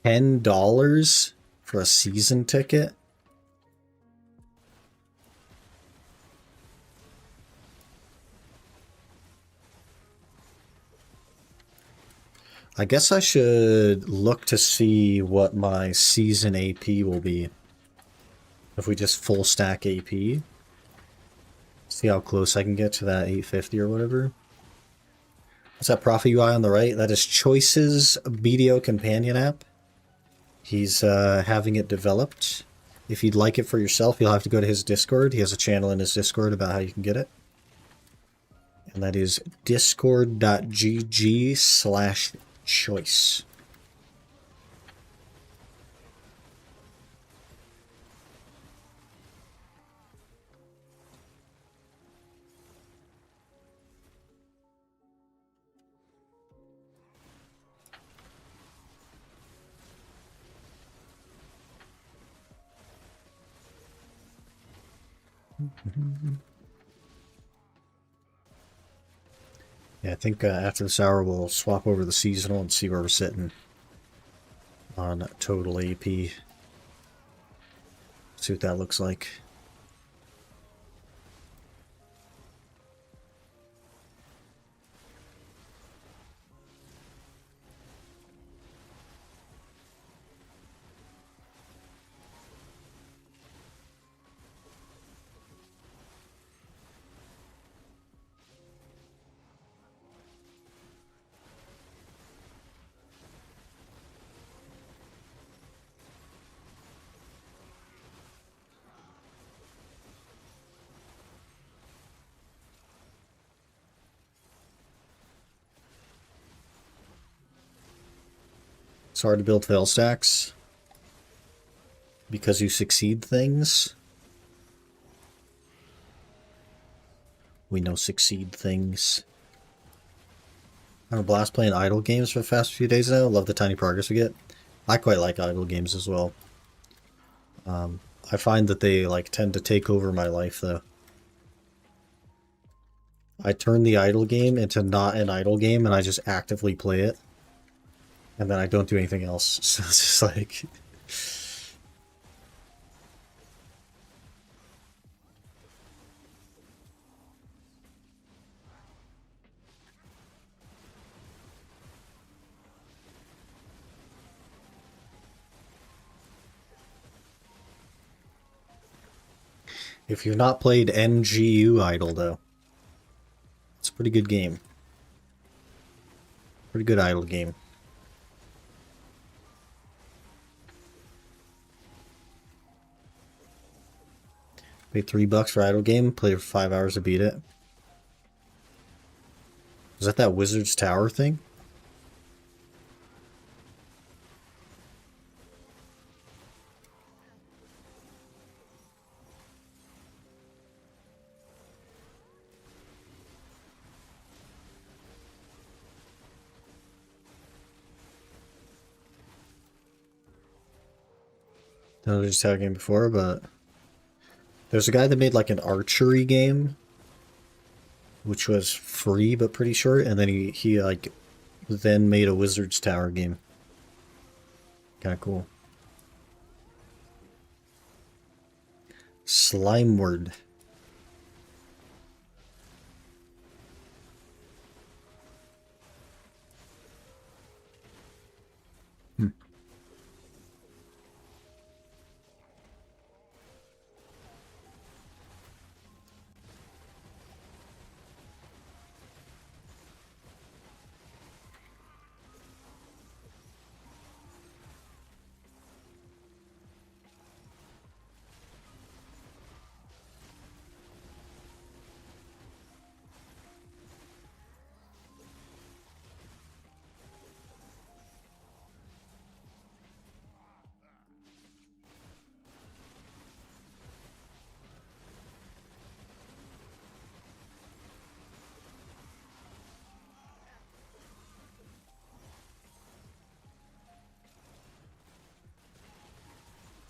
$10 for a season ticket? I guess I should look to see what my season AP will be. If we just full stack AP. See how close I can get to that 850 or whatever. What's that Prophet UI on the right? That is Choice's BDO companion app. He's having it developed. If you'd like it for yourself, you'll have to go to his Discord. He has a channel in his Discord about how you can get it. And that is discord.gg/choice. Yeah, I think after this hour we'll swap over the seasonal and see where we're sitting on total AP. See what that looks like. It's hard to build fail stacks because you succeed things. We know succeed things. I'm a blast playing idle games for the past few days now. Love the tiny progress we get. I quite like idle games as well. I find that they like tend to take over my life though. I turn the idle game into not an idle game and I just actively play it. And then I don't do anything else. So it's just like... If you've not played MGU Idle though, it's a pretty good game. Pretty good idle game. Paid $3 for idle game, played for 5 hours to beat it. Was that Wizard's Tower thing? know just had a game before, but there's a guy that made like an archery game, which was free but pretty short, and then he like then made a Wizard's Tower game. Kind of cool. Slimeward.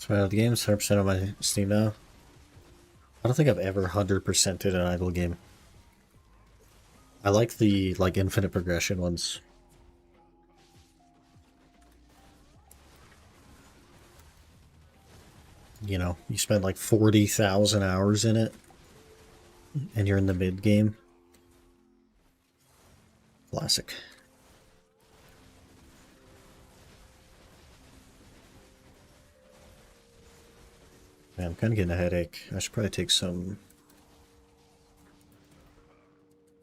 So the game's 100% on my Steam now. I don't think I've ever 100%ed an idle game. I like the infinite progression ones. You know, you spend like 40,000 hours in it, and you're in the mid game. Classic. Man, I'm kind of getting a headache. I should probably take some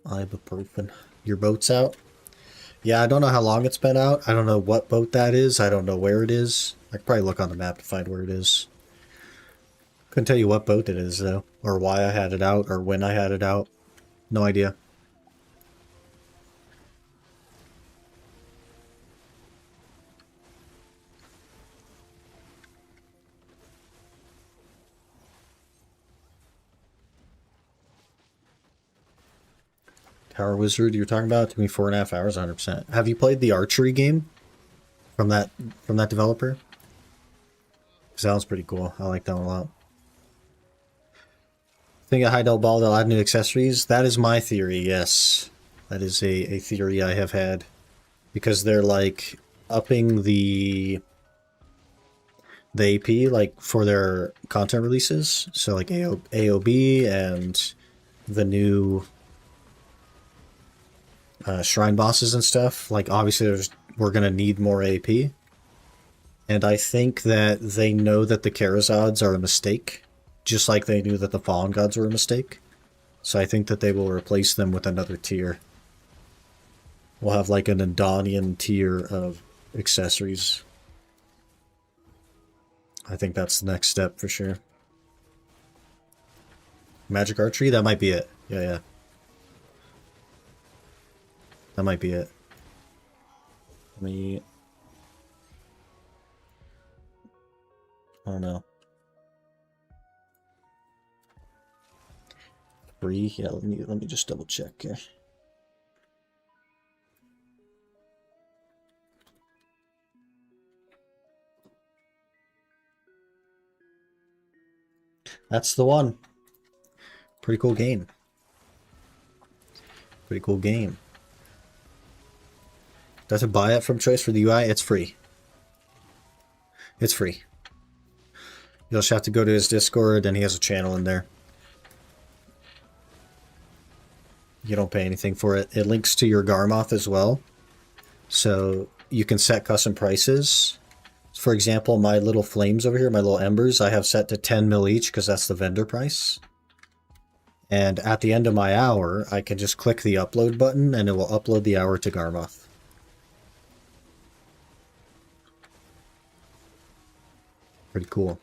ibuprofen. Your boat's out? Yeah, I don't know how long it's been out. I don't know what boat that is. I don't know where it is. I could probably look on the map to find where it is. Couldn't tell you what boat it is, though. Or why I had it out, or when I had it out. No idea. Tower Wizard you're talking about? It took me 4.5 hours, 100%. Have you played the archery game from that developer? Sounds pretty cool. I like that one a lot. Think a high double ball they'll add new accessories? That is my theory, yes. That is a theory I have had. Because they're like upping the AP like for their content releases. So like AOB and the new shrine bosses and stuff. Like obviously we're gonna need more AP. And I think that they know that the Karazods are a mistake. Just like they knew that the Fallen Gods were a mistake. So I think that they will replace them with another tier. We'll have like an Andonian tier of accessories. I think that's the next step for sure. Magic Archery? That might be it. Yeah. That might be it. Let me... I don't know. Free? Yeah, let me just double check here. That's the one. Pretty cool game. Pretty cool game. Do I have to buy it from Choice for the UI? It's free. It's free. You'll just have to go to his Discord, and he has a channel in there. You don't pay anything for it. It links to your Garmoth as well. So you can set custom prices. For example, my little flames over here, my little embers, I have set to 10 mil each because that's the vendor price. And at the end of my hour, I can just click the upload button and it will upload the hour to Garmoth. Pretty cool.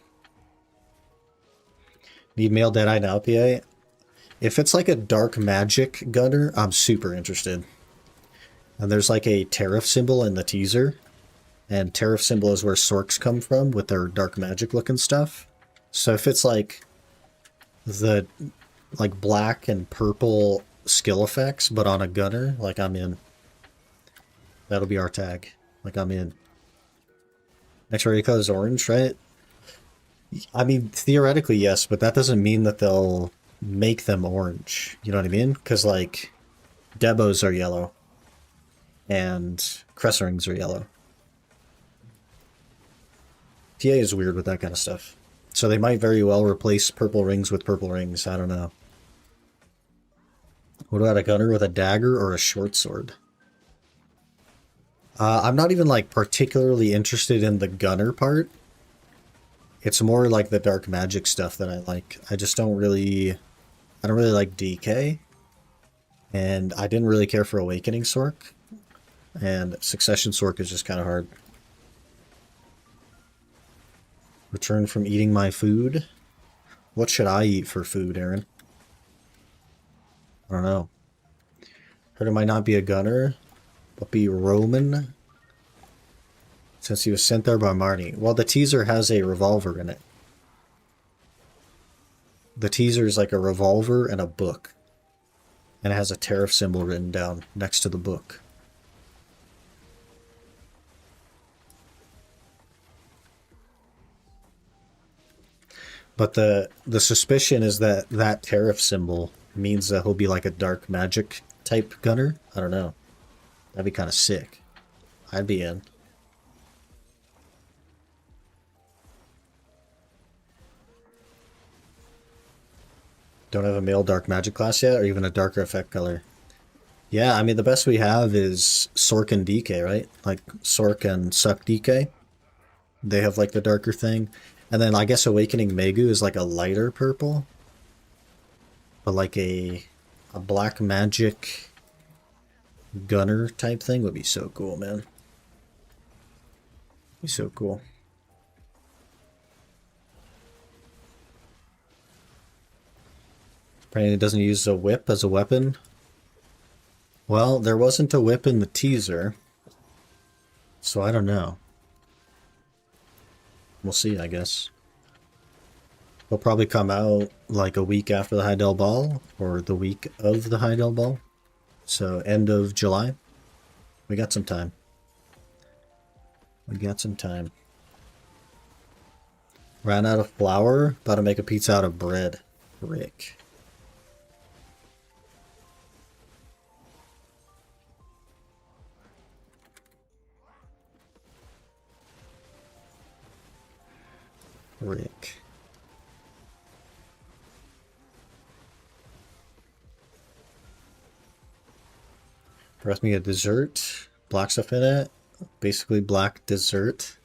Need male Deadeye now, PA? If it's like a dark magic gunner, I'm super interested. And there's like a tariff symbol in the teaser. And tariff symbol is where Sorks come from with their dark magic looking stuff. So if it's like the black and purple skill effects, but on a gunner, like I'm in. That'll be our tag. Like I'm in. Next area code is orange, right? I mean, theoretically, yes, but that doesn't mean that they'll make them orange. You know what I mean? Because, like, Debos are yellow, and crest rings are yellow. TA is weird with that kind of stuff. So they might very well replace purple rings with purple rings. I don't know. What about a gunner with a dagger or a short sword? I'm not even, like, particularly interested in the gunner part. It's more like the dark magic stuff that I like. I just don't really... I don't really like DK. And I didn't really care for Awakening Sork. And Succession Sork is just kind of hard. Return from eating my food? What should I eat for food, Aaron? I don't know. Heard it might not be a gunner, but be Roman. Since he was sent there by Marnie. Well, the teaser has a revolver in it. The teaser is like a revolver and a book. And it has a tariff symbol written down next to the book. But the suspicion is that that tariff symbol means that he'll be like a dark magic type gunner. I don't know. That'd be kind of sick. I'd be in. Don't have a male dark magic class yet, or even a darker effect color. Yeah, I mean, the best we have is Sork and DK, right? Like, Sork and Suck DK. They have, like, the darker thing. And then, I guess Awakening Megu is, like, a lighter purple. But, like, a black magic gunner type thing would be so cool, man. Be so cool. Apparently it doesn't use a whip as a weapon. Well, there wasn't a whip in the teaser. So I don't know. We'll see, I guess. It'll probably come out like a week after the Heidel Ball, or the week of the Heidel Ball. So end of July. We got some time. We got some time. Ran out of flour. About to make a pizza out of bread. Rick. Rick. Brought me a dessert. Black stuff in it. Basically black dessert.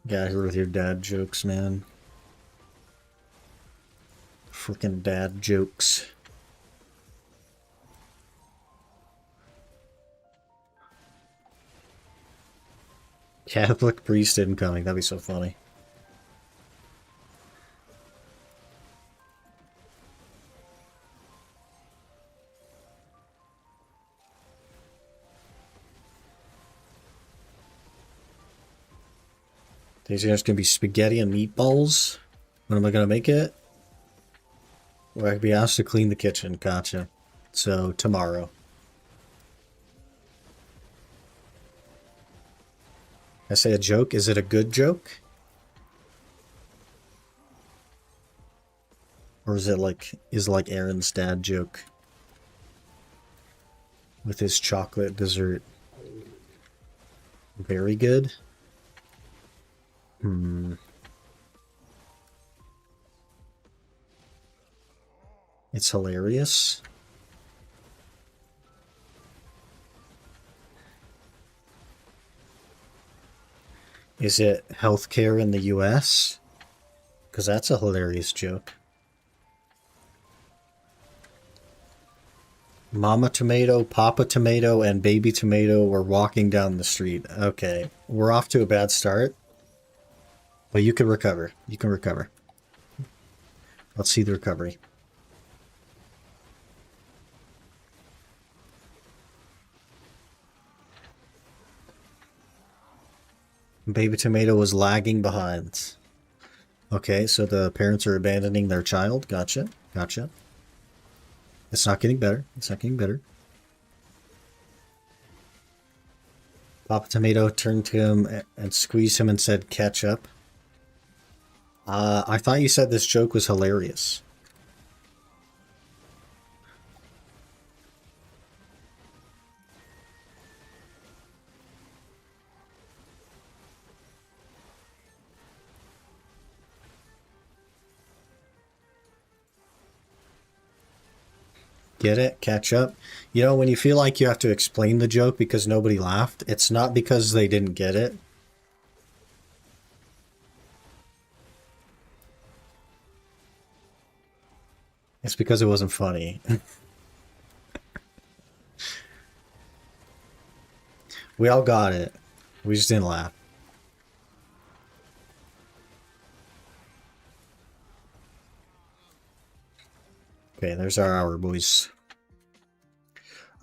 Get out here with your dad jokes, man. Freaking dad jokes. Catholic priest incoming. That'd be so funny. These are just gonna be spaghetti and meatballs. When am I gonna make it? Or I could be asked to clean the kitchen. Gotcha. So tomorrow. I say a joke. Is it a good joke? Or is it like Aaron's dad joke with his chocolate dessert? Very good. It's hilarious. Is it healthcare in the US? Because that's a hilarious joke. Mama Tomato, Papa Tomato, and Baby Tomato were walking down the street. Okay, we're off to a bad start. But you can recover. You can recover. Let's see the recovery. Baby Tomato was lagging behind. Okay, so the parents are abandoning their child. Gotcha. Gotcha. It's not getting better. It's not getting better. Papa Tomato turned to him and squeezed him and said, "Catch up." I thought you said this joke was hilarious. Get it? Catch up? You know, when you feel like you have to explain the joke because nobody laughed, it's not because they didn't get it. It's because it wasn't funny. We all got it. We just didn't laugh. Okay, there's our hour, boys.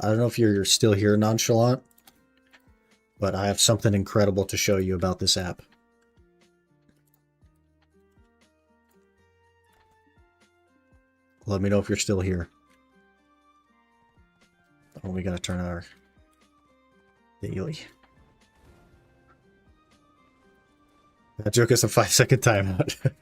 I don't know if you're still here, Nonchalant, but I have something incredible to show you about this app. Let me know if you're still here. Oh, we gotta turn our daily. That joke is a 5-second timeout.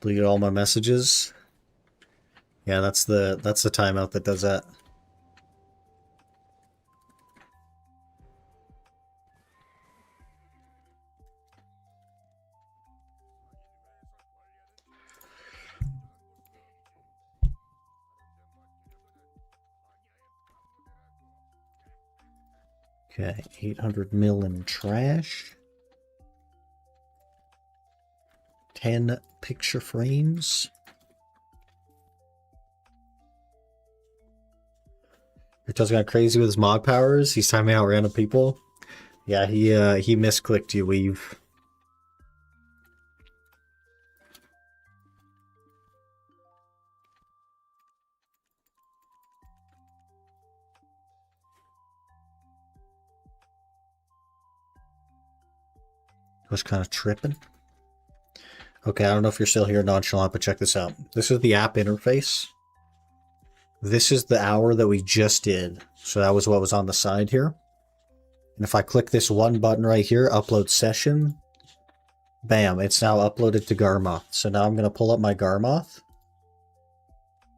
Delete all my messages. Yeah, that's the timeout that does that. Okay, 800 mil in trash. 10 picture frames. Rito's got crazy with his mod powers. He's timing out random people. Yeah, he misclicked you, Weave. Was kind of tripping. Okay, I don't know if you're still here, Nonchalant, but check this out. This is the app interface. This is the hour that we just did. So that was what was on the side here. And if I click this one button right here, upload session, bam, it's now uploaded to Garmoth. So now I'm going to pull up my Garmoth.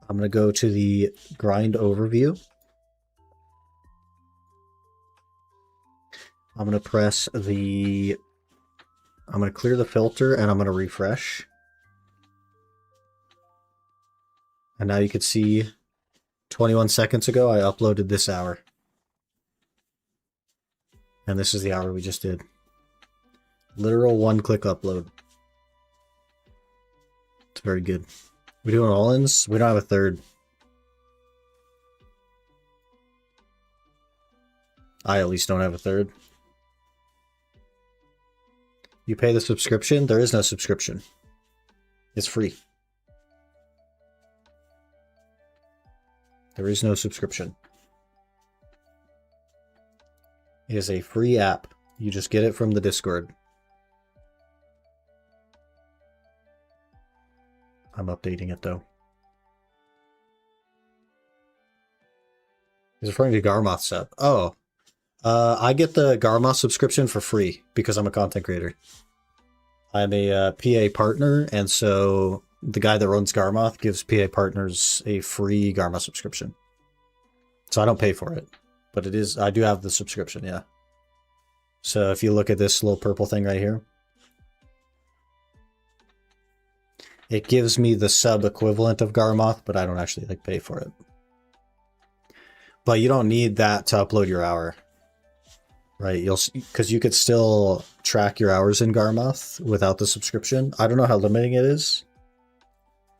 I'm going to go to the grind overview. I'm going to press the... I'm going to clear the filter and I'm going to refresh. And now you can see 21 seconds ago, I uploaded this hour. And this is the hour we just did. Literal one-click upload. It's very good. We doing all-ins? We don't have a third. I at least don't have a third. You pay the subscription? There is no subscription. It's free. There is no subscription. It is a free app. You just get it from the Discord. I'm updating it though. He's referring to Garmoth sub. Oh. I get the Garmoth subscription for free because I'm a content creator. I'm a PA partner, and so the guy that runs Garmoth gives PA partners a free Garmoth subscription. So I don't pay for it, but it is, I do have the subscription, yeah. So if you look at this little purple thing right here, it gives me the sub equivalent of Garmoth, but I don't actually like pay for it. But you don't need that to upload your hour. Right, because you could still track your hours in Garmoth without the subscription. I don't know how limiting it is,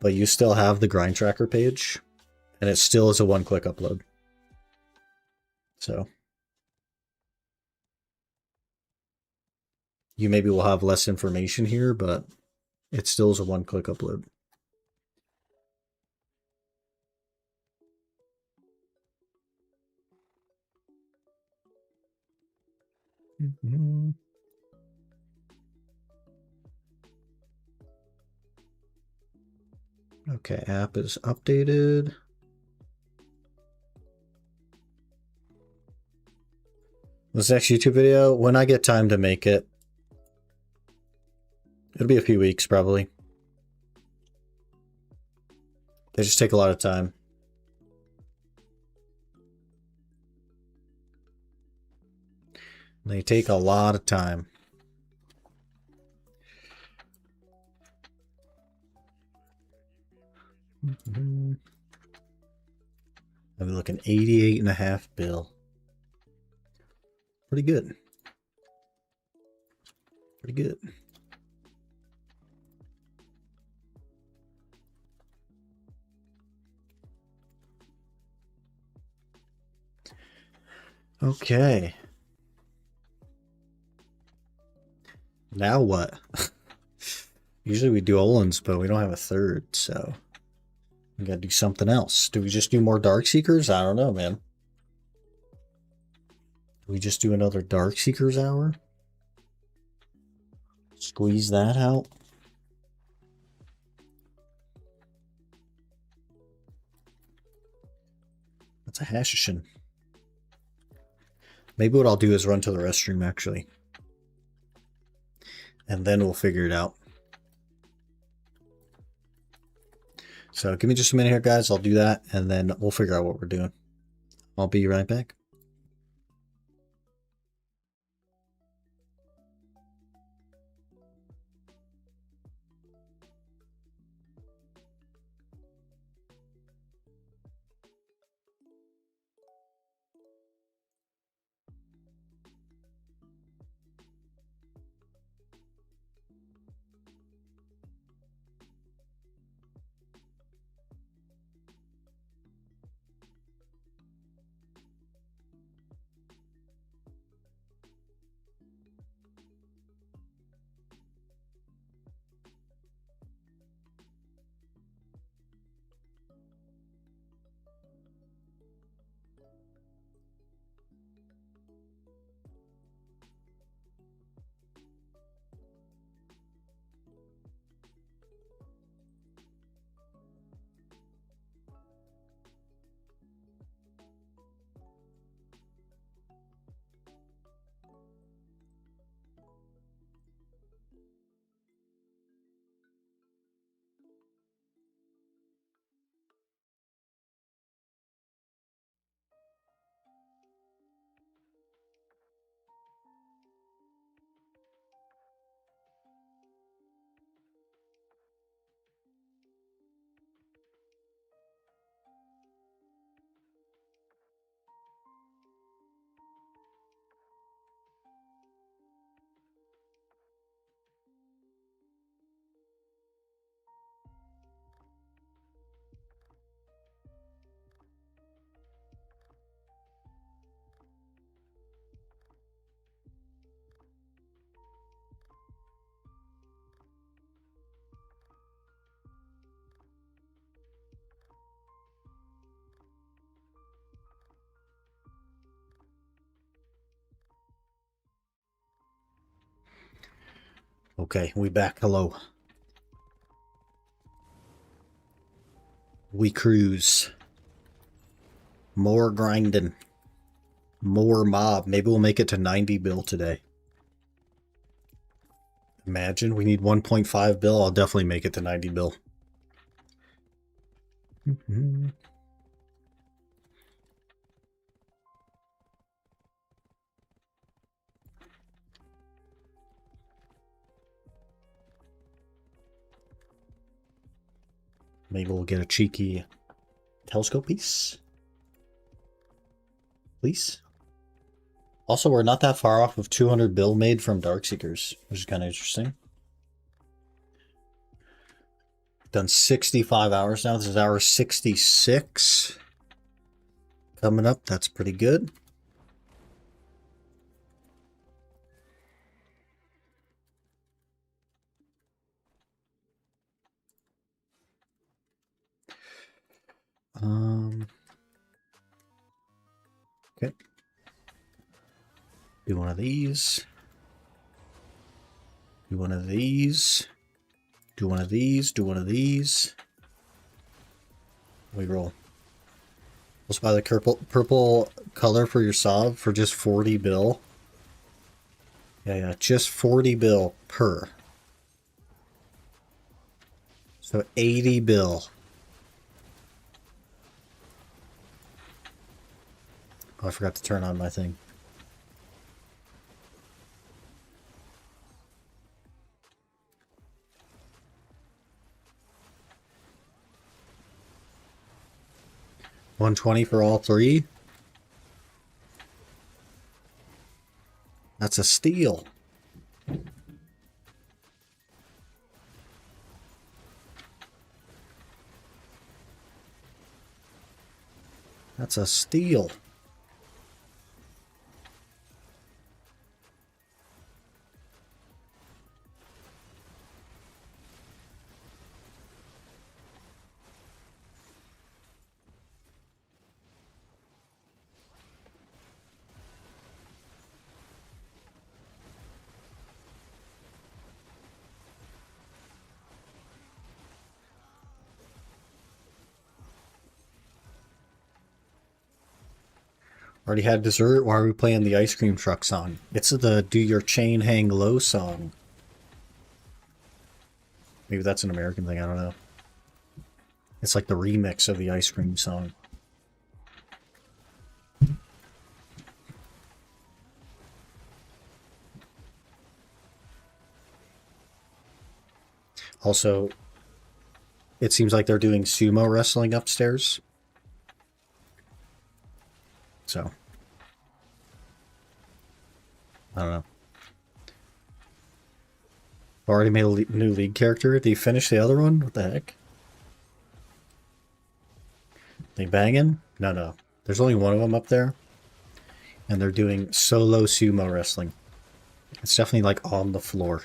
but you still have the grind tracker page, and it still is a one-click upload. So you maybe will have less information here, but it still is a one-click upload. Mhm. Okay, app is updated. This next YouTube video, when I get time to make it, it'll be a few weeks probably. They just take a lot of time. They take a lot of time. I'll be looking 88.5 bill. Pretty good. Pretty good. Okay. Now what? Usually we do Olins, but we don't have a third, so we gotta do something else. Do we just do more Dark Seekers? I don't know, man. Do we just do another Dark Seekers hour? Squeeze that out? That's a Hashishin. Maybe what I'll do is run to the restroom, actually. And then we'll figure it out. So give me just a minute here, guys. I'll do that, and then we'll figure out what we're doing. I'll be right back. Okay, we back. Hello. We cruise. More grinding. More mob. Maybe we'll make it to 90 bill today. Imagine we need 1.5 bill. I'll definitely make it to 90 bill. Maybe we'll get a cheeky telescope piece. Please. Also, we're not that far off of 200 bill made from Darkseekers, which is kind of interesting. Done 65 hours now. This is hour 66. Coming up, that's pretty good. Okay. Do one of these. Do one of these. Do one of these. Do one of these. We roll. Let's buy the purple color for your Sov for just 40 bill. Yeah, just 40 bill per. So 80 bill. Oh, I forgot to turn on my thing. $120 for all three. That's a steal. That's a steal. Already had dessert. Why are we playing the ice cream truck song? It's the Do Your Chain Hang Low song. Maybe that's an American thing, I don't know. It's like the remix of the ice cream song. Also, it seems like they're doing sumo wrestling upstairs. So, I don't know. Already made a new league character. Did you finish the other one? What the heck? They banging? No. There's only one of them up there. And they're doing solo sumo wrestling. It's definitely like on the floor.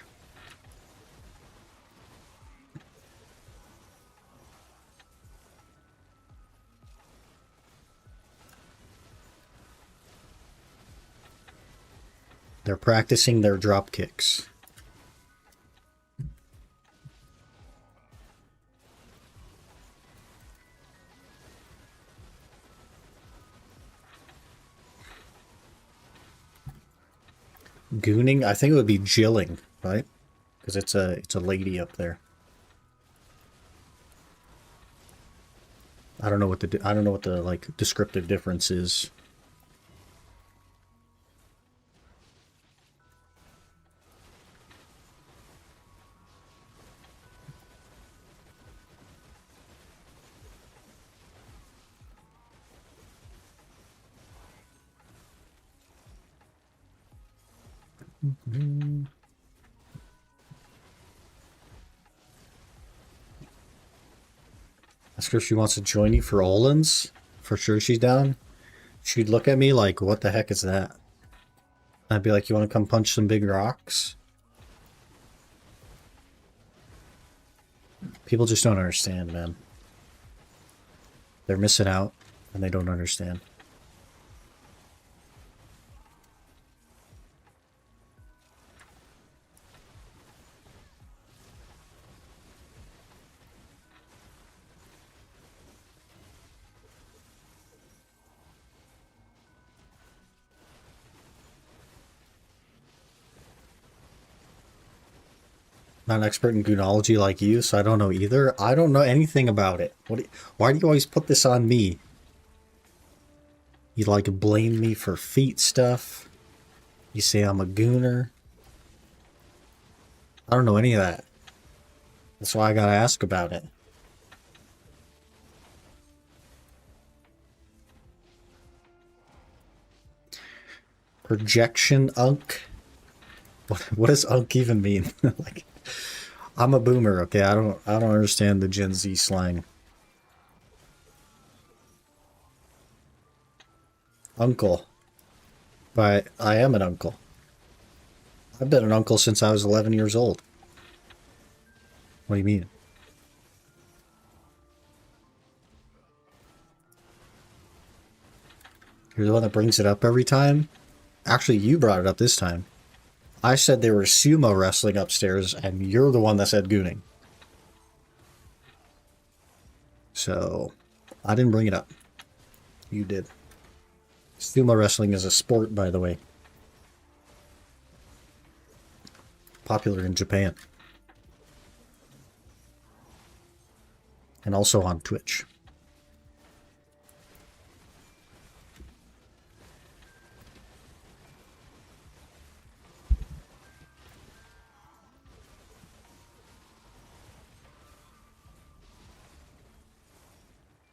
They're practicing their drop kicks. Gooning? I think it would be jilling, right? Because it's a lady up there. I don't know what the like descriptive difference is. Ask her if she wants to join you for Olin's. For sure she's down. She'd look at me like, what the heck is that? I'd be like, you want to come punch some big rocks? People just don't understand, man. They're missing out, and they don't understand. Not an expert in Goonology like you, so I don't know either. I don't know anything about it. Why do you always put this on me? You like blame me for feet stuff. You say I'm a gooner. I don't know any of that. That's why I gotta ask about it. Projection unk? What does unk even mean? Like, I'm a boomer, okay? I don't understand the Gen Z slang. Uncle. But I am an uncle. I've been an uncle since I was 11 years old. What do you mean? You're the one that brings it up every time? Actually, you brought it up this time. I said there was sumo wrestling upstairs, and you're the one that said gooning. So, I didn't bring it up. You did. Sumo wrestling is a sport, by the way. Popular in Japan. And also on Twitch.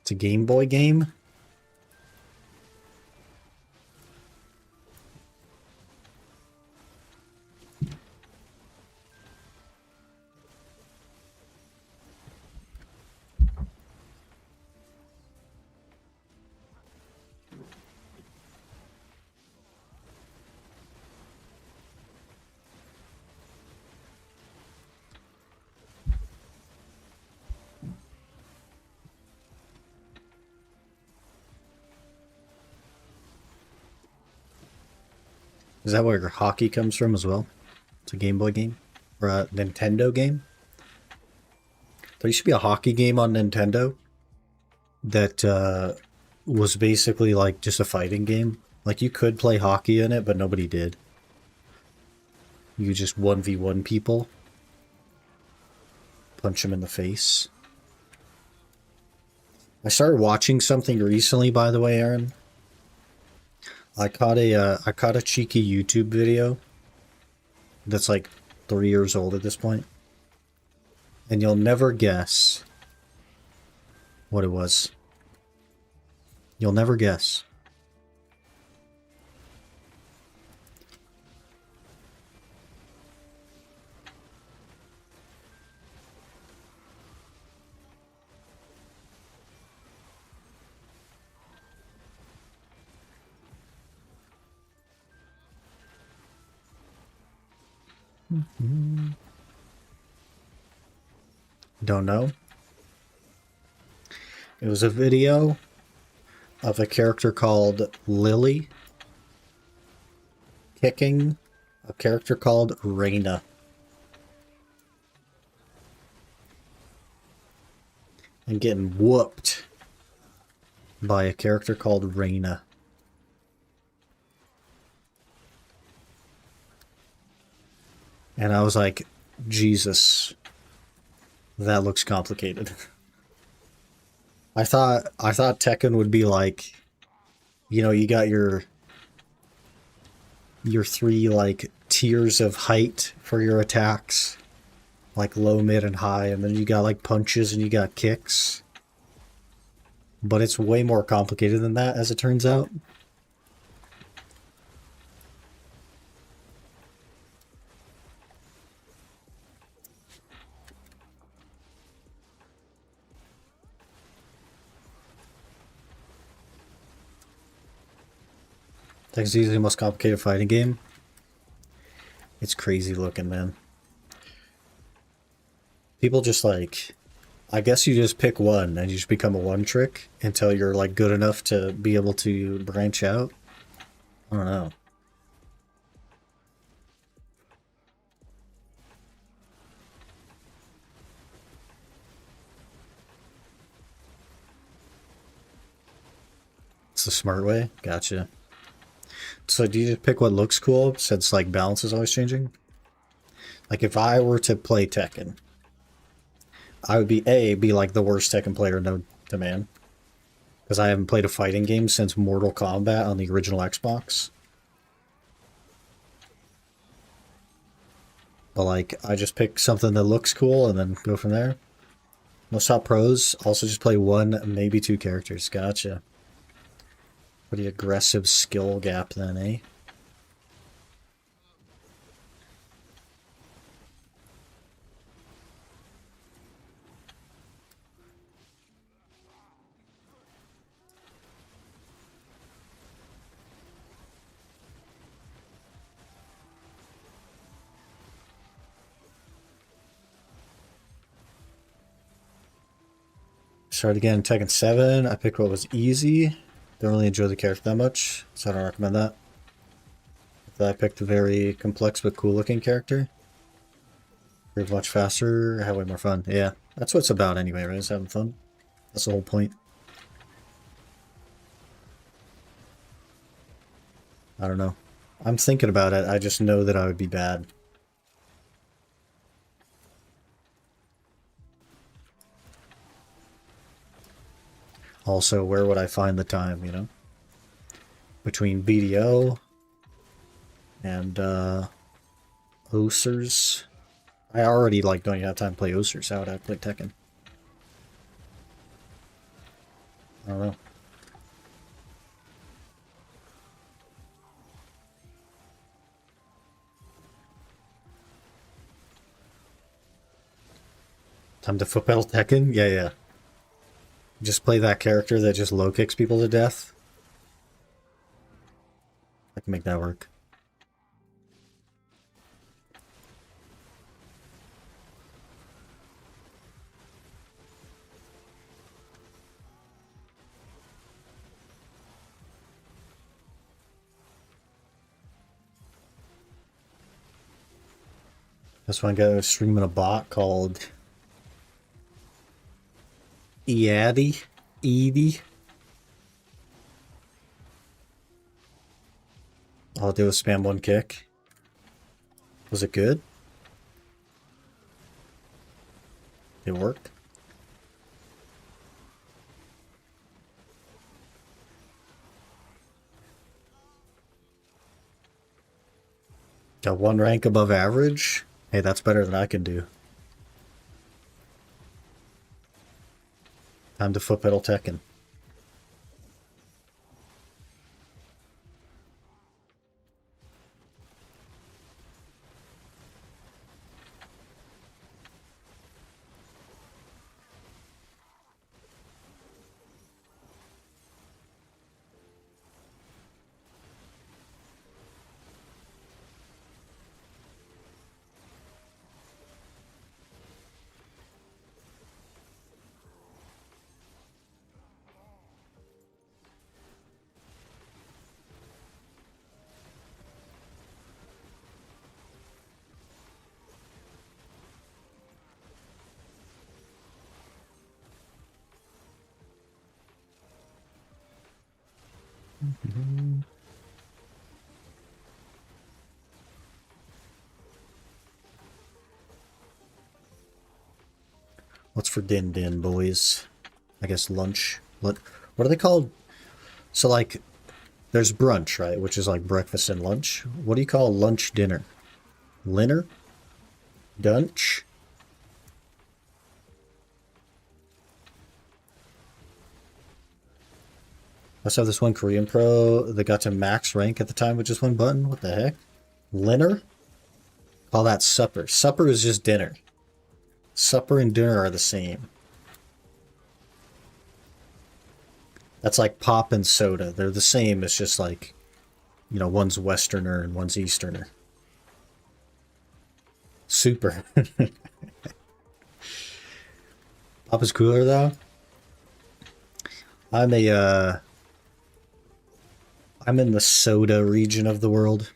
It's a Game Boy game. Is that where hockey comes from as well? It's a Game Boy game? Or a Nintendo game? There used to be a hockey game on Nintendo that was basically like just a fighting game. Like you could play hockey in it, but nobody did. You just 1v1 people. Punch them in the face. I started watching something recently, by the way, Aaron. I caught a cheeky YouTube video that's like 3 years old at this point. And you'll never guess what it was. You'll never guess. Don't know. It was a video of a character called Lily kicking a character called Reina. And getting whooped by a character called Reina. And I was like, Jesus, that looks complicated. I thought Tekken would be like, you know, you got your three like tiers of height for your attacks, like low, mid, and high, and then you got like punches and you got kicks. But it's way more complicated than that, as it turns out. Tekken's easily the most complicated fighting game. It's crazy looking, man. People just like, I guess you just pick one and you just become a one trick until you're like good enough to be able to branch out. I don't know. It's the smart way. Gotcha. So do you just pick what looks cool since like balance is always changing? Like if I were to play Tekken, I would be like the worst Tekken player known to man. Because I haven't played a fighting game since Mortal Kombat on the original Xbox. But like, I just pick something that looks cool and then go from there. Most top pros also just play one, maybe two characters. Gotcha. Pretty aggressive skill gap then, eh? Started again Tekken 7. I picked what was easy. Don't really enjoy the character that much, so I don't recommend that. that I picked a very complex but cool looking character. We're much faster, have way more fun. Yeah, that's what it's about anyway, right? It's having fun. That's the whole point. I don't know. I'm thinking about it. I just know that I would be bad. Also, where would I find the time, you know? Between BDO and Osers. I already like don't even have time to play Osers. How would I play Tekken? I don't know. Time to foot pedal Tekken? Yeah, yeah. Just play that character that just low kicks people to death. I can make that work. This one guy was streaming a bot called Eaddy. Edie. All I did was spam one kick. Was it good? It worked. Got one rank above average? Hey, that's better than I can do. Time to foot pedal Tekken. What's for din din, boys? I guess lunch. What are they called? So like, there's brunch, right? Which is like breakfast and lunch. What do you call lunch dinner? Linner? Dunch? Let's have this one Korean pro that got to max rank at the time with just one button. What the heck? Linner? Call that supper. Supper is just dinner. Supper and dinner are the same. That's like pop and soda. They're the same. It's just like, you know, one's Westerner and one's Easterner. Super. Pop is cooler though. I'm in the soda region of the world.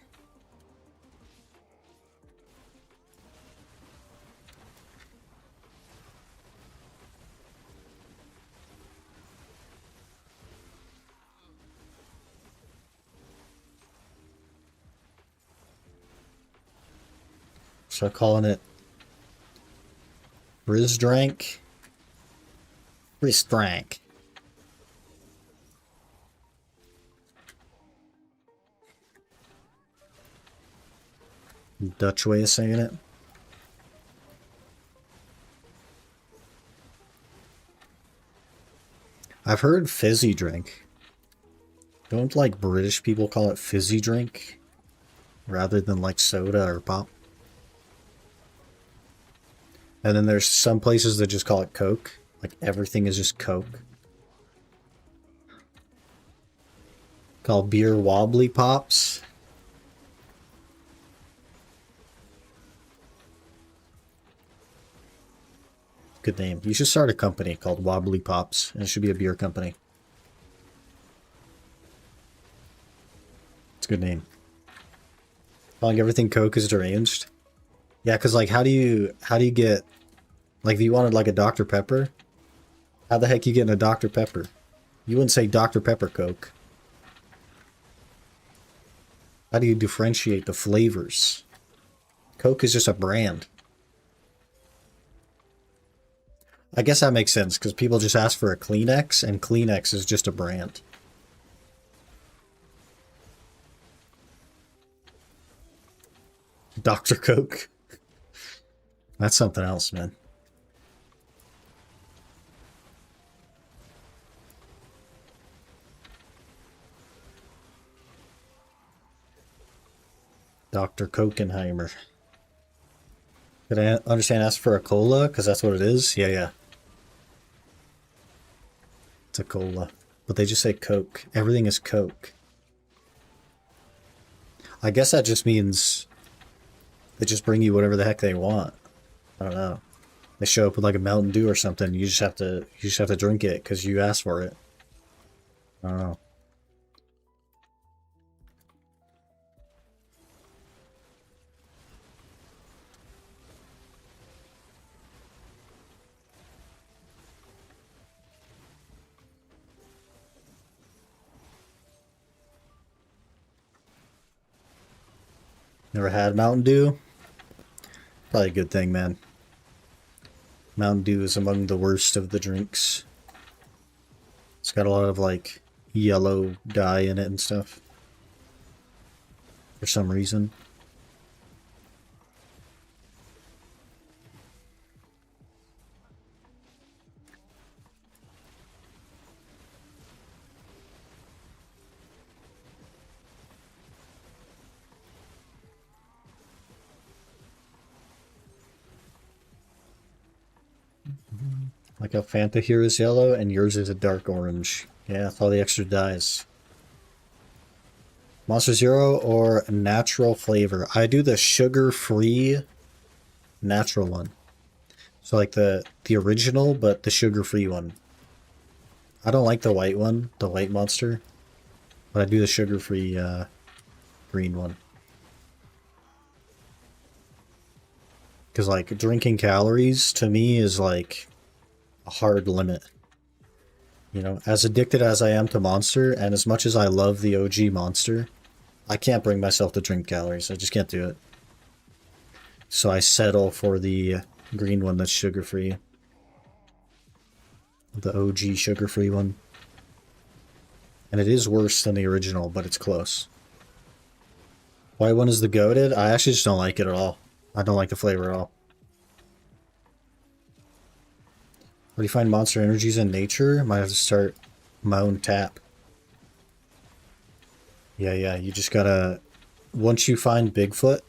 So calling it Rizdrank. Rizdrank. Dutch way of saying it. I've heard fizzy drink. Don't like British people call it fizzy drink rather than like soda or pop? And then there's some places that just call it Coke. Like everything is just Coke. Call beer wobbly pops. Good name. You should start a company called Wobbly Pops, and it should be a beer company. It's a good name. Calling everything Coke is deranged. Yeah, because like, how do you get like if you wanted like a Dr. Pepper, how the heck you getting a Dr. Pepper? You wouldn't say Dr. Pepper Coke. How do you differentiate the flavors? Coke is just a brand. I guess that makes sense because people just ask for a Kleenex, and Kleenex is just a brand. Dr. Coke. That's something else, man. Dr. Kokenheimer. Could I understand ask for a cola? Because that's what it is? Yeah, yeah. It's a cola. But they just say Coke. Everything is Coke. I guess that just means they just bring you whatever the heck they want. I don't know. They show up with like a Mountain Dew or something. You just have to drink it because you asked for it. I don't know. Never had Mountain Dew? Probably a good thing, man. Mountain Dew is among the worst of the drinks. It's got a lot of like yellow dye in it and stuff. For some reason. Like how Fanta here is yellow and yours is a dark orange. Yeah, with all the extra dyes. Monster Zero or natural flavor? I do the sugar-free natural one. So like the original, but the sugar-free one. I don't like the white one, the white monster. But I do the sugar-free green one. Because like drinking calories to me is like a hard limit. You know, as addicted as I am to Monster, and as much as I love the OG Monster, I can't bring myself to drink calories. I just can't do it. So I settle for the green one that's sugar-free. The OG sugar-free one. And it is worse than the original, but it's close. White one is the goated? I actually just don't like it at all. I don't like the flavor at all. Where do you find monster energies in nature? Might have to start my own tap. Yeah, you just gotta... Once you find Bigfoot,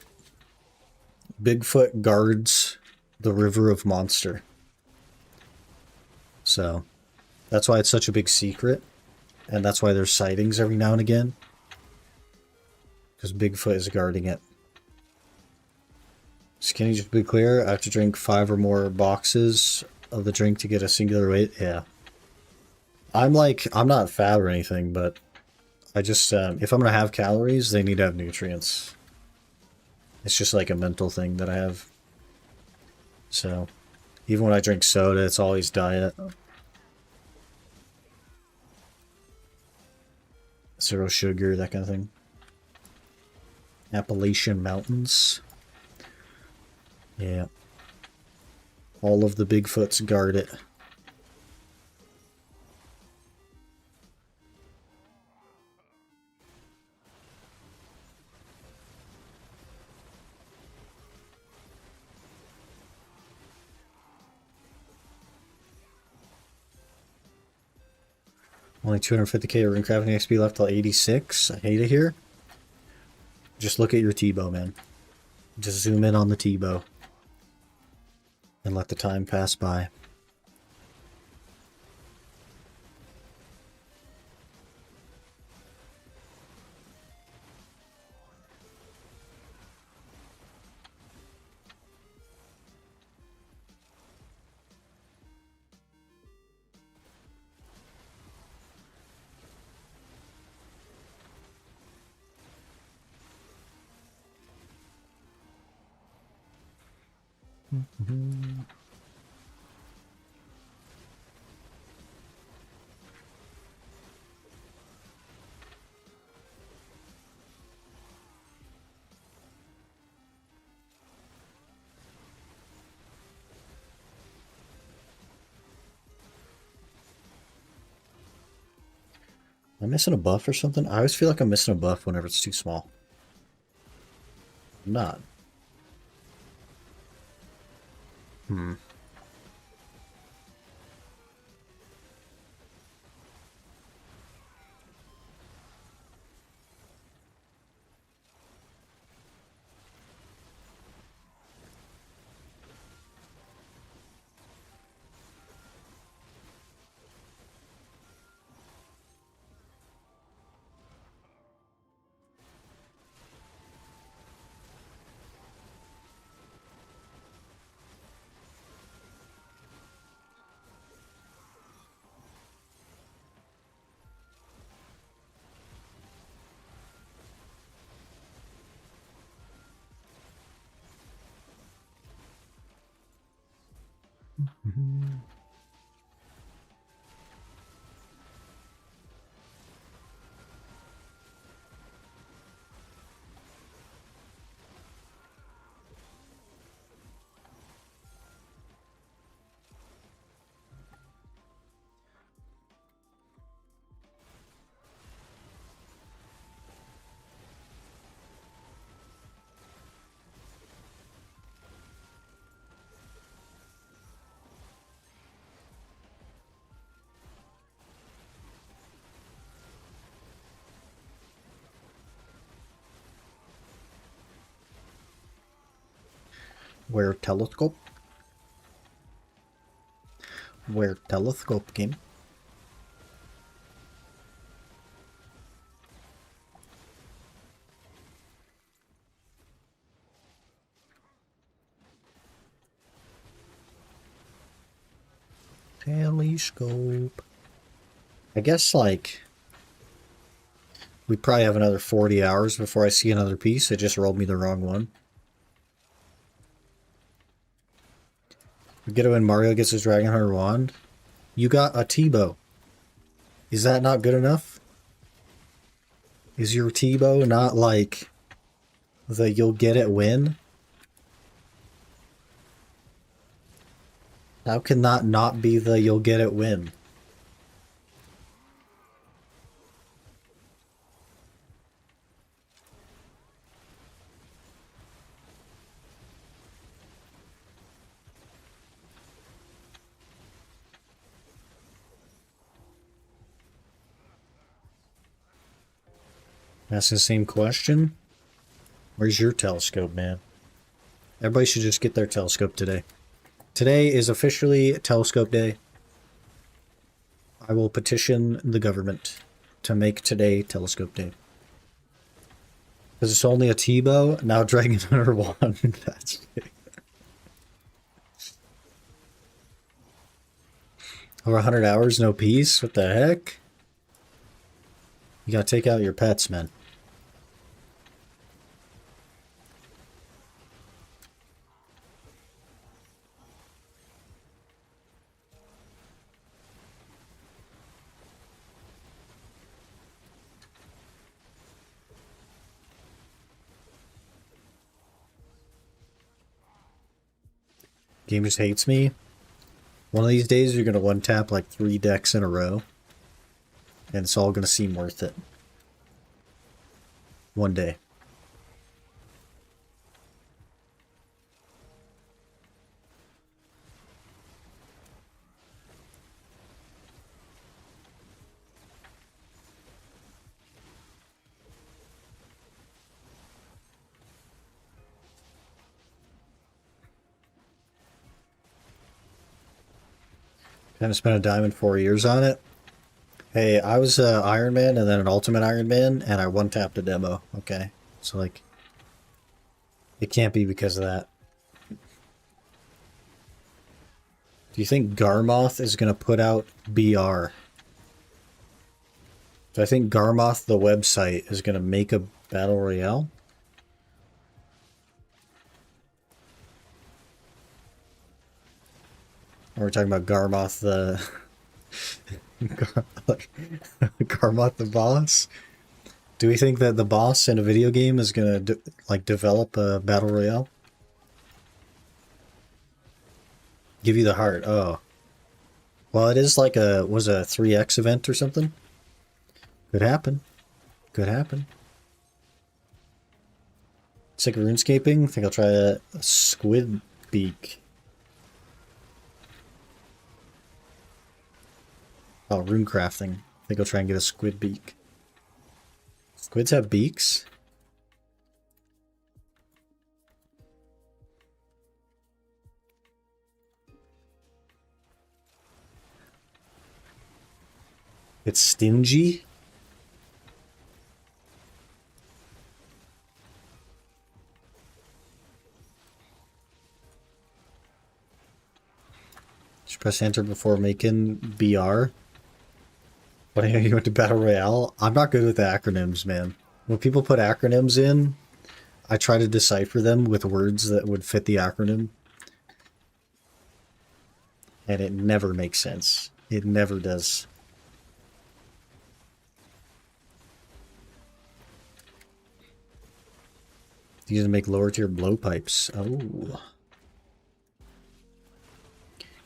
Bigfoot guards the river of monster. So, that's why it's such a big secret. And that's why there's sightings every now and again. Because Bigfoot is guarding it. So can you just be clear? I have to drink 5 or more boxes of the drink to get a singular weight? Yeah. I'm not fat or anything, but I just, if I'm going to have calories, they need to have nutrients. It's just like a mental thing that I have. So, even when I drink soda, it's always diet. Zero sugar, that kind of thing. Appalachian Mountains. Yeah. All of the Bigfoots guard it. Only 250k ring crafting XP left till 86. I hate it here. Just look at your Tebow, man. Just zoom in on the Tebow. And let the time pass by. Am I missing a buff or something? I always feel like I'm missing a buff whenever it's too small. I'm not. Hmm. Where telescope? Where telescope game? Telescope. I guess, like, we probably have another 40 hours before I see another piece. It just rolled me the wrong one. We get it when Mario gets his Dragon Hunter wand. You got a T-bow. Is that not good enough? Is your T-bow not like the you'll get it win? How can that not be the you'll get it win? That's the same question. Where's your telescope, man? Everybody should just get their telescope today. Today is officially Telescope Day. I will petition the government to make today Telescope Day. Because it's only a T-bow, now Dragon Hunter 1. That's it. Over 100 hours, no peace? What the heck? You gotta take out your pets, man. Game just hates me. One of these days you're gonna one-tap like 3 decks in a row. And it's all gonna seem worth it. One day. Kind of spent a dime and 4 years on it. Hey, I was Iron Man and then an Ultimate Iron Man, and I one-tapped a demo, okay? So, like, it can't be because of that. Do you think Garmoth is going to put out BR? Do I think Garmoth, the website, is going to make a Battle Royale? Or we're talking about Garmoth the Garmoth the boss. Do we think that the boss in a video game is gonna develop a battle royale? Give you the heart. Oh, well, it is like was a 3x event or something. Could happen. Could happen. Sick of RuneScaping. Think I'll try a squid beak. Oh, rune crafting. Think I'll try and get a squid beak. Squids have beaks? It's stingy? Just press enter before making BR. What are you into Battle Royale? I'm not good with the acronyms, man. When people put acronyms in, I try to decipher them with words that would fit the acronym. And it never makes sense. It never does. These make lower tier blowpipes. Oh.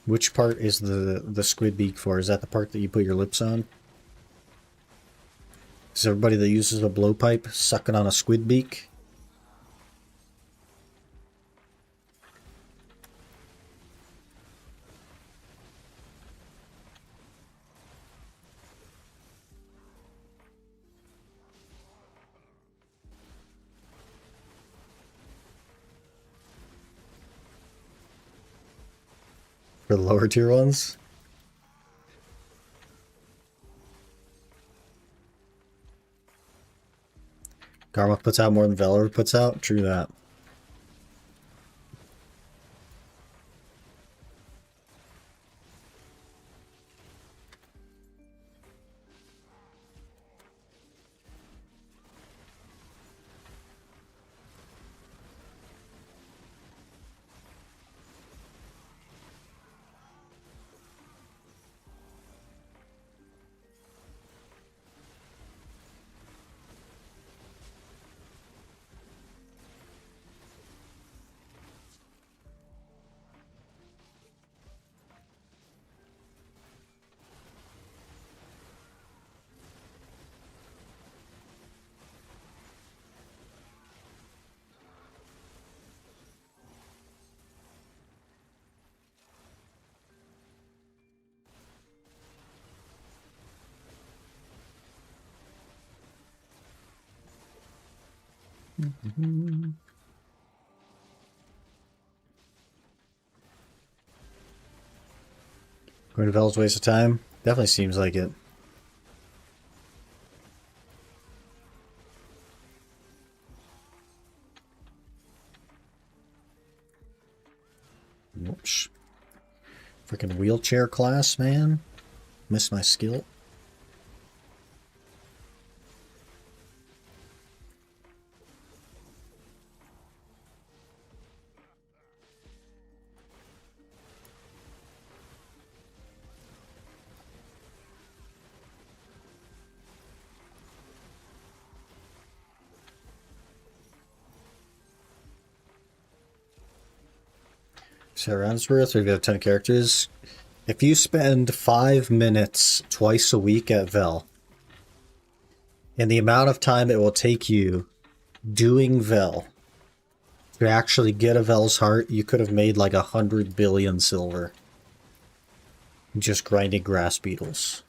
Which part is the squid beak for? Is that the part that you put your lips on? Is everybody that uses a blowpipe sucking on a squid beak? For the lower tier ones? Garmoth puts out more than Valor puts out? True that. Going to Vel's waste of time? Definitely seems like it. Whoosh. Freaking wheelchair class, man. Missed my skill. So rounds worth, or if you have 10 characters. If you spend 5 minutes twice a week at Vel, and the amount of time it will take you doing Vel to actually get a Vel's heart, you could have made like 100 billion silver. Just grinding grass beetles.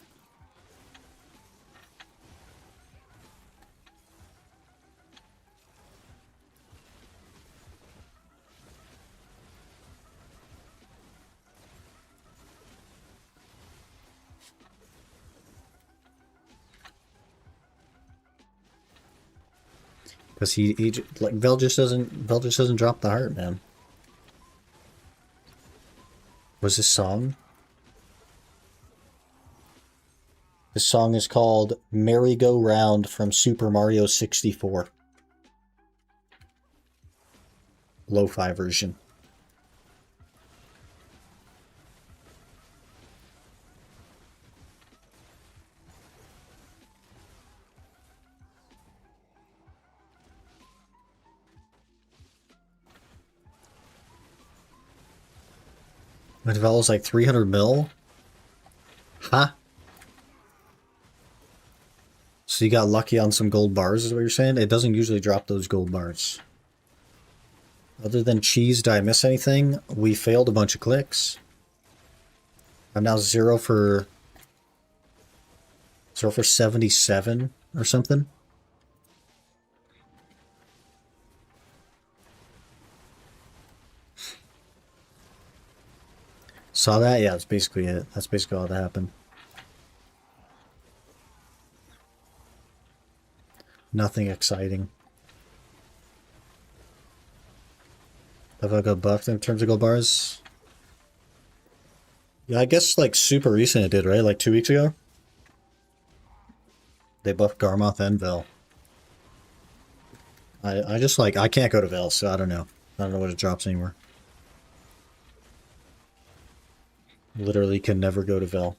Because like Vel just doesn't drop the heart, man. Was this song? This song is called Merry-Go-Round from Super Mario 64. Lo-fi version. When Vel is like 300 mil? Huh? So you got lucky on some gold bars, is what you're saying? It doesn't usually drop those gold bars. Other than cheese, did I miss anything? We failed a bunch of clicks. I'm now 0 for 77 or something. Saw that? Yeah, that's basically it. That's basically all that happened. Nothing exciting. Have I got buffed in terms of gold bars? Yeah, I guess like super recent it did, right? Like 2 weeks ago? They buffed Garmoth and Vel. I just like, I can't go to Vel, so I don't know. I don't know what it drops anymore. Literally can never go to Vel.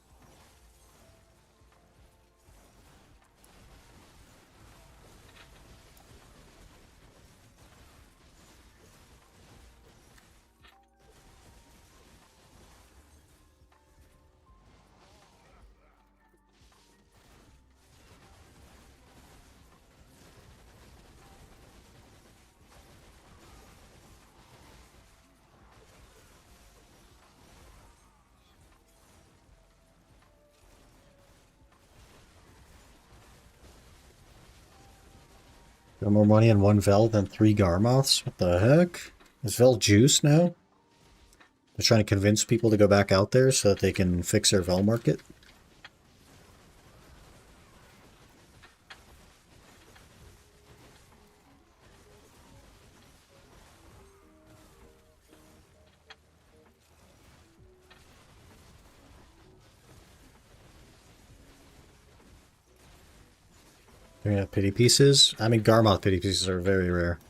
Got more money in one Vel than 3 Garmoths? What the heck? Is Vel juice now? They're trying to convince people to go back out there so that they can fix their Vel market? They're gonna have pity pieces? I mean, Garmoth pity pieces are very rare.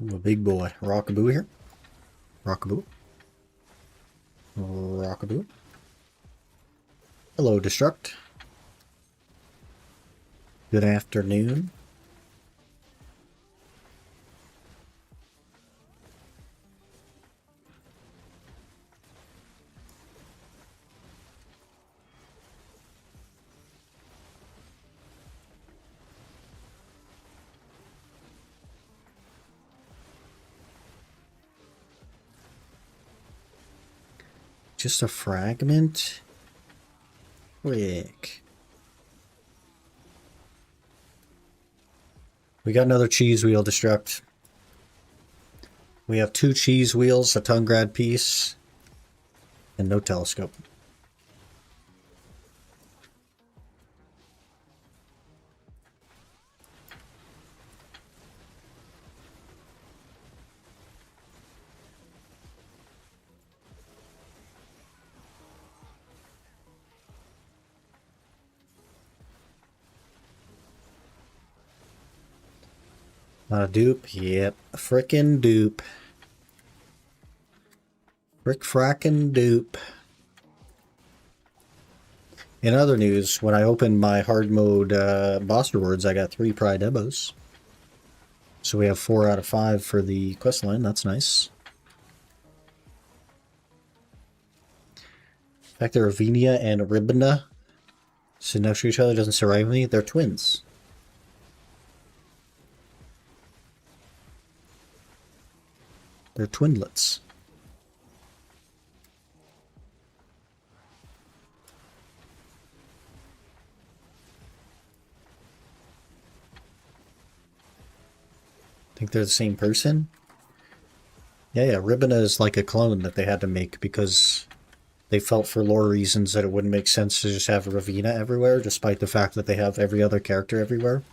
Ooh, a big boy. Rockaboo here. Rockaboo. Rockaboo. Hello, Destruct. Good afternoon. Just a fragment? Quick. We got another cheese wheel Destruct. We have 2 cheese wheels, a Tungrad piece, and no telescope. Not a dupe? Yep. A frickin' dupe. Frackin' dupe. In other news, when I opened my hard mode boss rewards, I got 3 Pride Debos. So we have 4 out of 5 for the quest line. That's nice. In fact, they're Ravinia and Ribna. Sit next to each other doesn't survive me. They're twins. They're twinlets. Think they're the same person? Yeah, Ribena is like a clone that they had to make because they felt for lore reasons that it wouldn't make sense to just have Ravina everywhere, despite the fact that they have every other character everywhere.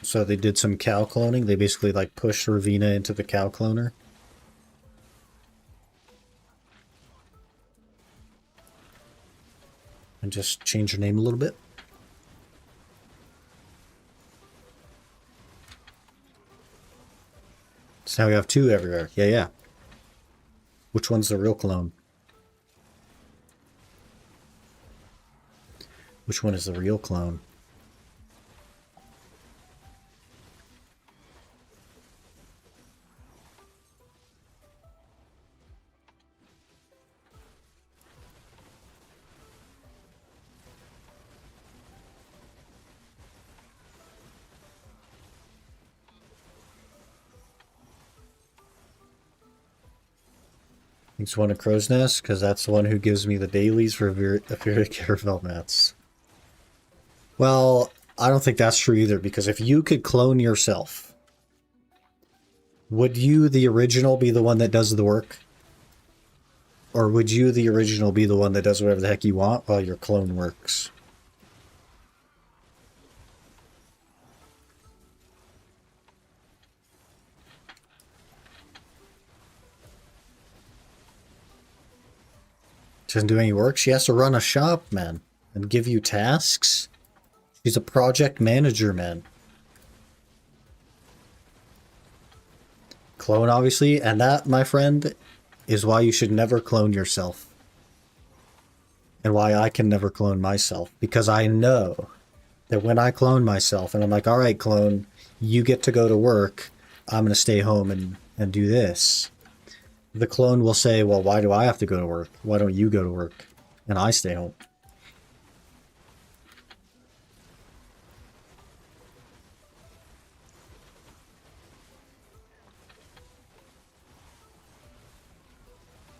So they did some cow cloning. They basically like pushed Ravina into the cow cloner. And just change her name a little bit. So now we have two everywhere. Yeah. Which one's the real clone? Which one is the real clone? It's one of Crow's Nest, because that's the one who gives me the dailies for Etheric Caravel mats. Well, I don't think that's true either, because if you could clone yourself, would you, the original, be the one that does the work? Or would you, the original, be the one that does whatever the heck you want while your clone works? She doesn't do any work. She has to run a shop, man, and give you tasks. She's a project manager, man. Clone, obviously, and that, my friend, is why you should never clone yourself. And why I can never clone myself. Because I know that when I clone myself, and I'm like, alright, clone, you get to go to work, I'm going to stay home and do this. The clone will say, well, why do I have to go to work? Why don't you go to work? And I stay home.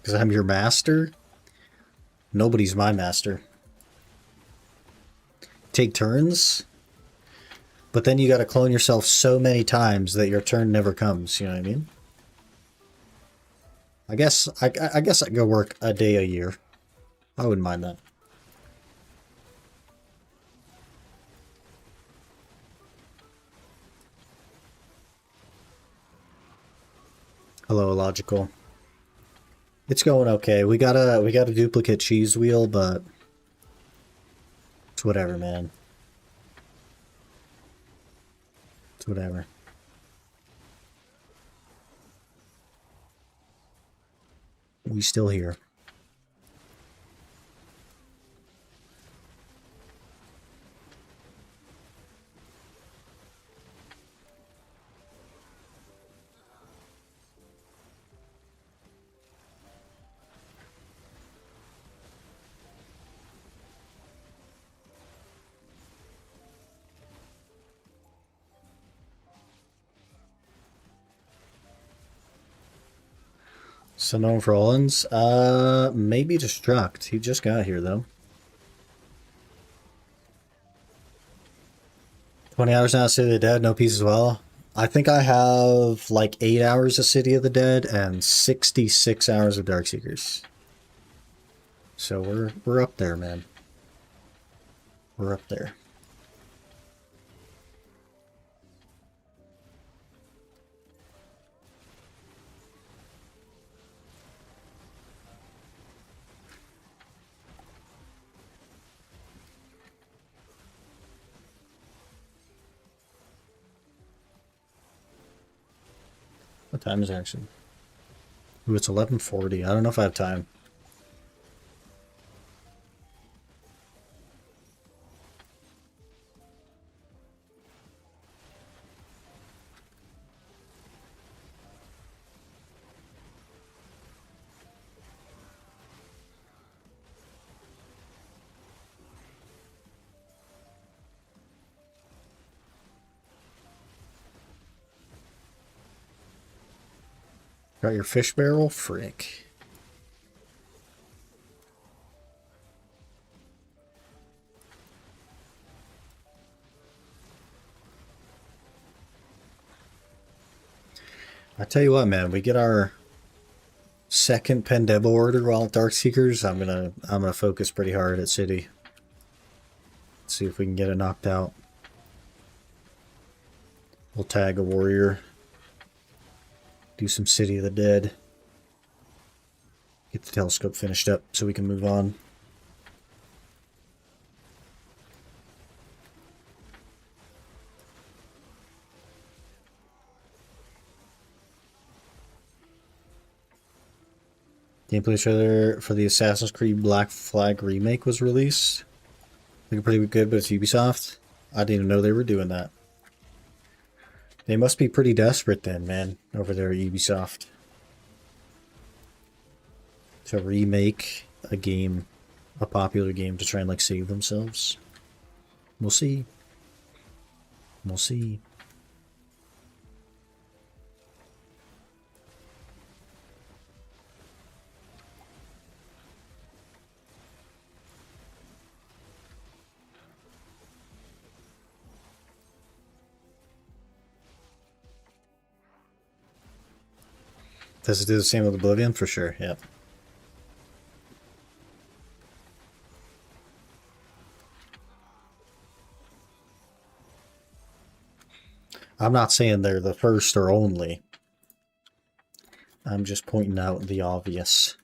Because I'm your master? Nobody's my master. Take turns? But then you gotta clone yourself so many times that your turn never comes, you know what I mean? I guess I'd go work a day a year. I wouldn't mind that. Hello, Logical. It's going okay. We got a duplicate cheese wheel, but it's whatever, man. It's whatever. We still here. So known for Rollins? Maybe Destruct. He just got here, though. 20 hours now, City of the Dead, no peace as well. I think I have like 8 hours of City of the Dead and 66 hours of Darkseekers. So we're up there, man. We're up there. What time is it actually? Ooh, it's 11:40. I don't know if I have time. Got your fish barrel? Frick. I tell you what, man, we get our second Debo order while at Darkseekers. I'm gonna focus pretty hard at City. See if we can get it knocked out. We'll tag a warrior. Do some City of the Dead. Get the telescope finished up so we can move on. Gameplay trailer for the Assassin's Creed Black Flag remake was released. Looking pretty good, but it's Ubisoft. I didn't even know they were doing that. They must be pretty desperate then, man, over there at Ubisoft. To remake a game, a popular game, to try and like save themselves. We'll see. We'll see. Does it do the same with Oblivion? For sure, yeah. I'm not saying they're the first or only. I'm just pointing out the obvious.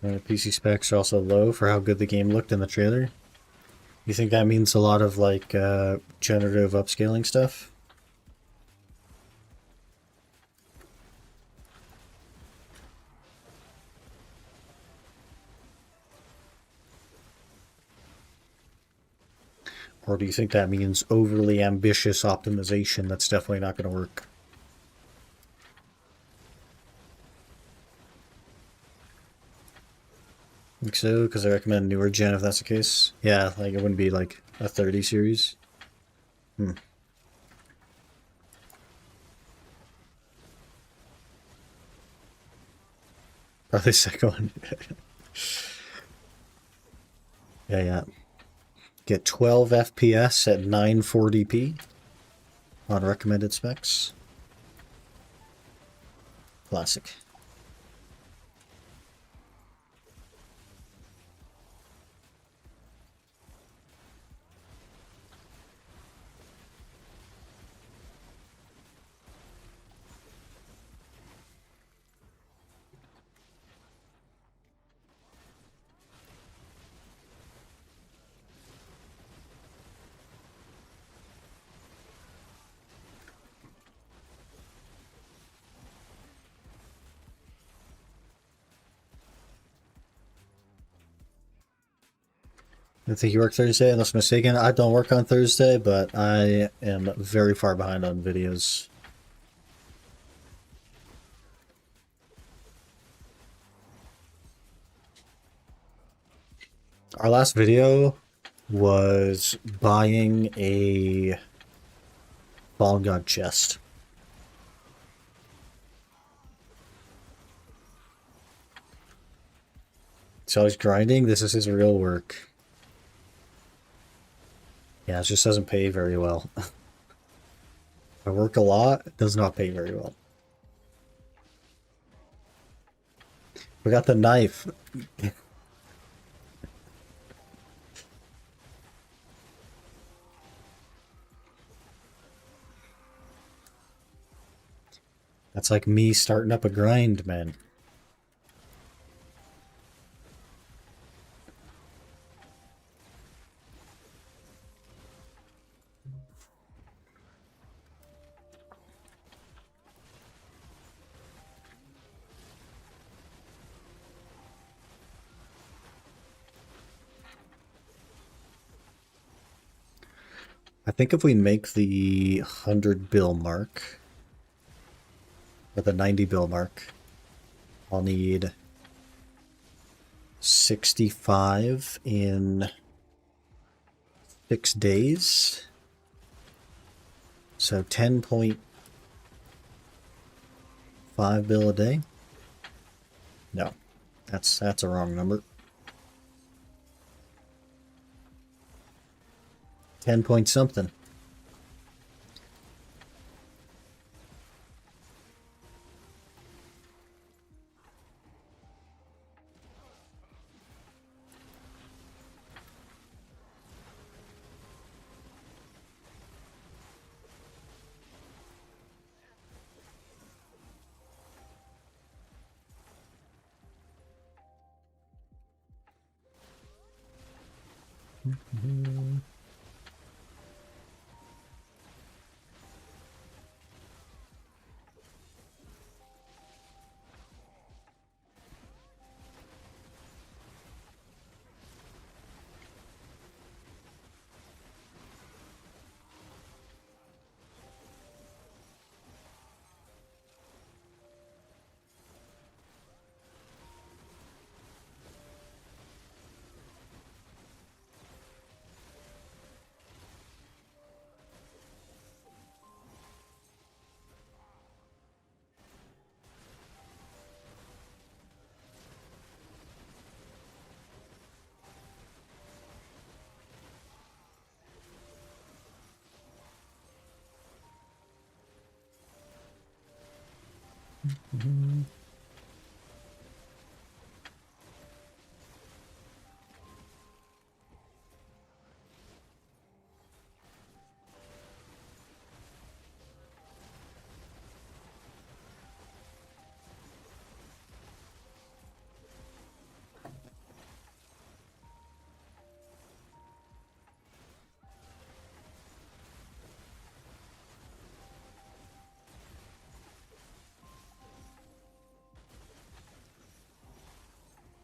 PC specs are also low for how good the game looked in the trailer. You think that means a lot of like generative upscaling stuff? Or do you think that means overly ambitious optimization that's definitely not going to work? I think so, because I recommend newer gen if that's the case. Yeah, like it wouldn't be like a 30 series. Probably second one. Yeah. Get 12 FPS at 940p on recommended specs. Classic. I think you work Thursday, unless I'm mistaken. I don't work on Thursday, but I am very far behind on videos. Our last video was buying a Fallen God chest. So he's grinding. This is his real work. Yeah, it just doesn't pay very well. I work a lot. It does not pay very well. We got the knife. That's like me starting up a grind, man. I think if we make the 100 bill mark, or the 90 bill mark, I'll need 65 in 6 days. So 10.5 bill a day. No, that's a wrong number. 10 point something.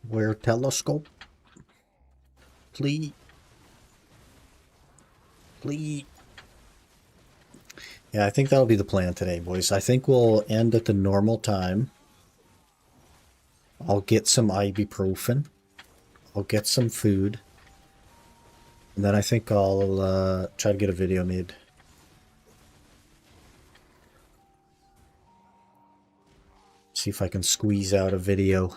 Where telescope? Please. Please. Yeah, I think that'll be the plan today, boys. I think we'll end at the normal time. I'll get some ibuprofen. I'll get some food. And then I think I'll try to get a video made. See if I can squeeze out a video.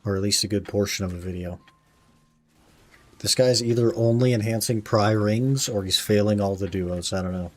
Or at least a good portion of a video. This guy's either only enhancing pry rings or he's failing all the duos. I don't know.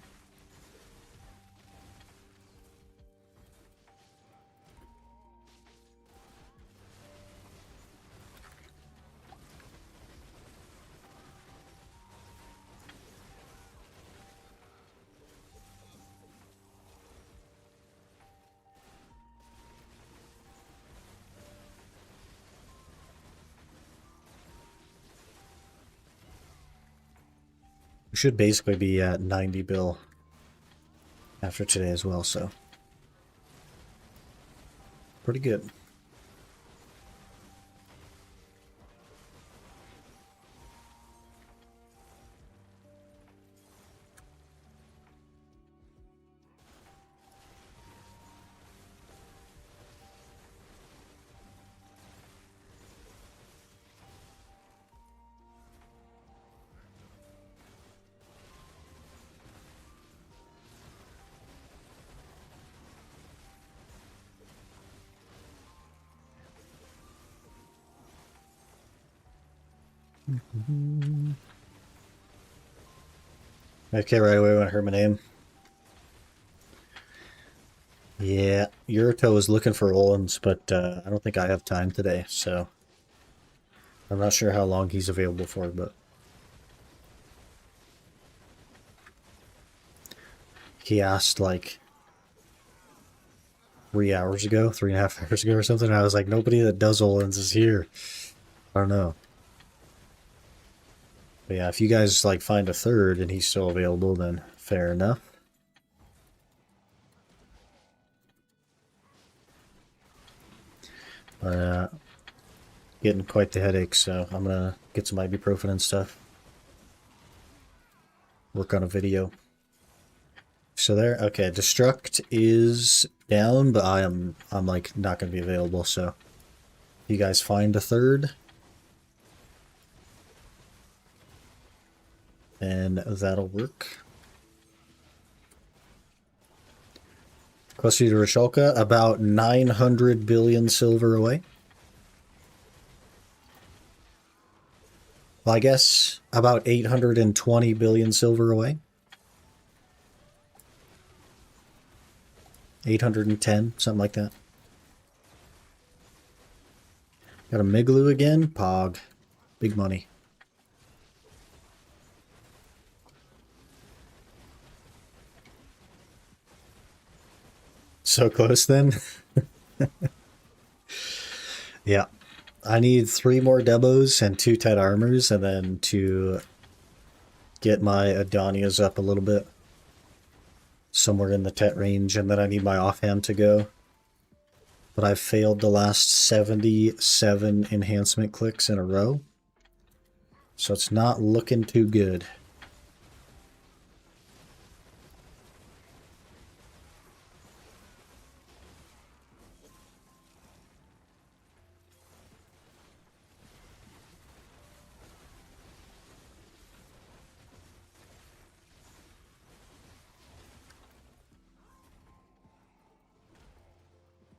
We should basically be at 90 bill after today as well, so pretty good. Okay, right away when I heard my name. Yeah, Yurito is looking for Olins, but I don't think I have time today, so I'm not sure how long he's available for, but he asked like 3 hours ago, 3.5 hours ago or something. And I was like, nobody that does Olins is here. I don't know. But yeah, if you guys like find a third and he's still available, then fair enough. Getting quite the headache, so I'm gonna get some ibuprofen and stuff. Work on a video. So there, okay, Destruct is down, but I'm like not gonna be available, so you guys find a third. And that'll work. Closer to Risholka, about 900 billion silver away. Well, I guess about 820 billion silver away. 810, something like that. Got a Migloo again. Pog. Big money. So close then. Yeah. I need 3 more Debos and 2 Tet Armors, and then to get my Adonias up a little bit. Somewhere in the Tet range, and then I need my offhand to go. But I've failed the last 77 enhancement clicks in a row. So it's not looking too good.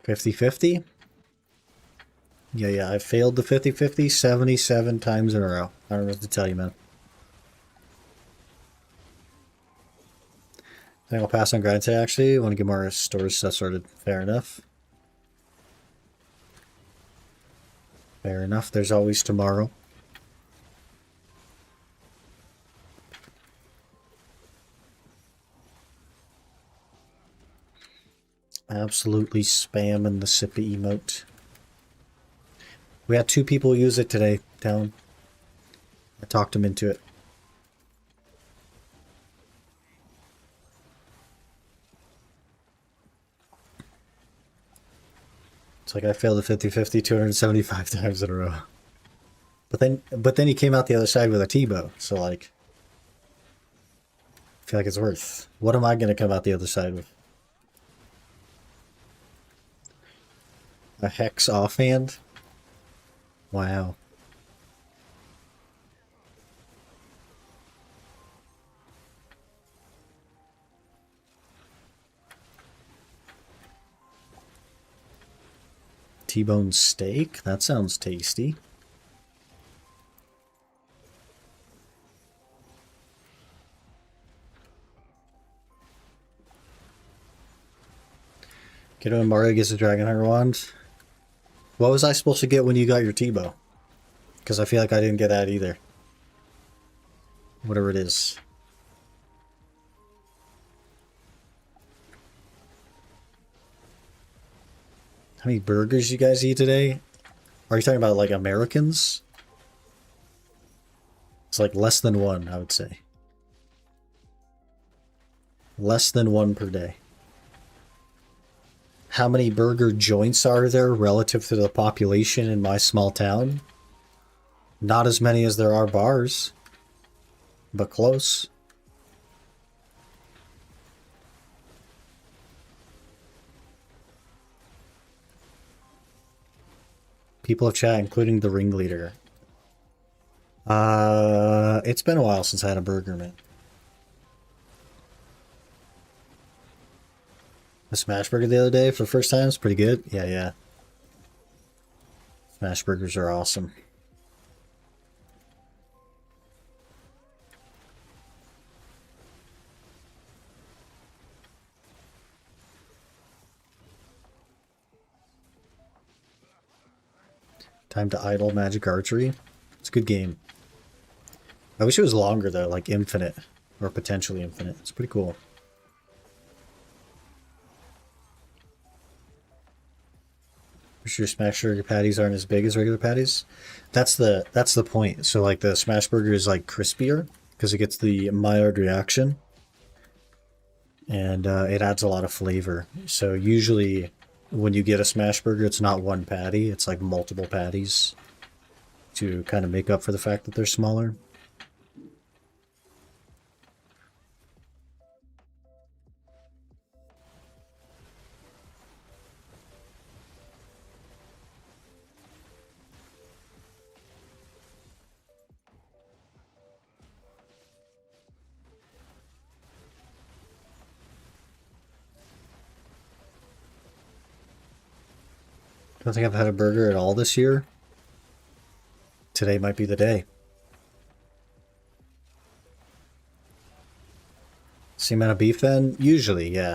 $50-50? Yeah, I failed the 50-50 77 times in a row. I don't know what to tell you, man. I think I'll pass on grind today, actually. I want to get more storage stuff sorted. Fair enough. Fair enough. There's always tomorrow. Absolutely spamming the sippy emote. We had 2 people use it today, down. I talked them into it. It's like I failed the 50-50 275 times in a row. But then he came out the other side with a Tebow, so like I feel like it's worth. What am I gonna come out the other side with? A Hex offhand? Wow. T-bone steak? That sounds tasty. Get when Mario gets a Dragon Hunter wand. What was I supposed to get when you got your Tebow? Because I feel like I didn't get that either. Whatever it is. How many burgers you guys eat today? Are you talking about like Americans? It's like less than 1, I would say. Less than 1 per day. How many burger joints are there relative to the population in my small town? Not as many as there are bars, but close. People of chat, including the ringleader. It's been a while since I had a burger, man. A smash burger the other day for the first time. It's pretty good. Yeah. Smash burgers are awesome. Time to idle Magic Archery. It's a good game. I wish it was longer though, like infinite or potentially infinite. It's pretty cool. For sure, smash burger patties aren't as big as regular patties. That's the point. So like the smash burger is like crispier because it gets the Maillard reaction, and it adds a lot of flavor. So usually when you get a smash burger, it's not one patty, it's like multiple patties to kind of make up for the fact that they're smaller. Don't think I've had a burger at all this year. Today might be the day. Same amount of beef then? Usually, yeah.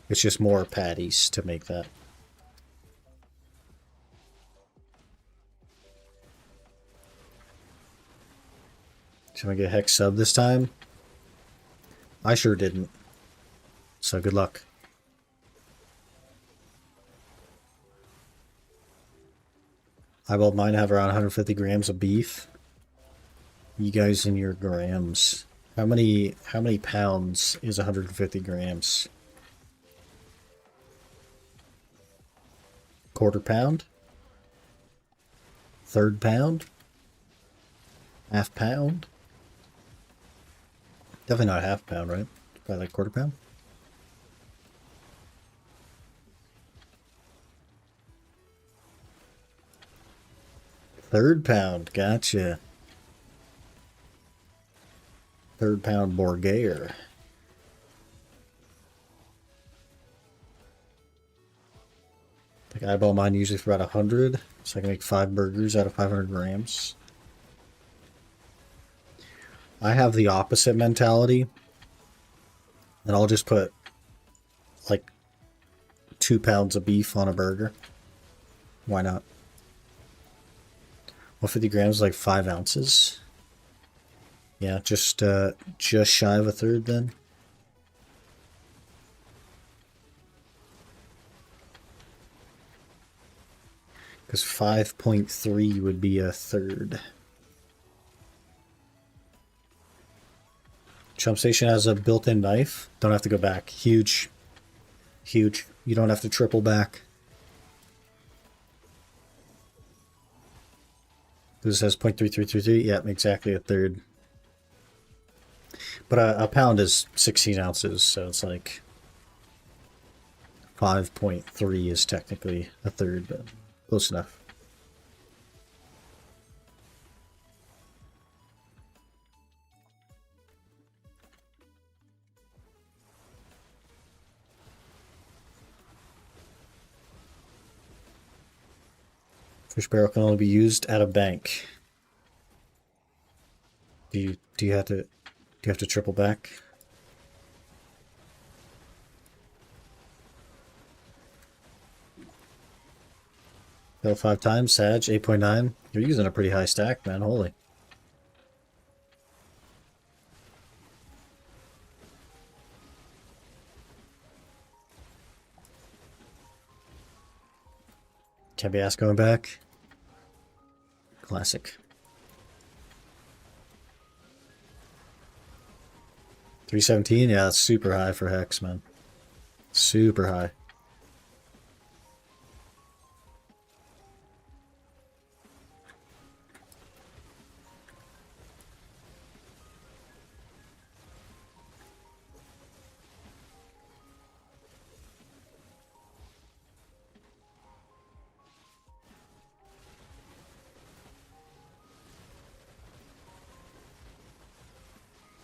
It's just more patties to make that. Should I get Hex sub this time? I sure didn't. So good luck. Eyeballed mine have around 150 grams of beef. You guys in your grams. How many pounds is 150 grams? Quarter pound? Third pound? Half pound? Definitely not half pound, right? Probably like quarter pound. Third pound, gotcha. Third pound Borgare. I think I eyeball mine usually for about 100, so I can make 5 burgers out of 500 grams. I have the opposite mentality, and I'll just put like 2 pounds of beef on a burger. Why not? 150 grams is like 5 ounces. Yeah, just shy of a third then. Because 5.3 would be a third. Chump Station has a built-in knife. Don't have to go back. Huge. Huge. You don't have to triple back. This says 0.3333. Yep, exactly a third. But a pound is 16 ounces, so it's like 5.3 is technically a third, but close enough. Fish barrel can only be used at a bank. Do you have to triple back? Fail 5 times, Sag, 8.9. You're using a pretty high stack, man, holy. Can't be asked going back. Classic. 317? Yeah, that's super high for Hex, man. Super high.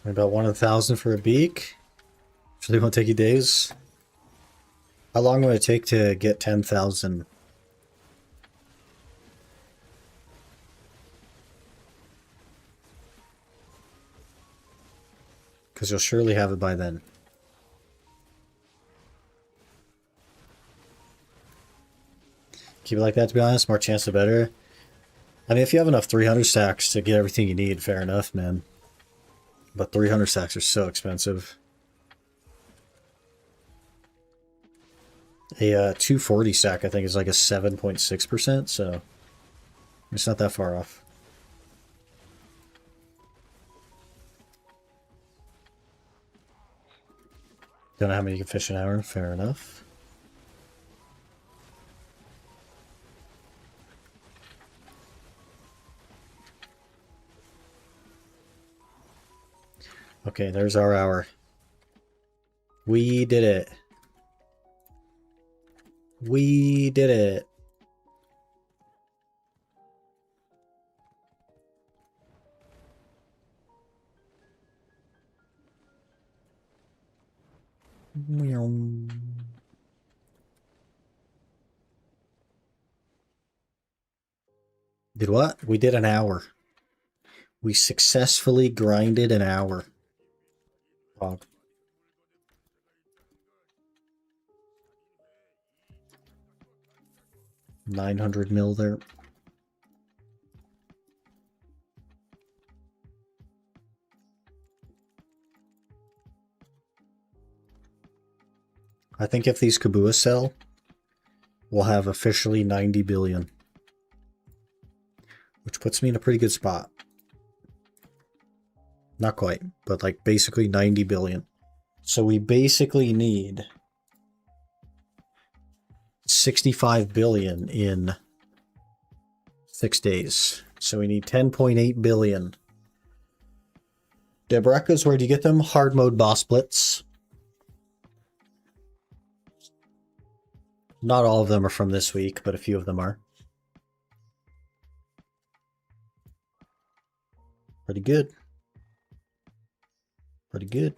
About 1,000 for a beak. Actually, won't take you days. How long would it take to get 10,000? Because you'll surely have it by then. Keep it like that, to be honest. More chance the better. I mean, if you have enough 300 stacks to get everything you need, fair enough, man. But 300 stacks are so expensive. A 240 stack, I think, is like a 7.6%, so it's not that far off. Don't know how many you can fish an hour, fair enough. Okay, there's our hour. We did it. We did it. Did what? We did an hour. We successfully grinded an hour. Dog. 900 mil there. I think if these Kabua sell, we'll have officially 90 billion. Which puts me in a pretty good spot. Not quite, but like basically 90 billion. So we basically need 65 billion in 6 days. So we need 10.8 billion. Debreckas, where do you get them? Hard mode boss blitz. Not all of them are from this week, but a few of them are. Pretty good. Pretty good.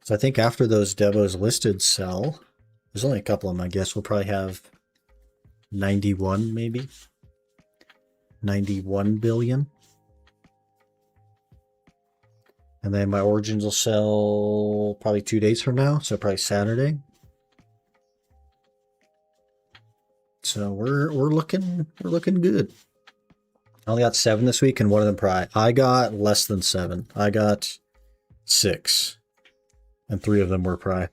So I think after those Debos listed sell, there's only a couple of them, I guess. We'll probably have 91 maybe. 91 billion. And then my Origins will sell probably 2 days from now, so probably Saturday. So we're looking good. I only got 7 this week, and one of them probably. I got less than 7. I got 6, and 3 of them were pry.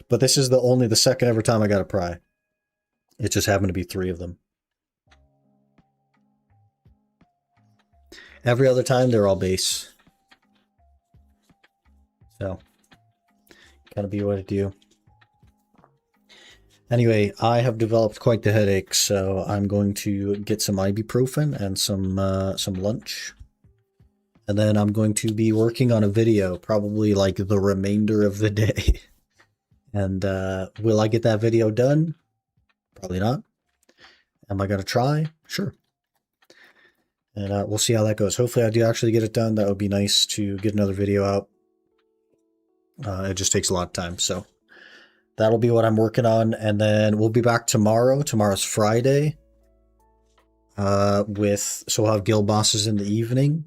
But this is the second ever time I got a pry. It just happened to be 3 of them. Every other time they're all base. So, gotta be what I do. Anyway, I have developed quite the headache, so I'm going to get some ibuprofen and some lunch. And then I'm going to be working on a video, probably like the remainder of the day. And will I get that video done? Probably not. Am I going to try? Sure. And we'll see how that goes. Hopefully I do actually get it done. That would be nice to get another video out. It just takes a lot of time, so that'll be what I'm working on. And then we'll be back tomorrow. Tomorrow's Friday. So we'll have guild bosses in the evening.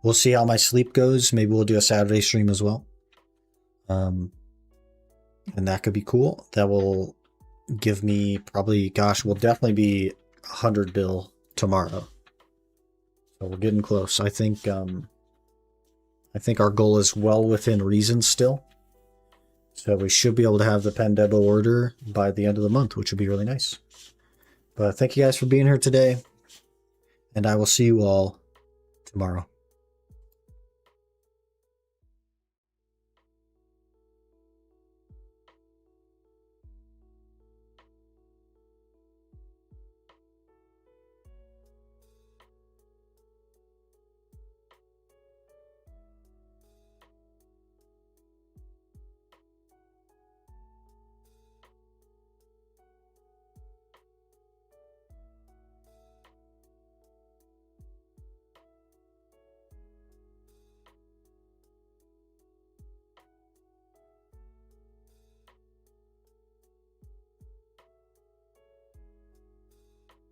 We'll see how my sleep goes. Maybe we'll do a Saturday stream as well. And that could be cool. That will give me probably, gosh, we'll definitely be 100 bill tomorrow. So we're getting close. I think our goal is well within reason still. So we should be able to have the Pen Debo order by the end of the month, which would be really nice. But thank you guys for being here today. And I will see you all tomorrow.